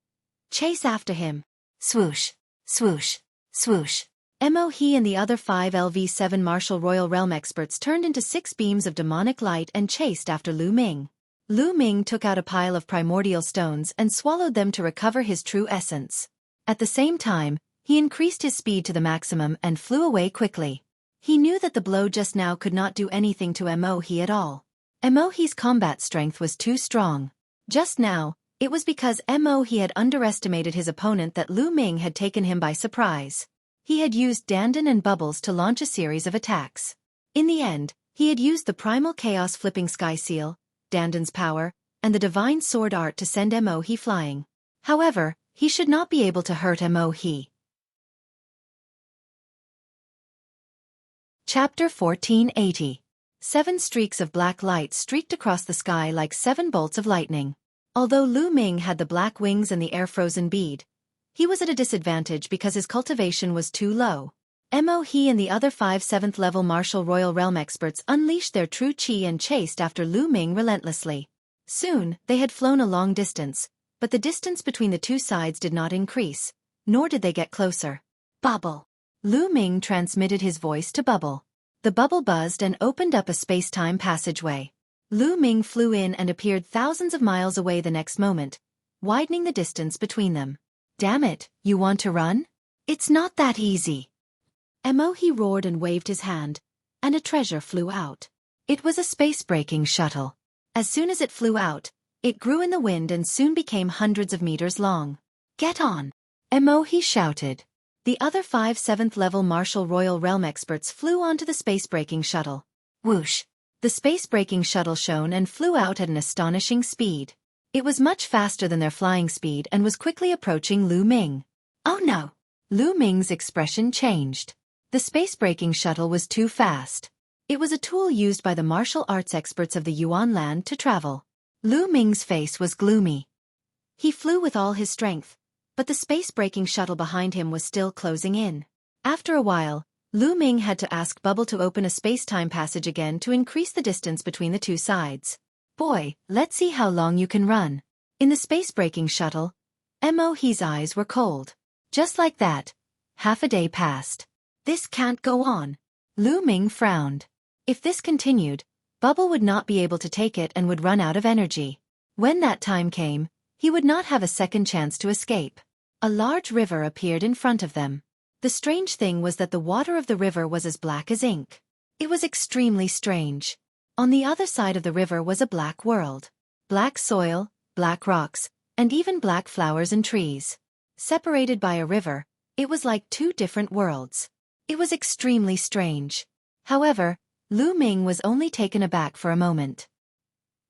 Chase after him! Swoosh! Swoosh! Swoosh! Mo He and the other 5 LV7 Martial Royal Realm experts turned into 6 beams of demonic light and chased after Lu Ming. Lu Ming took out a pile of primordial stones and swallowed them to recover his true essence. At the same time, he increased his speed to the maximum and flew away quickly. He knew that the blow just now could not do anything to Mo He at all. Mo He's combat strength was too strong. Just now, it was because Mo He had underestimated his opponent that Lu Ming had taken him by surprise. He had used Dandan and Bubbles to launch a series of attacks. In the end, he had used the primal chaos flipping sky seal, Dandan's power, and the divine sword art to send Mo He flying. However, he should not be able to hurt Mo He. Chapter 1480. 7 streaks of black light streaked across the sky like 7 bolts of lightning. Although Lu Ming had the black wings and the air-frozen bead, he was at a disadvantage because his cultivation was too low. He and the other 5 7th level martial royal realm experts unleashed their true chi and chased after Lu Ming relentlessly. Soon, they had flown a long distance, but the distance between the two sides did not increase, nor did they get closer. Bubble. Lu Ming transmitted his voice to Bubble. The bubble buzzed and opened up a space-time passageway. Lu Ming flew in and appeared thousands of miles away the next moment, widening the distance between them. Damn it, you want to run? It's not that easy. He roared and waved his hand, and a treasure flew out. It was a space-breaking shuttle. As soon as it flew out, it grew in the wind and soon became hundreds of meters long. Get on! He shouted. The other 5 7th level martial royal realm experts flew onto the space-breaking shuttle. Whoosh! The space-breaking shuttle shone and flew out at an astonishing speed. It was much faster than their flying speed and was quickly approaching Lu Ming. Oh no! Lu Ming's expression changed. The space-breaking shuttle was too fast. It was a tool used by the martial arts experts of the Yuan land to travel. Lu Ming's face was gloomy. He flew with all his strength, but the space-breaking shuttle behind him was still closing in. After a while, Lu Ming had to ask Bubble to open a space-time passage again to increase the distance between the two sides. Boy, let's see how long you can run. In the space-breaking shuttle, He's eyes were cold. Just like that, half a day passed. This can't go on. Lu Ming frowned. If this continued, Bubble would not be able to take it and would run out of energy. When that time came, he would not have a second chance to escape. A large river appeared in front of them. The strange thing was that the water of the river was as black as ink. It was extremely strange. On the other side of the river was a black world. Black soil, black rocks, and even black flowers and trees. Separated by a river, it was like 2 different worlds. It was extremely strange. However, Lu Ming was only taken aback for a moment.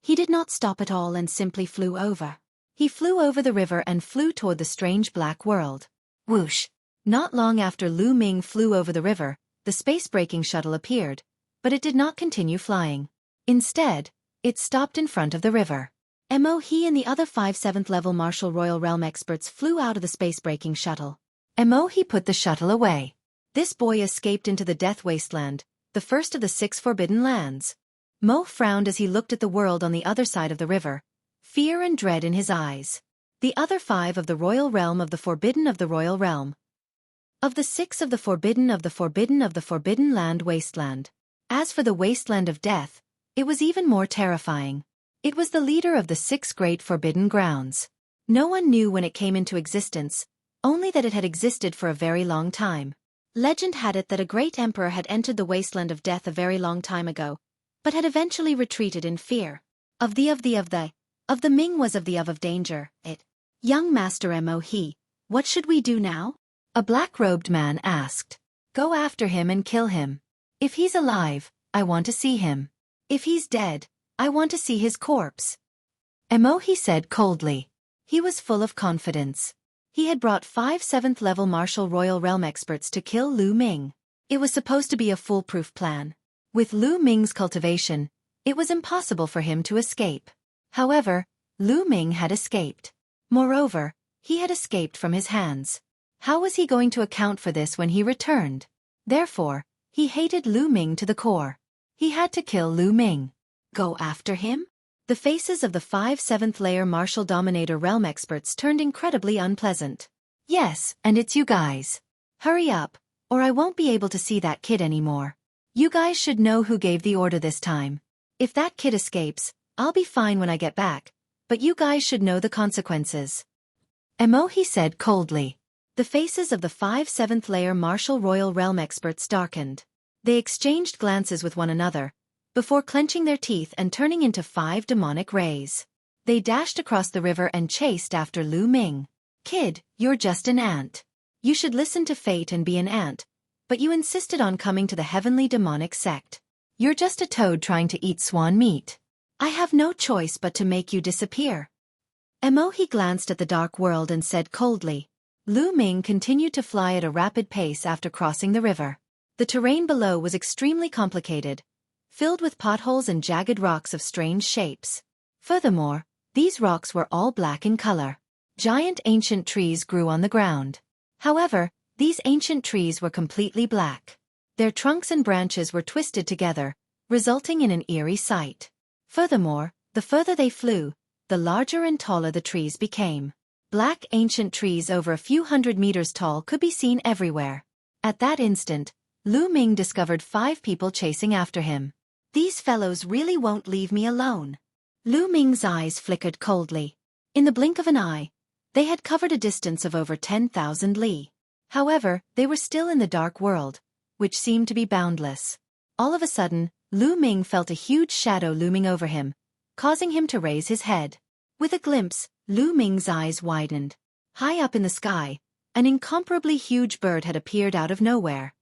He did not stop at all and simply flew over. He flew over the river and flew toward the strange black world. Whoosh! Not long after Lu Ming flew over the river, the space-breaking shuttle appeared, but it did not continue flying. Instead, it stopped in front of the river. He and the other 5 7th level martial royal realm experts flew out of the space-breaking shuttle. He put the shuttle away. This boy escaped into the Death Wasteland, the first of the 6 forbidden lands. Mo frowned as he looked at the world on the other side of the river, fear and dread in his eyes. The other 5 of the royal realm of the forbidden of the royal realm. Of the 6 of the forbidden of the forbidden of the forbidden land wasteland. As for the wasteland of death, it was even more terrifying. It was the leader of the 6 great forbidden grounds. No one knew when it came into existence, only that it had existed for a very long time. Legend had it that a great emperor had entered the wasteland of death a very long time ago, but had eventually retreated in fear. Of the Ming was of danger, it. Young Master He, what should we do now? A black-robed man asked. Go after him and kill him. If he's alive, I want to see him. If he's dead, I want to see his corpse. He said coldly. He was full of confidence. He had brought 5 7th level martial royal realm experts to kill Lu Ming. It was supposed to be a foolproof plan. With Lu Ming's cultivation, it was impossible for him to escape. However, Lu Ming had escaped. Moreover, he had escaped from his hands. How was he going to account for this when he returned? Therefore, he hated Lu Ming to the core. He had to kill Lu Ming. Go after him? The faces of the 5 7th layer martial dominator realm experts turned incredibly unpleasant. Yes, and it's you guys. Hurry up, or I won't be able to see that kid anymore. You guys should know who gave the order this time. If that kid escapes, I'll be fine when I get back, but you guys should know the consequences. He said coldly. The faces of the 5 7th layer martial royal realm experts darkened. They exchanged glances with one another, before clenching their teeth and turning into 5 demonic rays. They dashed across the river and chased after Lu Ming. Kid, you're just an ant. You should listen to fate and be an ant, but you insisted on coming to the heavenly demonic sect. You're just a toad trying to eat swan meat. I have no choice but to make you disappear. He glanced at the dark world and said coldly. Lu Ming continued to fly at a rapid pace after crossing the river. The terrain below was extremely complicated, filled with potholes and jagged rocks of strange shapes. Furthermore, these rocks were all black in color. Giant ancient trees grew on the ground. However, these ancient trees were completely black. Their trunks and branches were twisted together, resulting in an eerie sight. Furthermore, the further they flew, the larger and taller the trees became. Black ancient trees over a few hundred meters tall could be seen everywhere. At that instant, Lu Ming discovered 5 people chasing after him. These fellows really won't leave me alone. Lu Ming's eyes flickered coldly. In the blink of an eye, they had covered a distance of over 10,000 li. However, they were still in the dark world, which seemed to be boundless. All of a sudden, Lu Ming felt a huge shadow looming over him, causing him to raise his head. With a glimpse, Lu Ming's eyes widened. High up in the sky, an incomparably huge bird had appeared out of nowhere.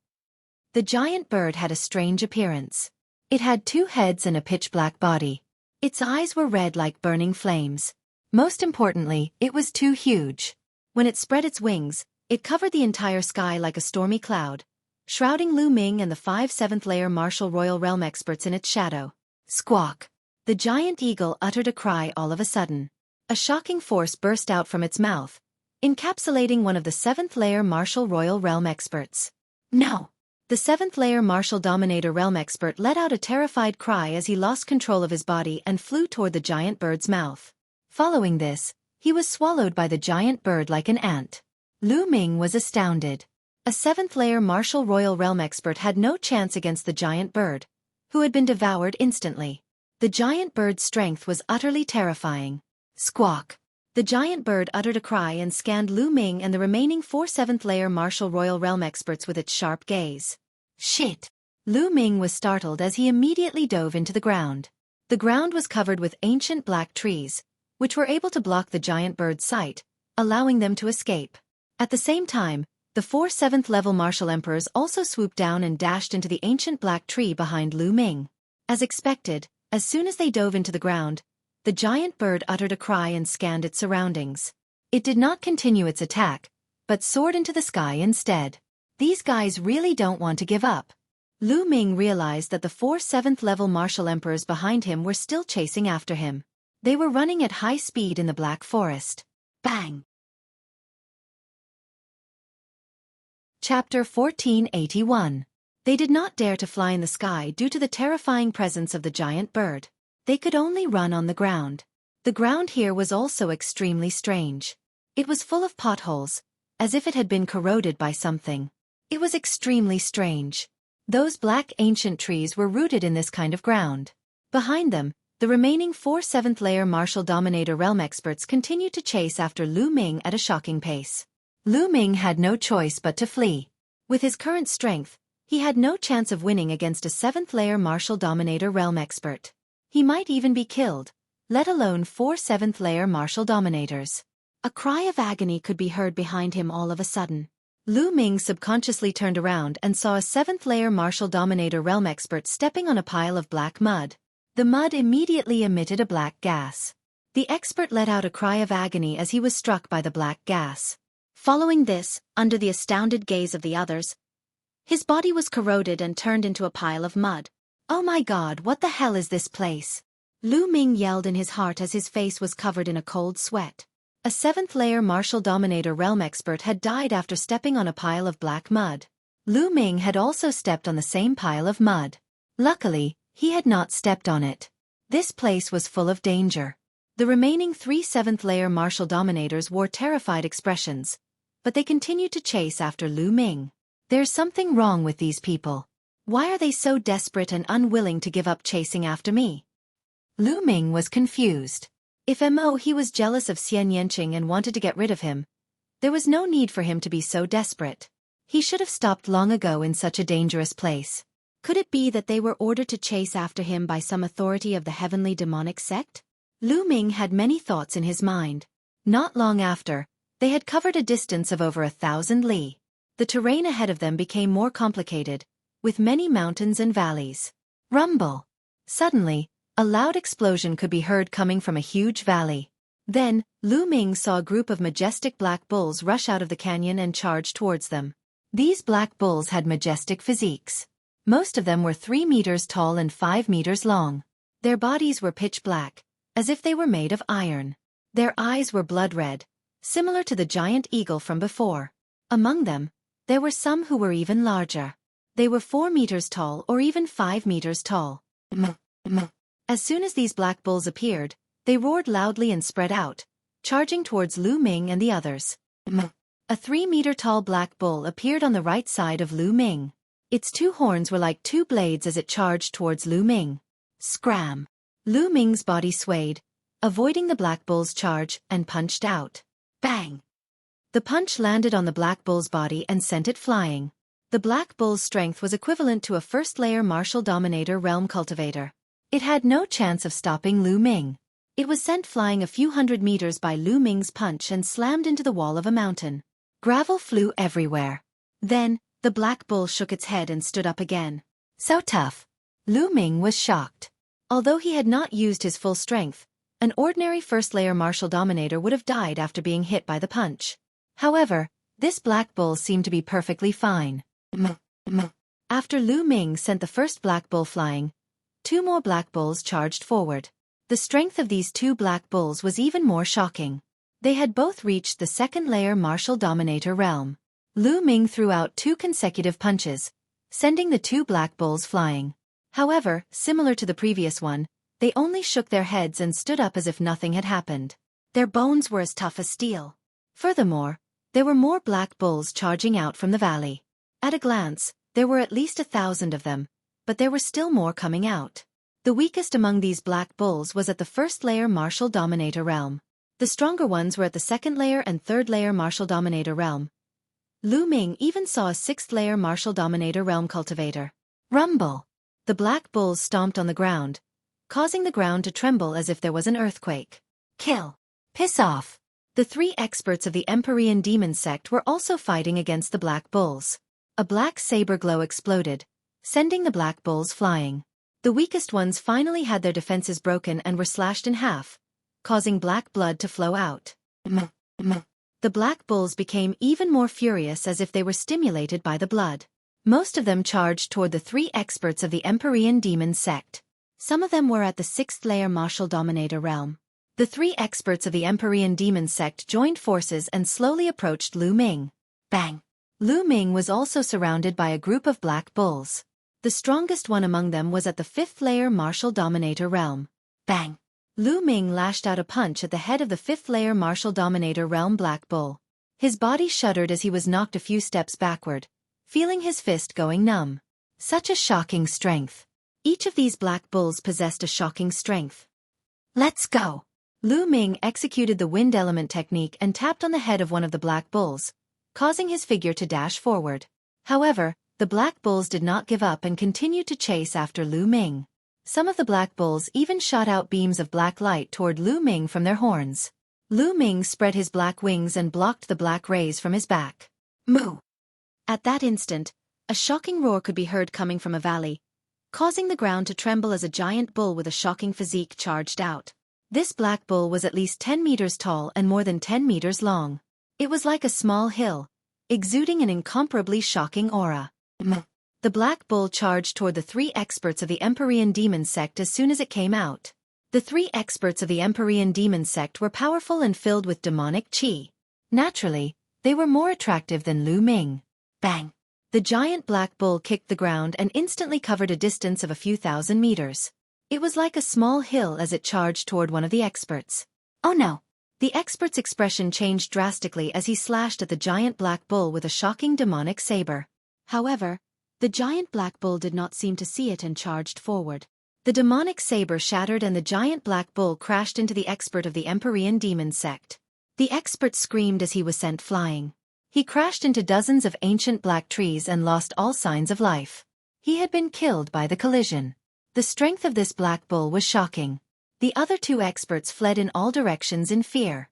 The giant bird had a strange appearance. It had 2 heads and a pitch-black body. Its eyes were red like burning flames. Most importantly, it was too huge. When it spread its wings, it covered the entire sky like a stormy cloud, shrouding Lu Ming and the 5 7th-layer Martial Royal Realm experts in its shadow. Squawk! The giant eagle uttered a cry all of a sudden. A shocking force burst out from its mouth, encapsulating one of the 7th-layer Martial Royal Realm experts. No! The 7th-layer Martial Dominator Realm expert let out a terrified cry as he lost control of his body and flew toward the giant bird's mouth. Following this, he was swallowed by the giant bird like an ant. Lu Ming was astounded. A 7th-layer Martial Royal Realm expert had no chance against the giant bird, who had been devoured instantly. The giant bird's strength was utterly terrifying. Squawk! The giant bird uttered a cry and scanned Lu Ming and the remaining 4 7th-layer Martial Royal Realm experts with its sharp gaze. Shit! Lu Ming was startled as he immediately dove into the ground. The ground was covered with ancient black trees, which were able to block the giant bird's sight, allowing them to escape. At the same time, the 4 7th-level Martial Emperors also swooped down and dashed into the ancient black tree behind Lu Ming. As expected, as soon as they dove into the ground, the giant bird uttered a cry and scanned its surroundings. It did not continue its attack, but soared into the sky instead. These guys really don't want to give up. Lu Ming realized that the 4 7th-level Martial Emperors behind him were still chasing after him. They were running at high speed in the Black Forest. Bang! Chapter 1481. They did not dare to fly in the sky due to the terrifying presence of the giant bird. They could only run on the ground. The ground here was also extremely strange. It was full of potholes, as if it had been corroded by something. It was extremely strange. Those black ancient trees were rooted in this kind of ground. Behind them, the remaining 4 7th-layer Martial Dominator Realm experts continued to chase after Lu Ming at a shocking pace. Lu Ming had no choice but to flee. With his current strength, he had no chance of winning against a 7th-layer Martial Dominator Realm expert. He might even be killed, let alone 4 7th-layer Martial Dominators. A cry of agony could be heard behind him all of a sudden. Lu Ming subconsciously turned around and saw a 7th-layer Martial Dominator Realm expert stepping on a pile of black mud. The mud immediately emitted a black gas. The expert let out a cry of agony as he was struck by the black gas. Following this, under the astounded gaze of the others, his body was corroded and turned into a pile of mud. Oh my God, what the hell is this place? Lu Ming yelled in his heart as his face was covered in a cold sweat. A 7th-layer Martial Dominator Realm expert had died after stepping on a pile of black mud. Lu Ming had also stepped on the same pile of mud. Luckily, he had not stepped on it. This place was full of danger. The remaining 3 7th-layer Martial Dominators wore terrified expressions, but they continued to chase after Lu Ming. There's something wrong with these people. Why are they so desperate and unwilling to give up chasing after me? Lu Ming was confused. If he was jealous of Xian Yanqing and wanted to get rid of him, there was no need for him to be so desperate. He should have stopped long ago in such a dangerous place. Could it be that they were ordered to chase after him by some authority of the heavenly demonic sect? Lu Ming had many thoughts in his mind. Not long after, they had covered a distance of over 1,000 li. The terrain ahead of them became more complicated, with many mountains and valleys. Rumble! Suddenly, a loud explosion could be heard coming from a huge valley. Then, Lu Ming saw a group of majestic black bulls rush out of the canyon and charge towards them. These black bulls had majestic physiques. Most of them were 3 meters tall and 5 meters long. Their bodies were pitch black, as if they were made of iron. Their eyes were blood red, similar to the giant eagle from before. Among them, there were some who were even larger. They were 4 meters tall or even 5 meters tall. As soon as these black bulls appeared, they roared loudly and spread out, charging towards Lu Ming and the others. A 3-meter-tall black bull appeared on the right side of Lu Ming. Its 2 horns were like 2 blades as it charged towards Lu Ming. Scram! Lu Ming's body swayed, avoiding the black bull's charge, and punched out. Bang! The punch landed on the black bull's body and sent it flying. The black bull's strength was equivalent to a first-layer martial dominator realm cultivator. It had no chance of stopping Lu Ming. It was sent flying a few hundred meters by Lu Ming's punch and slammed into the wall of a mountain. Gravel flew everywhere. Then, the black bull shook its head and stood up again. So tough. Lu Ming was shocked. Although he had not used his full strength, an ordinary first-layer martial dominator would have died after being hit by the punch. However, this black bull seemed to be perfectly fine. After Lu Ming sent the first black bull flying, 2 more black bulls charged forward. The strength of these 2 black bulls was even more shocking. They had both reached the second-layer martial dominator realm. Lu Ming threw out 2 consecutive punches, sending the 2 black bulls flying. However, similar to the previous one, they only shook their heads and stood up as if nothing had happened. Their bones were as tough as steel. Furthermore, there were more black bulls charging out from the valley. At a glance, there were at least 1,000 of them, but there were still more coming out. The weakest among these black bulls was at the first-layer martial dominator realm. The stronger ones were at the second-layer and third-layer martial dominator realm. Lu Ming even saw a 6th-layer martial dominator realm cultivator. Rumble! The black bulls stomped on the ground, causing the ground to tremble as if there was an earthquake. Kill! Piss off! The 3 experts of the Empyrean demon sect were also fighting against the black bulls. A black saber glow exploded, sending the black bulls flying. The weakest ones finally had their defenses broken and were slashed in half, causing black blood to flow out. The black bulls became even more furious as if they were stimulated by the blood. Most of them charged toward the 3 experts of the Empyrean demon sect. Some of them were at the 6th-layer martial dominator realm. The 3 experts of the Empyrean demon sect joined forces and slowly approached Lu Ming. Bang! Lu Ming was also surrounded by a group of black bulls. The strongest one among them was at the 5th-layer martial dominator realm. Bang! Lu Ming lashed out a punch at the head of the 5th-layer martial dominator realm black bull. His body shuddered as he was knocked a few steps backward, feeling his fist going numb. Such a shocking strength. Each of these black bulls possessed a shocking strength. Let's go! Lu Ming executed the wind element technique and tapped on the head of one of the black bulls, causing his figure to dash forward. However, the black bulls did not give up and continued to chase after Lu Ming. Some of the black bulls even shot out beams of black light toward Lu Ming from their horns. Lu Ming spread his black wings and blocked the black rays from his back. Moo! At that instant, a shocking roar could be heard coming from a valley, causing the ground to tremble as a giant bull with a shocking physique charged out. This black bull was at least 10 meters tall and more than 10 meters long. It was like a small hill, exuding an incomparably shocking aura. The black bull charged toward the 3 experts of the Empyrean demon sect as soon as it came out. The 3 experts of the Empyrean demon sect were powerful and filled with demonic chi. Naturally, they were more attractive than Lu Ming. Bang! The giant black bull kicked the ground and instantly covered a distance of a few thousand meters. It was like a small hill as it charged toward one of the experts. Oh no! The expert's expression changed drastically as he slashed at the giant black bull with a shocking demonic saber. However, the giant black bull did not seem to see it and charged forward. The demonic saber shattered and the giant black bull crashed into the expert of the Empyrean demon sect. The expert screamed as he was sent flying. He crashed into dozens of ancient black trees and lost all signs of life. He had been killed by the collision. The strength of this black bull was shocking. The other 2 experts fled in all directions in fear.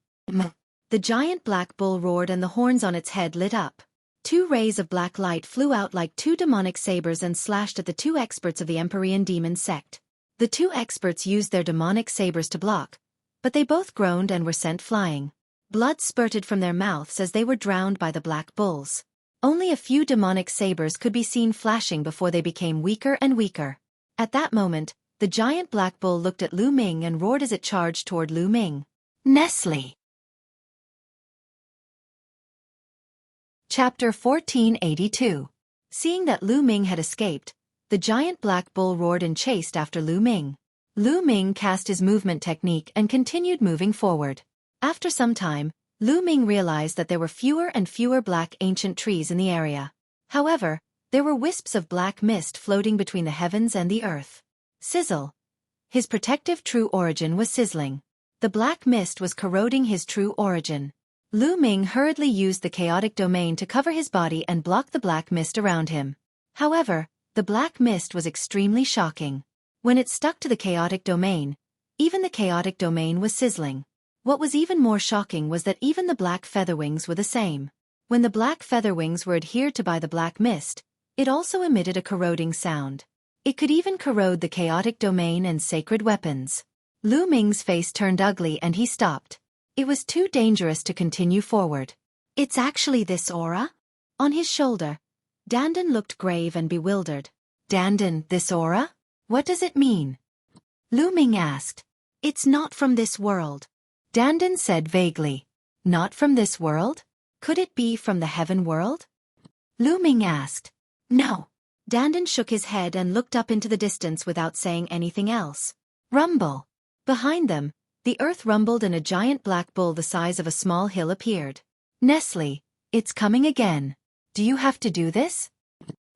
The giant black bull roared and the horns on its head lit up. 2 rays of black light flew out like 2 demonic sabers and slashed at the 2 experts of the Empyrean demon sect. The 2 experts used their demonic sabers to block, but they both groaned and were sent flying. Blood spurted from their mouths as they were drowned by the black bulls. Only a few demonic sabers could be seen flashing before they became weaker and weaker. At that moment, the giant black bull looked at Lu Ming and roared as it charged toward Lu Ming. Nestle. Chapter 1482. Seeing that Lu Ming had escaped, the giant black bull roared and chased after Lu Ming. Lu Ming cast his movement technique and continued moving forward. After some time, Lu Ming realized that there were fewer and fewer black ancient trees in the area. However, there were wisps of black mist floating between the heavens and the earth. Sizzle. His protective true origin was sizzling. The black mist was corroding his true origin. Lu Ming hurriedly used the chaotic domain to cover his body and block the black mist around him. However, the black mist was extremely shocking. When it stuck to the chaotic domain, even the chaotic domain was sizzling. What was even more shocking was that even the black featherwings were the same. When the black featherwings were adhered to by the black mist, it also emitted a corroding sound. It could even corrode the chaotic domain and sacred weapons. Lu Ming's face turned ugly and he stopped. It was too dangerous to continue forward. It's actually this aura? On his shoulder, Dandan looked grave and bewildered. Dandan, this aura? What does it mean? Lu Ming asked. It's not from this world. Dandan said vaguely. Not from this world? Could it be from the heaven world? Lu Ming asked. No. Dandan shook his head and looked up into the distance without saying anything else. Rumble. Behind them, the earth rumbled and a giant black bull the size of a small hill appeared. Nestle, it's coming again. Do you have to do this?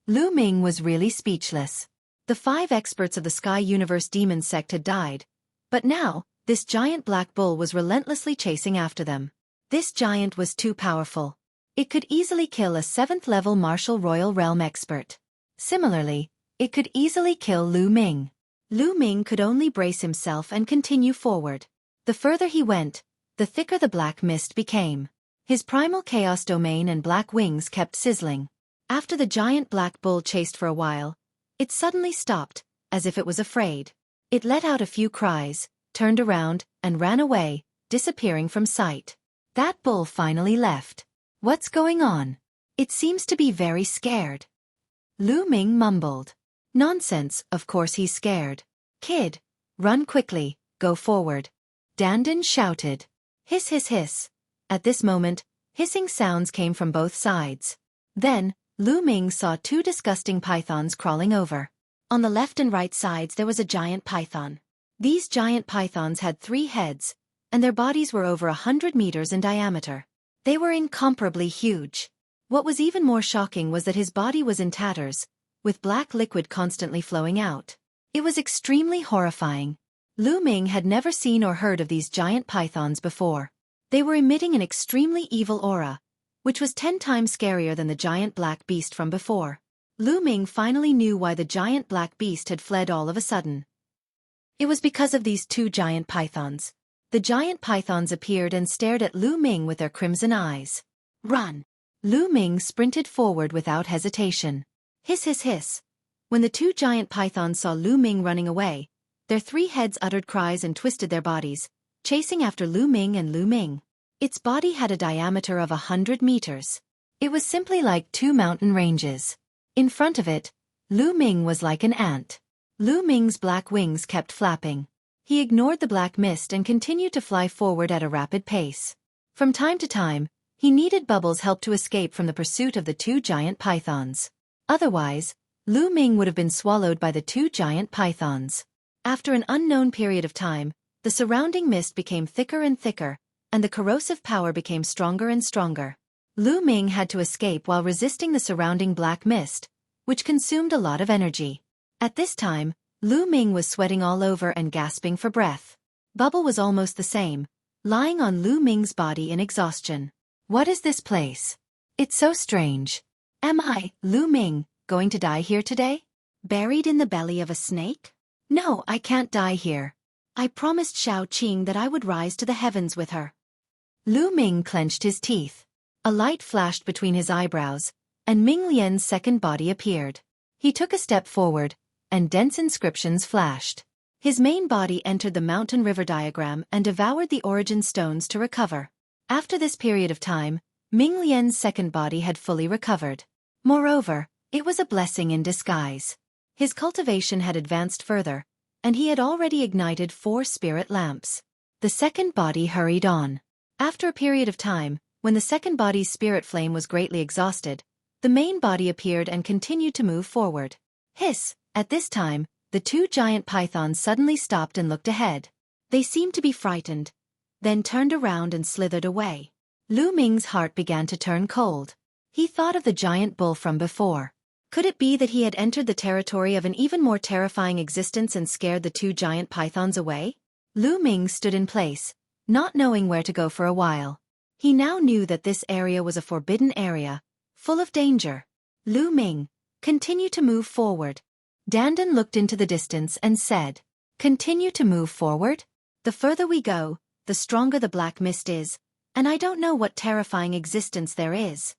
Lu Ming was really speechless. The 5 experts of the Sky Universe Demon sect had died. But now, this giant black bull was relentlessly chasing after them. This giant was too powerful. It could easily kill a 7th-level Martial Royal Realm expert. Similarly, it could easily kill Lu Ming. Lu Ming could only brace himself and continue forward. The further he went, the thicker the black mist became. His primal chaos domain and black wings kept sizzling. After the giant black bull chased for a while, it suddenly stopped, as if it was afraid. It let out a few cries, turned around, and ran away, disappearing from sight. That bull finally left. What's going on? It seems to be very scared. Lu Ming mumbled. Nonsense, of course he's scared. Kid, run quickly, go forward. Dandan shouted. Hiss hiss hiss. At this moment, hissing sounds came from both sides. Then, Lu Ming saw 2 disgusting pythons crawling over. On the left and right sides there was a giant python. These giant pythons had 3 heads, and their bodies were over 100 meters in diameter. They were incomparably huge. What was even more shocking was that his body was in tatters, with black liquid constantly flowing out. It was extremely horrifying. Lu Ming had never seen or heard of these giant pythons before. They were emitting an extremely evil aura, which was 10 times scarier than the giant black beast from before. Lu Ming finally knew why the giant black beast had fled all of a sudden. It was because of these 2 giant pythons. The giant pythons appeared and stared at Lu Ming with their crimson eyes. Run! Lu Ming sprinted forward without hesitation. Hiss hiss hiss. When the 2 giant pythons saw Lu Ming running away, their 3 heads uttered cries and twisted their bodies, chasing after Lu Ming and Lu Ming. Its body had a diameter of 100 meters. It was simply like 2 mountain ranges. In front of it, Lu Ming was like an ant. Lu Ming's black wings kept flapping. He ignored the black mist and continued to fly forward at a rapid pace. From time to time, he needed Bubbles' help to escape from the pursuit of the 2 giant pythons. Otherwise, Lu Ming would have been swallowed by the 2 giant pythons. After an unknown period of time, the surrounding mist became thicker and thicker, and the corrosive power became stronger and stronger. Lu Ming had to escape while resisting the surrounding black mist, which consumed a lot of energy. At this time, Lu Ming was sweating all over and gasping for breath. Bubble was almost the same, lying on Lu Ming's body in exhaustion. What is this place? It's so strange. Am I, Lu Ming, going to die here today? Buried in the belly of a snake? No, I can't die here. I promised Xiao Qing that I would rise to the heavens with her. Lu Ming clenched his teeth. A light flashed between his eyebrows, and Ming Lian's second body appeared. He took a step forward, and dense inscriptions flashed. His main body entered the mountain river diagram and devoured the origin stones to recover. After this period of time, Ming Lian's second body had fully recovered. Moreover, it was a blessing in disguise. His cultivation had advanced further, and he had already ignited 4 spirit lamps. The second body hurried on. After a period of time, when the second body's spirit flame was greatly exhausted, the main body appeared and continued to move forward. Hiss! At this time, the 2 giant pythons suddenly stopped and looked ahead. They seemed to be frightened, then turned around and slithered away. Lu Ming's heart began to turn cold. He thought of the giant bull from before. Could it be that he had entered the territory of an even more terrifying existence and scared the 2 giant pythons away? Lu Ming stood in place, not knowing where to go for a while. He now knew that this area was a forbidden area, full of danger. Lu Ming, continue to move forward. Dandan looked into the distance and said, "Continue to move forward? The further we go, the stronger the black mist is, and I don't know what terrifying existence there is."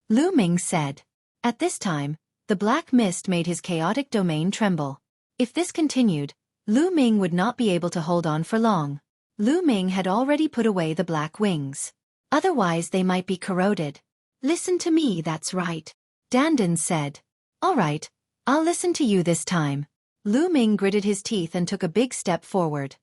Lu Ming said. At this time, the black mist made his chaotic domain tremble. If this continued, Lu Ming would not be able to hold on for long. Lu Ming had already put away the black wings. Otherwise they might be corroded. "Listen to me, that's right," Dandan said. "All right, I'll listen to you this time." Lu Ming gritted his teeth and took a big step forward.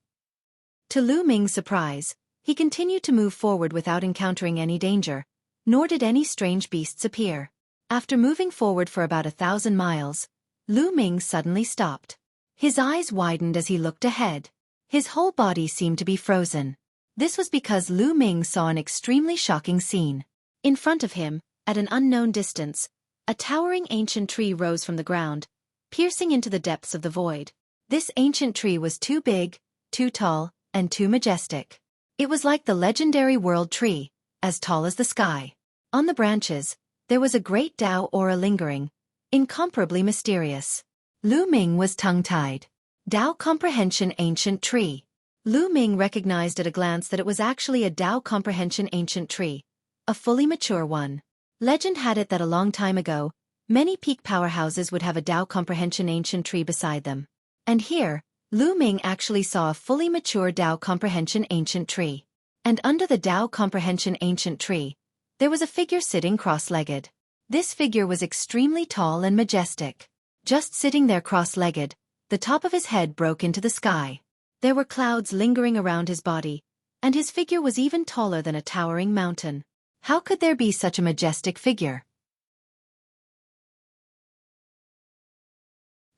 To Lu Ming's surprise, he continued to move forward without encountering any danger, nor did any strange beasts appear. After moving forward for about 1,000 miles, Lu Ming suddenly stopped. His eyes widened as he looked ahead. His whole body seemed to be frozen. This was because Lu Ming saw an extremely shocking scene. In front of him, at an unknown distance, a towering ancient tree rose from the ground, piercing into the depths of the void. This ancient tree was too big, too tall, and too majestic. It was like the legendary world tree, as tall as the sky. On the branches, there was a great Tao aura lingering, incomparably mysterious. Lu Ming was tongue-tied. Tao Comprehension Ancient Tree. Lu Ming recognized at a glance that it was actually a Tao Comprehension Ancient Tree, a fully mature one. Legend had it that a long time ago, many peak powerhouses would have a Tao Comprehension Ancient Tree beside them. And here, Lu Ming actually saw a fully mature Tao Comprehension Ancient Tree. And under the Tao Comprehension Ancient Tree, there was a figure sitting cross-legged. This figure was extremely tall and majestic. Just sitting there cross-legged, the top of his head broke into the sky. There were clouds lingering around his body, and his figure was even taller than a towering mountain. How could there be such a majestic figure?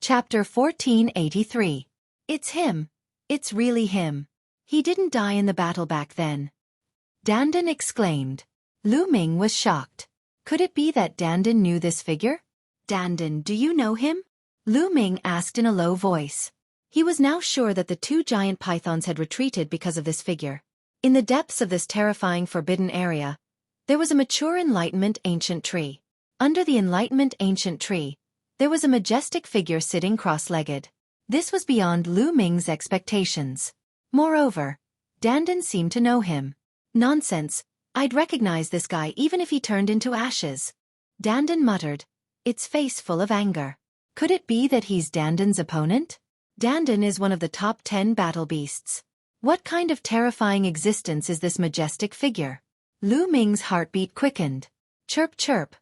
Chapter 1483. It's him. It's really him. He didn't die in the battle back then. Dandan exclaimed. Lu Ming was shocked. Could it be that Dandan knew this figure? "Dandan, do you know him?" Lu Ming asked in a low voice. He was now sure that the 2 giant pythons had retreated because of this figure. In the depths of this terrifying forbidden area, there was a mature Enlightenment Ancient Tree. Under the Enlightenment Ancient Tree, there was a majestic figure sitting cross-legged. This was beyond Lu Ming's expectations. Moreover, Dandan seemed to know him. "Nonsense, I'd recognize this guy even if he turned into ashes," Dandan muttered, its face full of anger. Could it be that he's Dandan's opponent? Dandan is one of the top 10 battle beasts. What kind of terrifying existence is this majestic figure? Lu Ming's heartbeat quickened. Chirp chirp.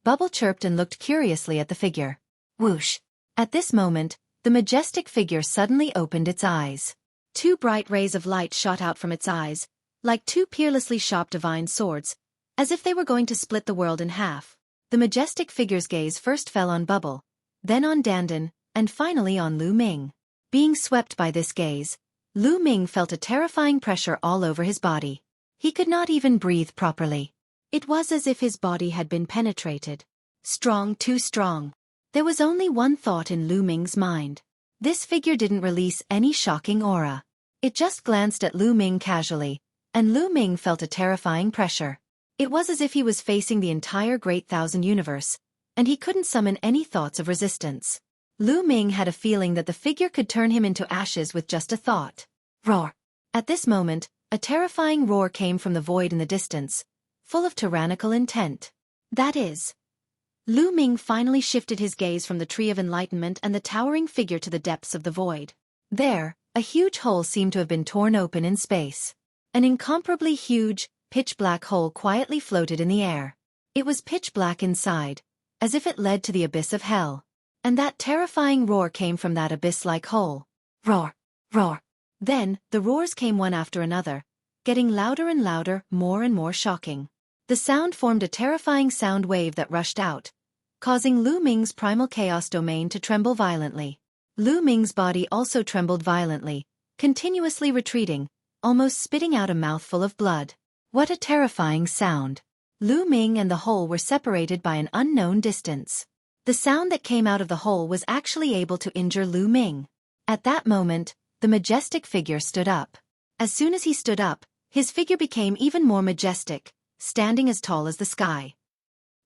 Bubble chirped and looked curiously at the figure. Whoosh. At this moment, the majestic figure suddenly opened its eyes. 2 bright rays of light shot out from its eyes, like 2 peerlessly sharp divine swords, as if they were going to split the world in half. The majestic figure's gaze first fell on Bubble, then on Dandan, and finally on Lu Ming. Being swept by this gaze, Lu Ming felt a terrifying pressure all over his body. He could not even breathe properly. It was as if his body had been penetrated. Strong, too strong. There was only one thought in Lu Ming's mind. This figure didn't release any shocking aura. It just glanced at Lu Ming casually, and Lu Ming felt a terrifying pressure. It was as if he was facing the entire Great Thousand Universe, and he couldn't summon any thoughts of resistance. Lu Ming had a feeling that the figure could turn him into ashes with just a thought. Roar! At this moment, a terrifying roar came from the void in the distance, full of tyrannical intent. That is. Lu Ming finally shifted his gaze from the Tree of Enlightenment and the towering figure to the depths of the void. There, a huge hole seemed to have been torn open in space. An incomparably huge, pitch-black hole quietly floated in the air. It was pitch black inside, as if it led to the abyss of hell. And that terrifying roar came from that abyss-like hole. Roar! Roar! Then, the roars came one after another, getting louder and louder, more and more shocking. The sound formed a terrifying sound wave that rushed out, causing Lu Ming's primal chaos domain to tremble violently. Lu Ming's body also trembled violently, continuously retreating, almost spitting out a mouthful of blood. What a terrifying sound! Lu Ming and the hole were separated by an unknown distance. The sound that came out of the hole was actually able to injure Lu Ming. At that moment, the majestic figure stood up. As soon as he stood up, his figure became even more majestic, standing as tall as the sky.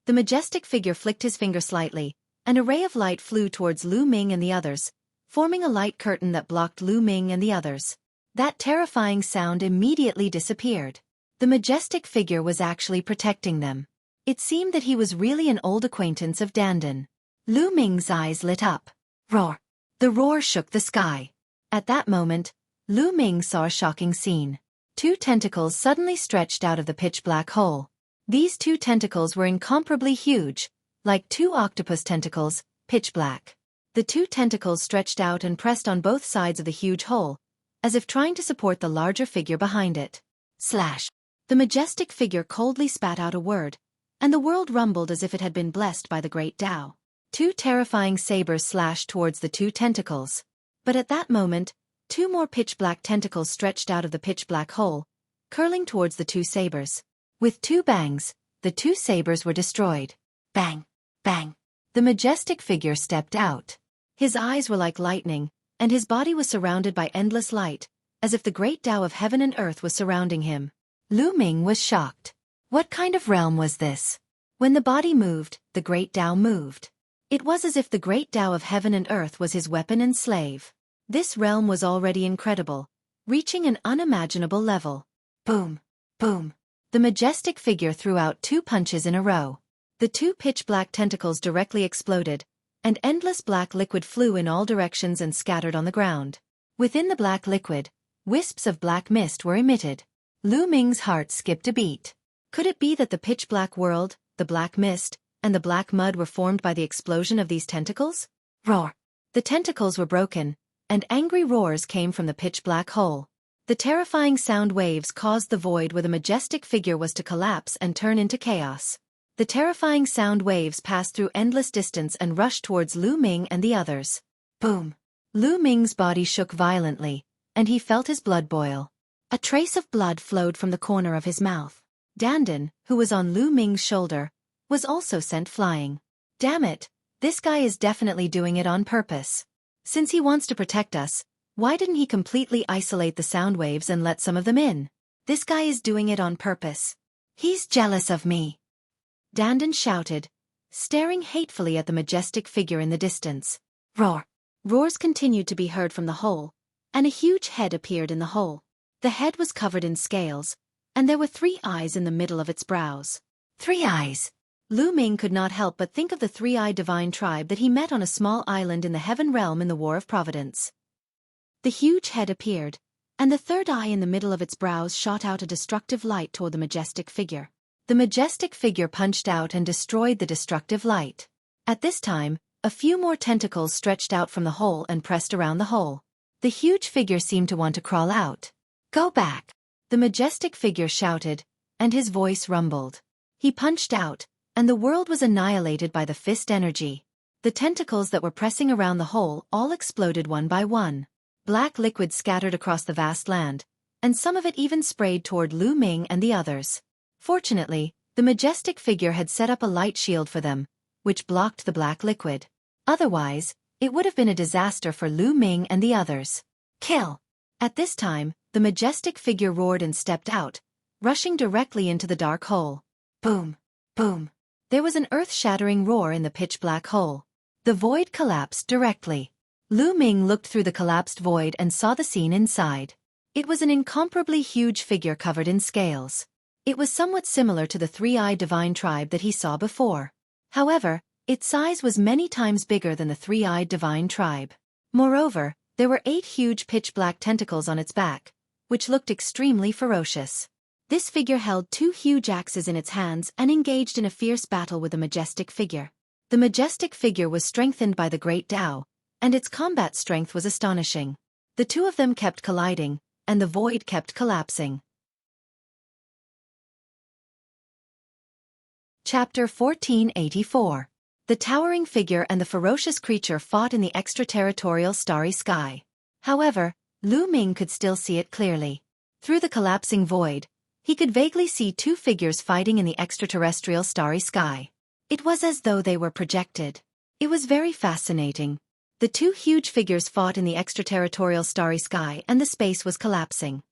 The majestic figure flicked his finger slightly, and a ray of light flew towards Lu Ming and the others, forming a light curtain that blocked Lu Ming and the others. That terrifying sound immediately disappeared. The majestic figure was actually protecting them. It seemed that he was really an old acquaintance of Dandan. Lu Ming's eyes lit up. Roar! The roar shook the sky. At that moment, Lu Ming saw a shocking scene. 2 tentacles suddenly stretched out of the pitch-black hole. These 2 tentacles were incomparably huge, like 2 octopus tentacles, pitch-black. The 2 tentacles stretched out and pressed on both sides of the huge hole, as if trying to support the larger figure behind it. Slash! The majestic figure coldly spat out a word, and the world rumbled as if it had been blessed by the great Tao. 2 terrifying sabers slashed towards the 2 tentacles. But at that moment, 2 more pitch-black tentacles stretched out of the pitch-black hole, curling towards the 2 sabers. With 2 bangs, the 2 sabers were destroyed. Bang! Bang! The majestic figure stepped out. His eyes were like lightning, and his body was surrounded by endless light, as if the great Tao of heaven and earth was surrounding him. Lu Ming was shocked. What kind of realm was this? When the body moved, the great Tao moved. It was as if the great Tao of heaven and earth was his weapon and slave. This realm was already incredible, reaching an unimaginable level. Boom! Boom! The majestic figure threw out 2 punches in a row. The 2 pitch-black tentacles directly exploded, and endless black liquid flew in all directions and scattered on the ground. Within the black liquid, wisps of black mist were emitted. Lu Ming's heart skipped a beat. Could it be that the pitch-black world, the black mist, and the black mud were formed by the explosion of these tentacles? Roar! The tentacles were broken, and angry roars came from the pitch-black hole. The terrifying sound waves caused the void where the majestic figure was to collapse and turn into chaos. The terrifying sound waves passed through endless distance and rushed towards Lu Ming and the others. Boom! Lu Ming's body shook violently, and he felt his blood boil. A trace of blood flowed from the corner of his mouth. Dandan, who was on Lu Ming's shoulder, was also sent flying. Damn it, this guy is definitely doing it on purpose. Since he wants to protect us, why didn't he completely isolate the sound waves and let some of them in? This guy is doing it on purpose. He's jealous of me. Dandan shouted, staring hatefully at the majestic figure in the distance. Roar! Roars continued to be heard from the hole, and a huge head appeared in the hole. The head was covered in scales, and there were 3 eyes in the middle of its brows. 3 eyes! Lu Ming could not help but think of the 3-eyed divine tribe that he met on a small island in the Heaven Realm in the War of Providence. The huge head appeared, and the 3rd eye in the middle of its brows shot out a destructive light toward the majestic figure. The majestic figure punched out and destroyed the destructive light. At this time, a few more tentacles stretched out from the hole and pressed around the hole. The huge figure seemed to want to crawl out. Go back! The majestic figure shouted, and his voice rumbled. He punched out, and the world was annihilated by the fist energy. The tentacles that were pressing around the hole all exploded one by one. Black liquid scattered across the vast land, and some of it even sprayed toward Lu Ming and the others. Fortunately, the majestic figure had set up a light shield for them, which blocked the black liquid. Otherwise, it would have been a disaster for Lu Ming and the others. Kill! At this time, the majestic figure roared and stepped out, rushing directly into the dark hole. Boom! Boom! There was an earth-shattering roar in the pitch-black hole. The void collapsed directly. Lu Ming looked through the collapsed void and saw the scene inside. It was an incomparably huge figure covered in scales. It was somewhat similar to the 3-eyed divine tribe that he saw before. However, its size was many times bigger than the 3-eyed divine tribe. Moreover, there were 8 huge pitch-black tentacles on its back, which looked extremely ferocious. This figure held two huge axes in its hands and engaged in a fierce battle with the majestic figure. The majestic figure was strengthened by the great Tao, and its combat strength was astonishing. The two of them kept colliding, and the void kept collapsing. Chapter 1484. The towering figure and the ferocious creature fought in the extraterritorial starry sky. However, Lu Ming could still see it clearly. Through the collapsing void, he could vaguely see two figures fighting in the extraterrestrial starry sky. It was as though they were projected. It was very fascinating. The two huge figures fought in the extraterritorial starry sky and the space was collapsing.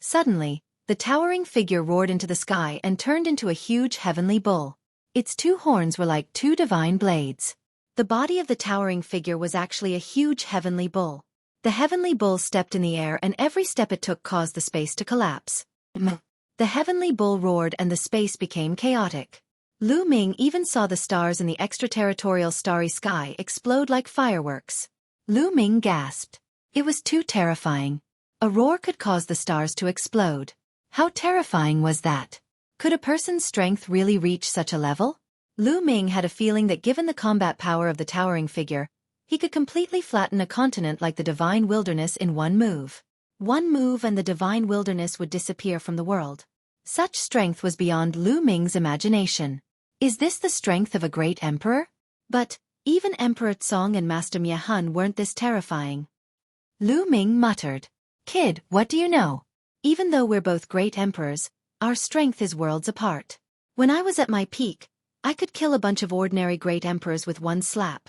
Suddenly, the towering figure roared into the sky and turned into a huge heavenly bull. Its two horns were like two divine blades. The body of the towering figure was actually a huge heavenly bull. The heavenly bull stepped in the air and every step it took caused the space to collapse. The heavenly bull roared and the space became chaotic. Lu Ming even saw the stars in the extraterritorial starry sky explode like fireworks. Lu Ming gasped. It was too terrifying. A roar could cause the stars to explode. How terrifying was that? Could a person's strength really reach such a level? Lu Ming had a feeling that given the combat power of the towering figure, he could completely flatten a continent like the divine wilderness in one move. One move and the divine wilderness would disappear from the world. Such strength was beyond Lu Ming's imagination. Is this the strength of a great emperor? But, even Emperor Tsong and Master Miehun weren't this terrifying. Lu Ming muttered. Kid, what do you know? Even though we're both great emperors, our strength is worlds apart. When I was at my peak, I could kill a bunch of ordinary great emperors with one slap.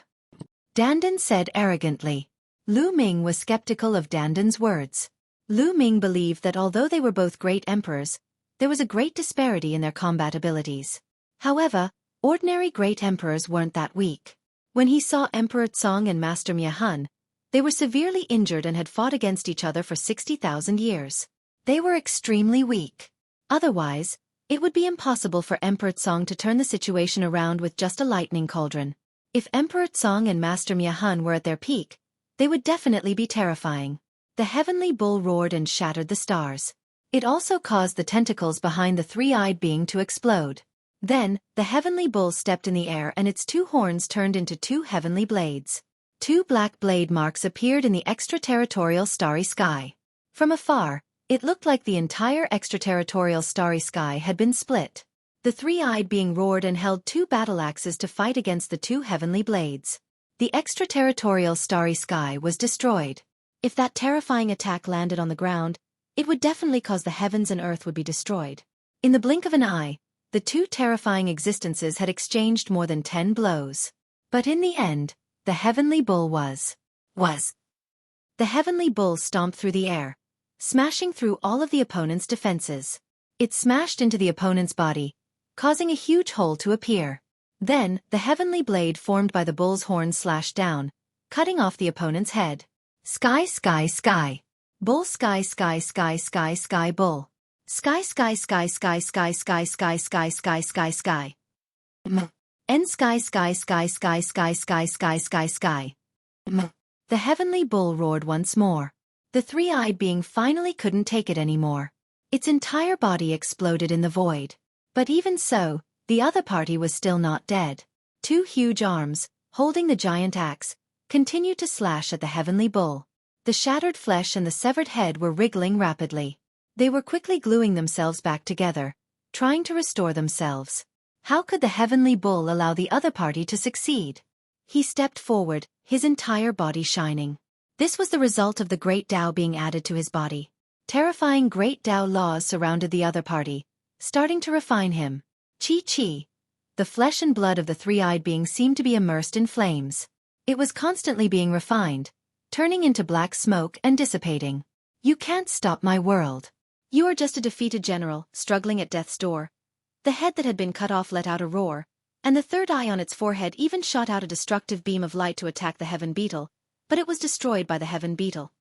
Dandan said arrogantly. Lu Ming was skeptical of Dandan's words. Lu Ming believed that although they were both great emperors, there was a great disparity in their combat abilities. However, ordinary great emperors weren't that weak. When he saw Emperor Tsong and Master Miehun, they were severely injured and had fought against each other for 60,000 years. They were extremely weak. Otherwise, it would be impossible for Emperor Tsong to turn the situation around with just a lightning cauldron. If Emperor Tsong and Master Miehun were at their peak, they would definitely be terrifying. The heavenly bull roared and shattered the stars. It also caused the tentacles behind the three-eyed being to explode. Then, the heavenly bull stepped in the air and its two horns turned into two heavenly blades. Two black blade marks appeared in the extraterritorial starry sky. From afar, it looked like the entire extraterritorial starry sky had been split. The three-eyed being roared and held two battle axes to fight against the two heavenly blades. The extraterritorial starry sky was destroyed. If that terrifying attack landed on the ground, it would definitely cause the heavens and earth would be destroyed. In the blink of an eye, the two terrifying existences had exchanged more than 10 blows. But in the end, the heavenly bull was. The heavenly bull stomped through the air, smashing through all of the opponent's defenses. It smashed into the opponent's body, causing a huge hole to appear. Then, the heavenly blade formed by the bull's horn slashed down, cutting off the opponent's head. Sky, sky, sky. Bull, sky, sky, sky, sky, sky, bull. Sky, sky, sky, sky, sky, sky, sky, sky, sky, sky, sky. N sky, sky, sky, sky, sky, sky, sky, sky, sky. The heavenly bull roared once more. The three-eyed being finally couldn't take it anymore. Its entire body exploded in the void. But even so, the other party was still not dead. Two huge arms, holding the giant axe, continued to slash at the heavenly bull. The shattered flesh and the severed head were wriggling rapidly. They were quickly gluing themselves back together, trying to restore themselves. How could the heavenly bull allow the other party to succeed? He stepped forward, his entire body shining. This was the result of the Great Tao being added to his body. Terrifying Great Tao laws surrounded the other party, starting to refine him. Chi. The flesh and blood of the three-eyed being seemed to be immersed in flames. It was constantly being refined, turning into black smoke and dissipating. You can't stop my world. You are just a defeated general, struggling at death's door. The head that had been cut off let out a roar, and the third eye on its forehead even shot out a destructive beam of light to attack the heaven beetle, but it was destroyed by the heaven beetle.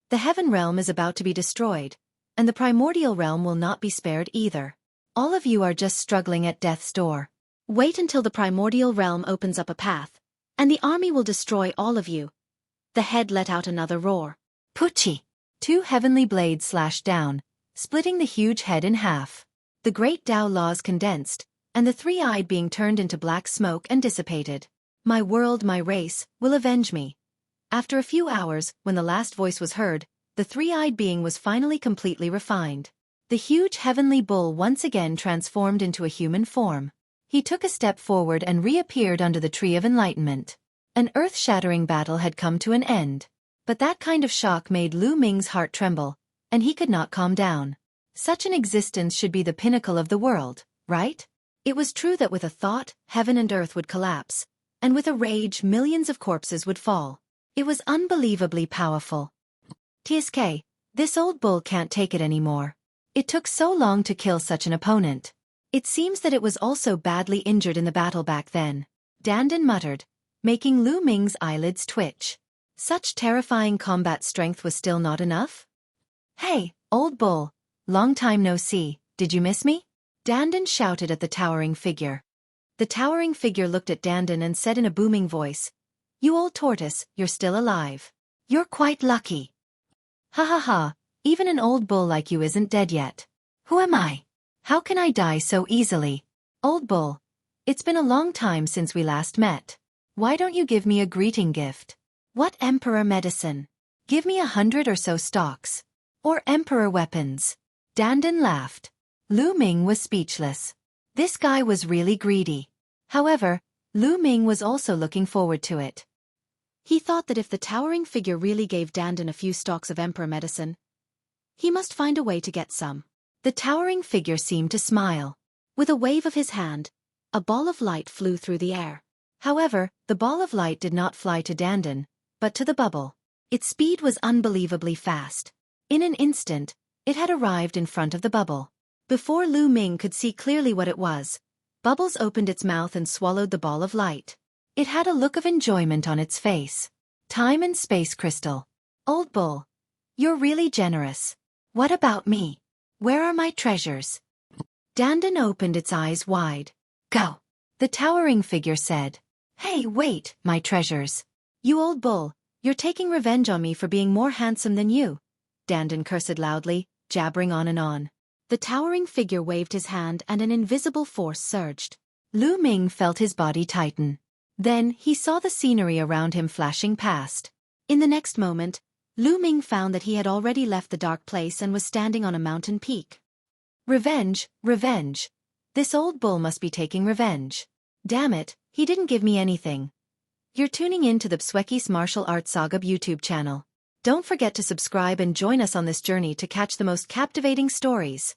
The heaven realm is about to be destroyed, and the primordial realm will not be spared either. All of you are just struggling at death's door. Wait until the primordial realm opens up a path, and the army will destroy all of you. The head let out another roar. Puchi! Two heavenly blades slashed down, splitting the huge head in half. The great Tao laws condensed, and the three-eyed being turned into black smoke and dissipated. My world, my race, will avenge me. After a few hours, when the last voice was heard, the three-eyed being was finally completely refined. The huge heavenly bull once again transformed into a human form. He took a step forward and reappeared under the tree of enlightenment. An earth-shattering battle had come to an end. But that kind of shock made Lu Ming's heart tremble, and he could not calm down. Such an existence should be the pinnacle of the world, right? It was true that with a thought, heaven and earth would collapse, and with a rage, millions of corpses would fall. It was unbelievably powerful. TSK, this old bull can't take it anymore. It took so long to kill such an opponent. It seems that it was also badly injured in the battle back then, Dandan muttered, making Lu Ming's eyelids twitch. Such terrifying combat strength was still not enough? Hey, old bull, long time no see, did you miss me? Dandan shouted at the towering figure. The towering figure looked at Dandan and said in a booming voice, "You old tortoise, you're still alive. You're quite lucky. Ha ha ha, even an old bull like you isn't dead yet. Who am I? How can I die so easily? Old bull, it's been a long time since we last met. Why don't you give me a greeting gift? What emperor medicine? Give me 100 or so stocks. Or emperor weapons." Dandan laughed. Lu Ming was speechless. This guy was really greedy. However, Lu Ming was also looking forward to it. He thought that if the towering figure really gave Dandan a few stalks of emperor medicine, he must find a way to get some. The towering figure seemed to smile. With a wave of his hand, a ball of light flew through the air. However, the ball of light did not fly to Dandan, but to the bubble. Its speed was unbelievably fast. In an instant, it had arrived in front of the bubble. Before Lu Ming could see clearly what it was, Bubbles opened its mouth and swallowed the ball of light. It had a look of enjoyment on its face. Time and space crystal. Old bull, you're really generous. What about me? Where are my treasures? Dandan opened its eyes wide. Go, the towering figure said. Hey, wait, my treasures. You old bull, you're taking revenge on me for being more handsome than you. Dandan cursed loudly, jabbering on and on. The towering figure waved his hand and an invisible force surged. Lu Ming felt his body tighten. Then he saw the scenery around him flashing past. In the next moment, Lu Ming found that he had already left the dark place and was standing on a mountain peak. Revenge, revenge. This old bull must be taking revenge. Damn it, he didn't give me anything. You're tuning in to the Xueqi's Martial Arts Saga YouTube channel. Don't forget to subscribe and join us on this journey to catch the most captivating stories.